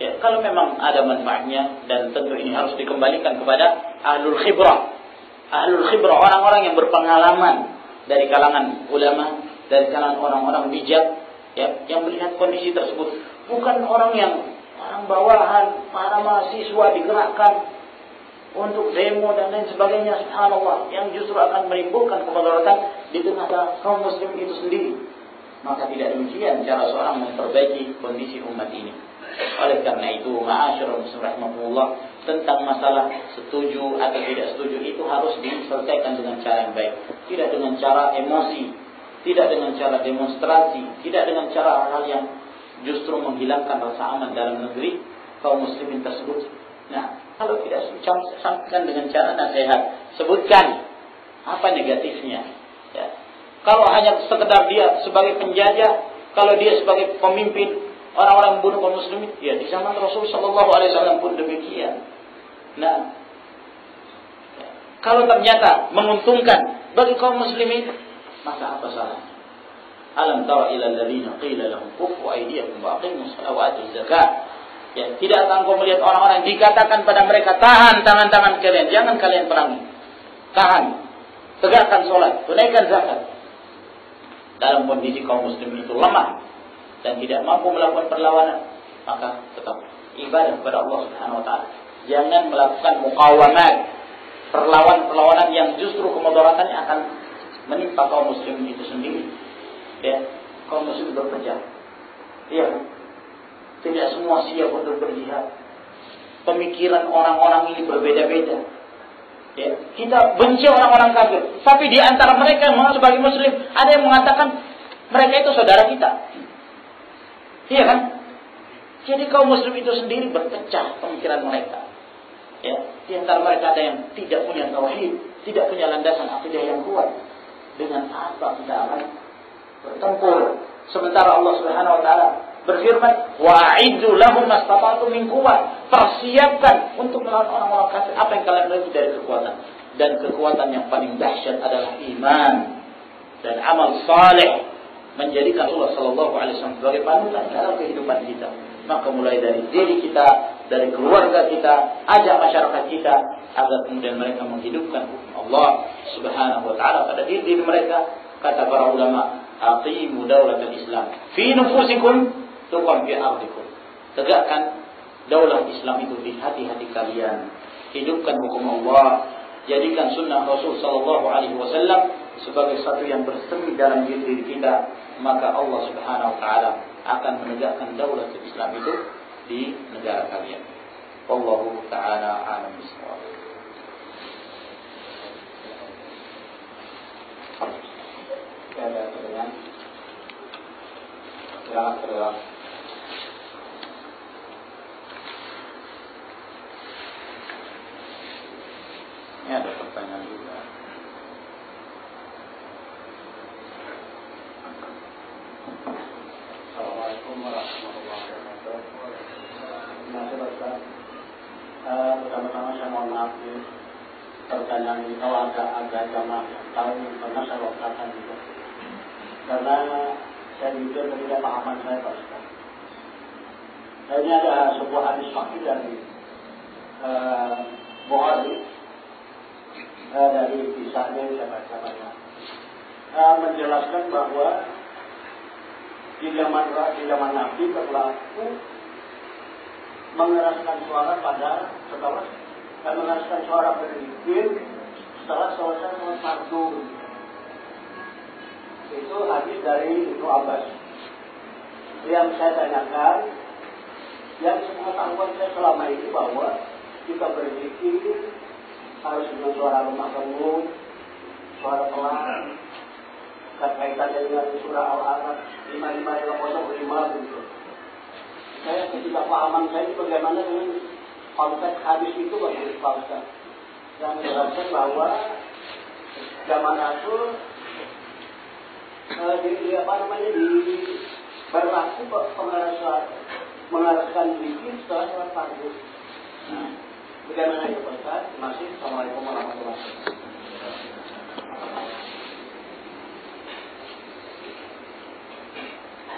Ya, kalau memang ada manfaatnya, dan tentu ini harus dikembalikan kepada ahlul khibrah. Ahlul khibrah, orang-orang yang berpengalaman dari kalangan ulama, dari kalangan orang-orang bijak, ya, yang melihat kondisi tersebut. Bukan orang bawahan, para mahasiswa digerakkan untuk demo dan lain sebagainya, subhanallah, yang justru akan menimbulkan kemudaratan di tengah kaum muslim itu sendiri. Maka tidak demikian cara seorang memperbaiki kondisi umat ini. Oleh karena itu, ma'asyiral muslimin rahimakumullah, tentang masalah setuju atau tidak setuju itu harus diselesaikan dengan cara yang baik, tidak dengan cara emosi, tidak dengan cara demonstrasi, tidak dengan cara hal yang justru menghilangkan rasa aman dalam negeri kaum muslimin tersebut. Nah, kalau tidak sampaikan dengan cara nasihat, sebutkan apa negatifnya. Ya. Kalau hanya sekedar dia sebagai penjajah, kalau dia sebagai pemimpin orang-orang membunuh kaum muslimin, ya di zaman Rasul sallallahu alaihi wasallam pun demikian. Nah, ya. Kalau ternyata menguntungkan bagi kaum muslimin, maka apa salahnya? Alam tara ila alladziina qila lahum kuffu aydiyakum wa aqimus salata wa atuz zakat. Ya, tidak akan kau melihat orang-orang yang dikatakan pada mereka, tahan tangan-tangan kalian, jangan kalian perangi. Tahan, tegakkan sholat, tunaikan zakat. Dalam kondisi kaum muslim itu lemah dan tidak mampu melakukan perlawanan, maka tetap ibadah kepada Allah Subhanahu wa taala. Jangan melakukan muqawamat, perlawanan yang justru kemudaratannya akan menimpa kaum muslim itu sendiri. Ya, kaum muslim berpecah. Iya. Tidak semua siap untuk berjihad. Pemikiran orang-orang ini berbeda-beda. Ya, kita benci orang-orang kafir, tapi di antara mereka yang mengaku sebagai muslim, ada yang mengatakan mereka itu saudara kita. Iya kan? Jadi kaum muslim itu sendiri berpecah pemikiran mereka. Ya, di antara mereka ada yang tidak punya tauhid, tidak punya landasan akidah yang kuat. Dengan apa kita akan bertempur? Sementara Allah Subhanahu wa taala berfirman, wa'iddu lahum mastata'tum min quwwah. Persiapkan untuk melawan orang-orang kafir apa yang kalian miliki dari kekuatan. Dan kekuatan yang paling dahsyat adalah iman dan amal saleh, menjadikan Rasulullah sallallahu alaihi wasallam sebagai panutan dalam kehidupan kita. Maka mulai dari diri kita, dari keluarga kita, ajak masyarakat kita agar kemudian mereka menghidupkan hukum Allah Subhanahu wa taala pada diri mereka. Kata para ulama, aqimu daulatul Islam fi nufusikum tuqam fi ardikum. Tegakkan daulah Islam itu di hati-hati kalian. Hidupkan hukum Allah. Jadikan sunnah Rasul sallallahu alaihi wasallam sebagai satu yang bersemi dalam diri kita. Maka Allah Subhanahu wa taala akan menegakkan daulah Islam itu di negara kalian. Wallahu taala a'lam bishawab. Ada pertanyaan? Silakan. Ini ada pertanyaan juga. Assalamualaikum warahmatullahi wabarakatuh. Pertama-tama saya mohon maaf nih, pertanyaan ini kalau agak jamaah tahu karena saya waktakan juga. Karena saya jujur ketidakpahaman saya Pak Ustaz. Ini ada sebuah hadis sahih dari Bukhari, dari kisahnya saya baca banyak, menjelaskan bahwa di zaman Nabi berlaku mengeraskan suara mengeraskan suara berzikir setelah selesai sholat fardu. Itu hadis dari Ibnu Abbas. Yang saya tanyakan, yang sepengetahuan saya selama ini bahwa kita berzikir harus dengan suara lemah lembut, suara pelan, kaitannya dengan surah Al-Araf 5505 gitu. Saya ketidakpahaman saya bagaimana dengan konteks hadis itu bagi Pak Ustaz, yang menjelaskan bahwa zaman Rasul berlaku mengeraskan zikir setelah sholat fardu. Bagaimana itu Pak Ustaz? Terima kasih. Assalamualaikum warahmatullahi wabarakatuh.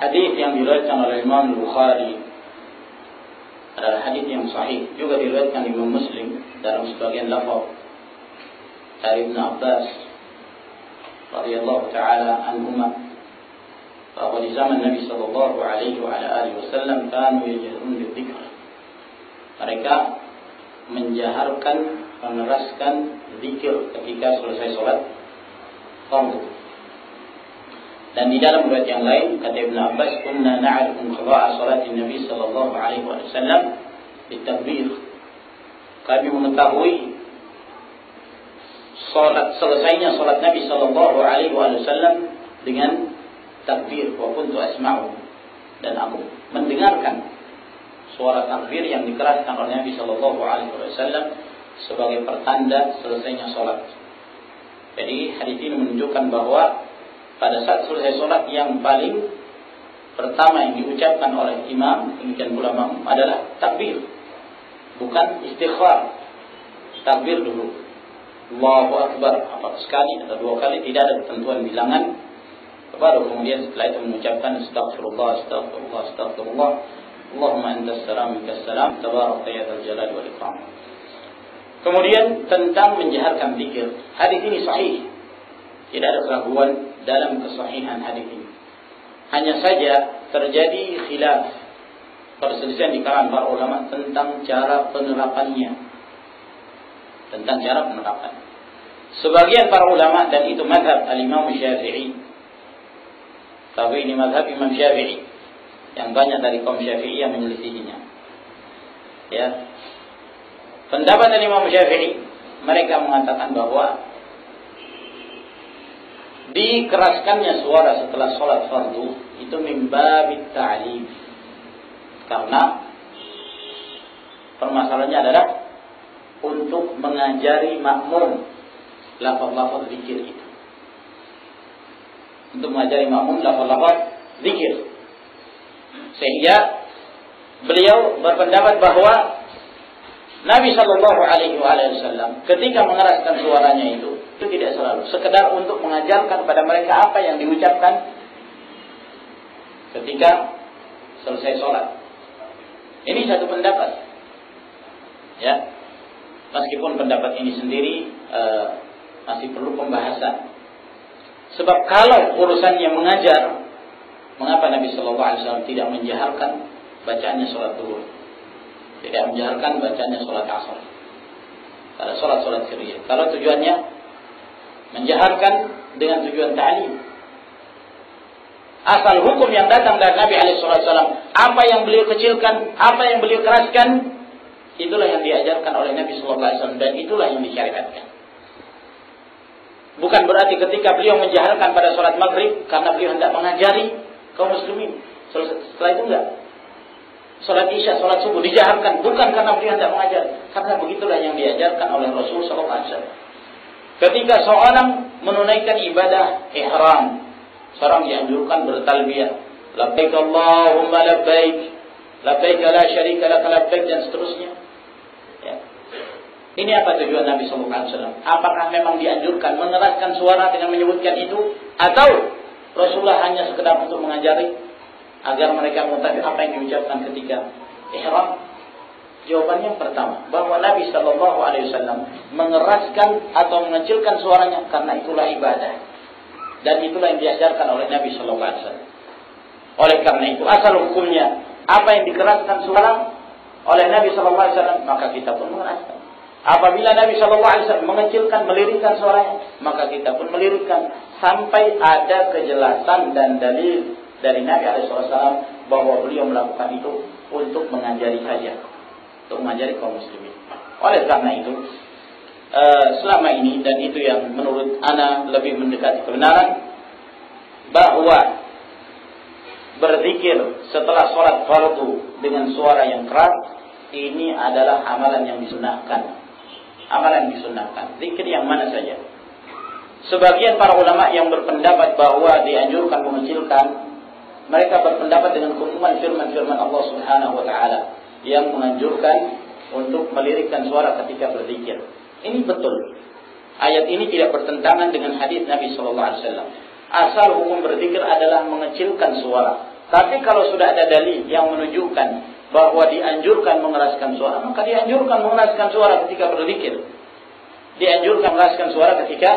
hadis yang diriwayatkan oleh Imam Bukhari adalah hadis yang sahih, juga diriwayatkan Imam Muslim dalam sebagian lafaz dari Ibn Abbas radhiyallahu taala anhuma, bahwa di zaman Nabi sallallahu alaihi wasallam kanu yajharun bidzikr. Mereka menjaharkan, mengeraskan zikir ketika selesai salat fardu. Dan di dalam riwayat yang lain kata Ibn Abbas, "Kunna na'rifu qada'a salatin Nabi sallallahu alaihi wasallam bitakbir." Kami mengetahui selesainya salat Nabi sallallahu alaihi wasallam dengan takbir. Wa kuntu asma'u, dan aku mendengarkan suara takbir yang dikeraskan oleh Nabi sallallahu alaihi wasallam sebagai pertanda selesainya salat. Jadi hadis ini menunjukkan bahwa pada saat selesai sholat yang paling pertama yang diucapkan oleh imam, demikian pula makmum, adalah takbir, bukan istighfar. Takbir dulu, Allahu Akbar, apa sekali atau dua kali, tidak ada ketentuan bilangan. Baru kemudian setelah itu mengucapkan astagfirullah, astagfirullah, astagfirullah, Allahumma antas salam minkas salam, tabarakta ya dzal jalali wal ikram. Kemudian tentang menjaharkan zikir, hadis ini sahih, tidak ada keraguan dalam kesahihan hadis ini. Hanya saja terjadi khilaf, perselisihan di kalangan para ulama tentang cara penerapannya. Sebagian para ulama, dan itu mazhab al-Imam Syafi'i. Tapi ini mazhab Imam Syafi'i yang banyak dari kaum Syafi'i yang menyelisihinya. Ya. Pendapat dari Imam Syafi'i, mereka mengatakan bahwa dikeraskannya suara setelah sholat fardu itu min babit ta'lim, karena permasalahannya adalah untuk mengajari makmum lafaz-lafaz zikir itu. Untuk mengajari makmum lafaz-lafaz zikir. Sehingga beliau berpendapat bahwa Nabi sallallahu alaihi wasallam ketika mengeraskan suaranya itu tidak selalu sekedar untuk mengajarkan pada mereka apa yang diucapkan ketika selesai sholat. Ini satu pendapat, ya. Meskipun pendapat ini sendiri masih perlu pembahasan. Sebab kalau urusannya mengajar, mengapa Nabi sallallahu alaihi wasallam tidak menjaharkan bacaannya sholat zuhur, tidak menjaharkan bacaannya sholat asar, pada sholat sirriyah? Kalau tujuannya menjaharkan dengan tujuan ta'lim. Asal hukum yang datang dari Nabi SAW, apa yang beliau kecilkan, apa yang beliau keraskan, itulah yang diajarkan oleh Nabi SAW, dan itulah yang disyariatkan. Bukan berarti ketika beliau menjaharkan pada sholat maghrib karena beliau hendak mengajari kaum muslimin. Setelah itu enggak. Sholat isya, sholat subuh dijaharkan, bukan karena beliau hendak mengajar, karena begitulah yang diajarkan oleh Rasul SAW. Ketika seorang menunaikan ibadah ihram, seorang dianjurkan bertalbiyah, labbaik Allahumma labbaik, labbaik la syarika lak labbaik, dan seterusnya. Ya. Ini apa tujuan Nabi SAW? Apakah memang dianjurkan mengeraskan suara dengan menyebutkan itu, atau Rasulullah hanya sekedar untuk mengajari agar mereka mengetahui apa yang diucapkan ketika ihram? Jawabannya yang pertama, bahwa Nabi sallallahu alaihi wasallam mengeraskan atau mengecilkan suaranya karena itulah ibadah, dan itulah yang diajarkan oleh Nabi sallallahu alaihi wasallam. Oleh karena itu, asal hukumnya apa yang dikeraskan suara oleh Nabi sallallahu alaihi wasallam, maka kita pun mengeraskan. Apabila Nabi sallallahu alaihi wasallam mengecilkan, melirikkan suaranya, maka kita pun melirikkan sampai ada kejelasan dan dalil dari Nabi alaihi wasallam bahwa beliau melakukan itu untuk mengajari saja, untuk mengajari kaum muslimin. Oleh karena itu, selama ini, dan itu yang menurut ana lebih mendekati kebenaran, bahwa berzikir setelah sholat fardu dengan suara yang keras, ini adalah amalan yang disunahkan. Amalan yang disunahkan. Zikir yang mana saja. Sebagian para ulama yang berpendapat bahwa dianjurkan mengecilkan, mereka berpendapat dengan keumuman firman-firman Allah Subhanahu wa taala yang menganjurkan untuk melirikkan suara ketika berzikir. Ini betul. Ayat ini tidak bertentangan dengan hadis Nabi sallallahu alaihi wasallam. Asal hukum berzikir adalah mengecilkan suara. Tapi kalau sudah ada dalil yang menunjukkan bahwa dianjurkan mengeraskan suara, maka dianjurkan mengeraskan suara ketika berzikir. Dianjurkan mengeraskan suara ketika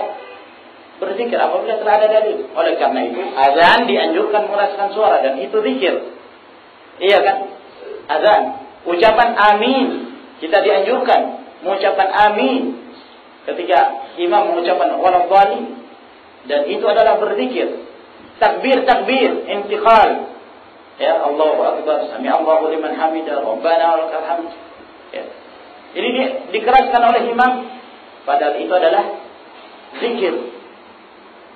berzikir apabila telah ada dalil. Oleh karena itu, azan dianjurkan mengeraskan suara dan itu zikir. Iya kan? Azan, ucapan amin, kita dianjurkan mengucapkan amin ketika imam mengucapkan waladhdallin dan itu adalah berzikir. Takbir, intiqal. Ya, Allahu Akbar, sami Allahu liman hamidah, Rabbana walakal hamd. Ya. Jadi dikeraskan oleh imam, padahal itu adalah zikir.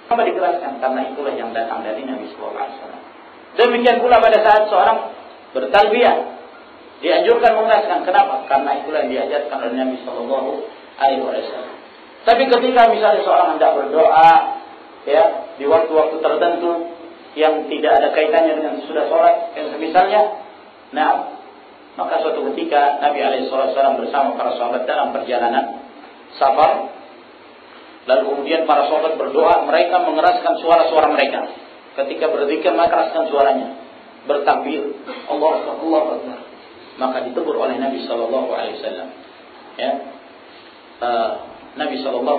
Kenapa dikeraskan? Karena itulah yang datang dari Nabi Sallallahu Alaihi Wasallam. Demikian pula pada saat seorang bertalbiyah, dianjurkan mengeraskan. Kenapa? Karena itulah yang diajarkan oleh Nabi Sallallahu Alaihi Wasallam. Tapi ketika misalnya seorang hendak berdoa, ya, di waktu-waktu tertentu yang tidak ada kaitannya dengan sesudah sholat, yang misalnya, nah, maka suatu ketika Nabi SAW bersama para sahabat dalam perjalanan safar, lalu kemudian para sahabat berdoa, mereka mengeraskan suara-suara mereka. Ketika berzikir, mereka keraskan suaranya, bertakbir, Allahu Akbar. Maka ditegur oleh Nabi SAW. Ya, Nabi SAW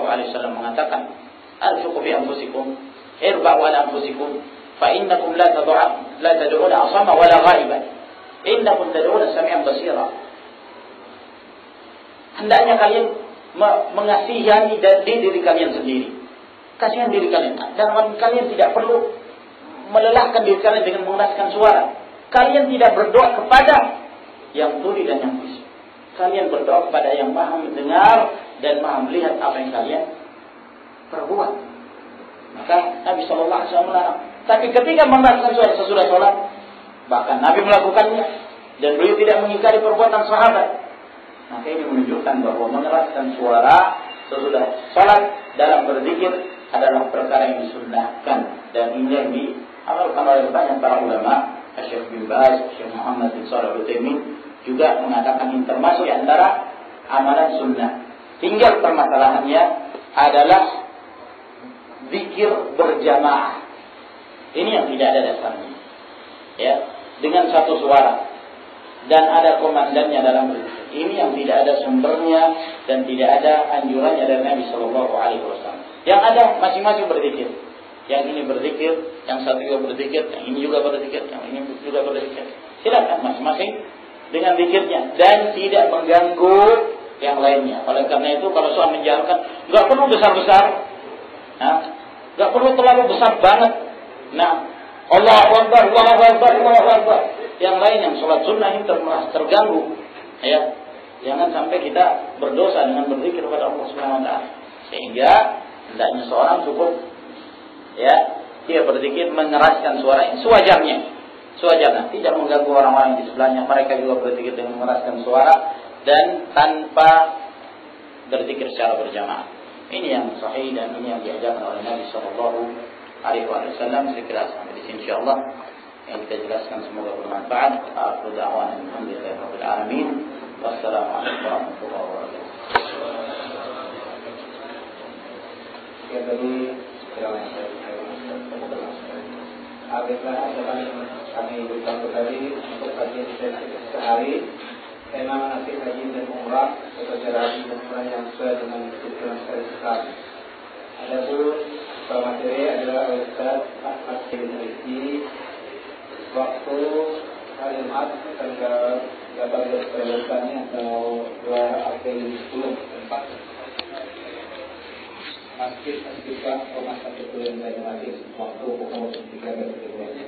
mengatakan, "Arfiqu fi anfusikum, irba'u ala anfusikum, fa innakum la tad'una asama wala ghaiban, innakum tad'una sami'an basira." Hendaknya kalian mengasihani diri kalian sendiri. Kasihan diri kalian. Dan kalian tidak perlu melelahkan diri kalian dengan mengeraskan suara. Kalian tidak berdoa kepada yang tuli dan yang bisu. Kalian berdoa kepada yang maha mendengar dan maha melihat apa yang kalian perbuat. Maka Nabi SAW melarang. Tapi ketika mengeraskan suara sesudah sholat, bahkan Nabi melakukannya dan beliau tidak mengingkari perbuatan sahabat. Maka ini menunjukkan bahwa mengeraskan suara sesudah sholat dalam berzikir adalah perkara yang disunnahkan dan ini yang diamalkan oleh banyak para ulama. Syekh bin Baz, Syekh Muhammad bin Shalih Al-Utsaimin juga mengatakan ini termasuk di antara amalan sunnah. Tinggal permasalahannya adalah zikir berjamaah. Ini yang tidak ada dasarnya. Ya, dengan satu suara dan ada komandannya dalam berzikir. Ini yang tidak ada sumbernya dan tidak ada anjurannya dari Nabi Sallallahu Alaihi Wasallam. Yang ada masing-masing berzikir. Yang ini berzikir, yang satu juga berzikir, yang ini juga berzikir, yang ini juga berzikir. Silakan masing-masing dengan zikirnya dan tidak mengganggu yang lainnya. Oleh karena itu kalau soal menjalankan, nggak perlu besar-besar, nggak perlu terlalu besar banget. Nah, Allahu Akbar, Allahu Akbar, Allahu Akbar. Yang lain yang sholat sunnah ini terganggu. Ya, jangan sampai kita berdosa dengan berzikir kepada Allah Subhanahu Wa Taala. Sehingga hendaknya seorang cukup, ya, dia berzikir mengeraskan suaranya sewajarnya, tidak mengganggu orang-orang di sebelahnya. Mereka juga berzikir dengan mengeraskan suara dan tanpa berzikir secara berjamaah. Ini yang sahih dan ini yang diajarkan oleh Nabi Sallallahu Alaihi Wasallam. Saya kira sampai di sini insyaallah yang kita jelaskan semoga bermanfaat. Aku da'wan alhamdulillahirabbil alamin. Wassalamualaikum warahmatullahi wabarakatuh. Ya tadi Alhamdulillah kami berikan tadi untuk kajian sehari tema manasik haji dan umrah atau cara haji dan umrah yang sesuai dengan kebutuhan sekali. Adapun materi adalah Ustaz Ahmad bin Rizki waktu hari Jumat tanggal 18 Februari atau 2 April 2004 Masjid Asyifa Rumah Sakit Kuliah Masjid waktu pukul 3 Februari.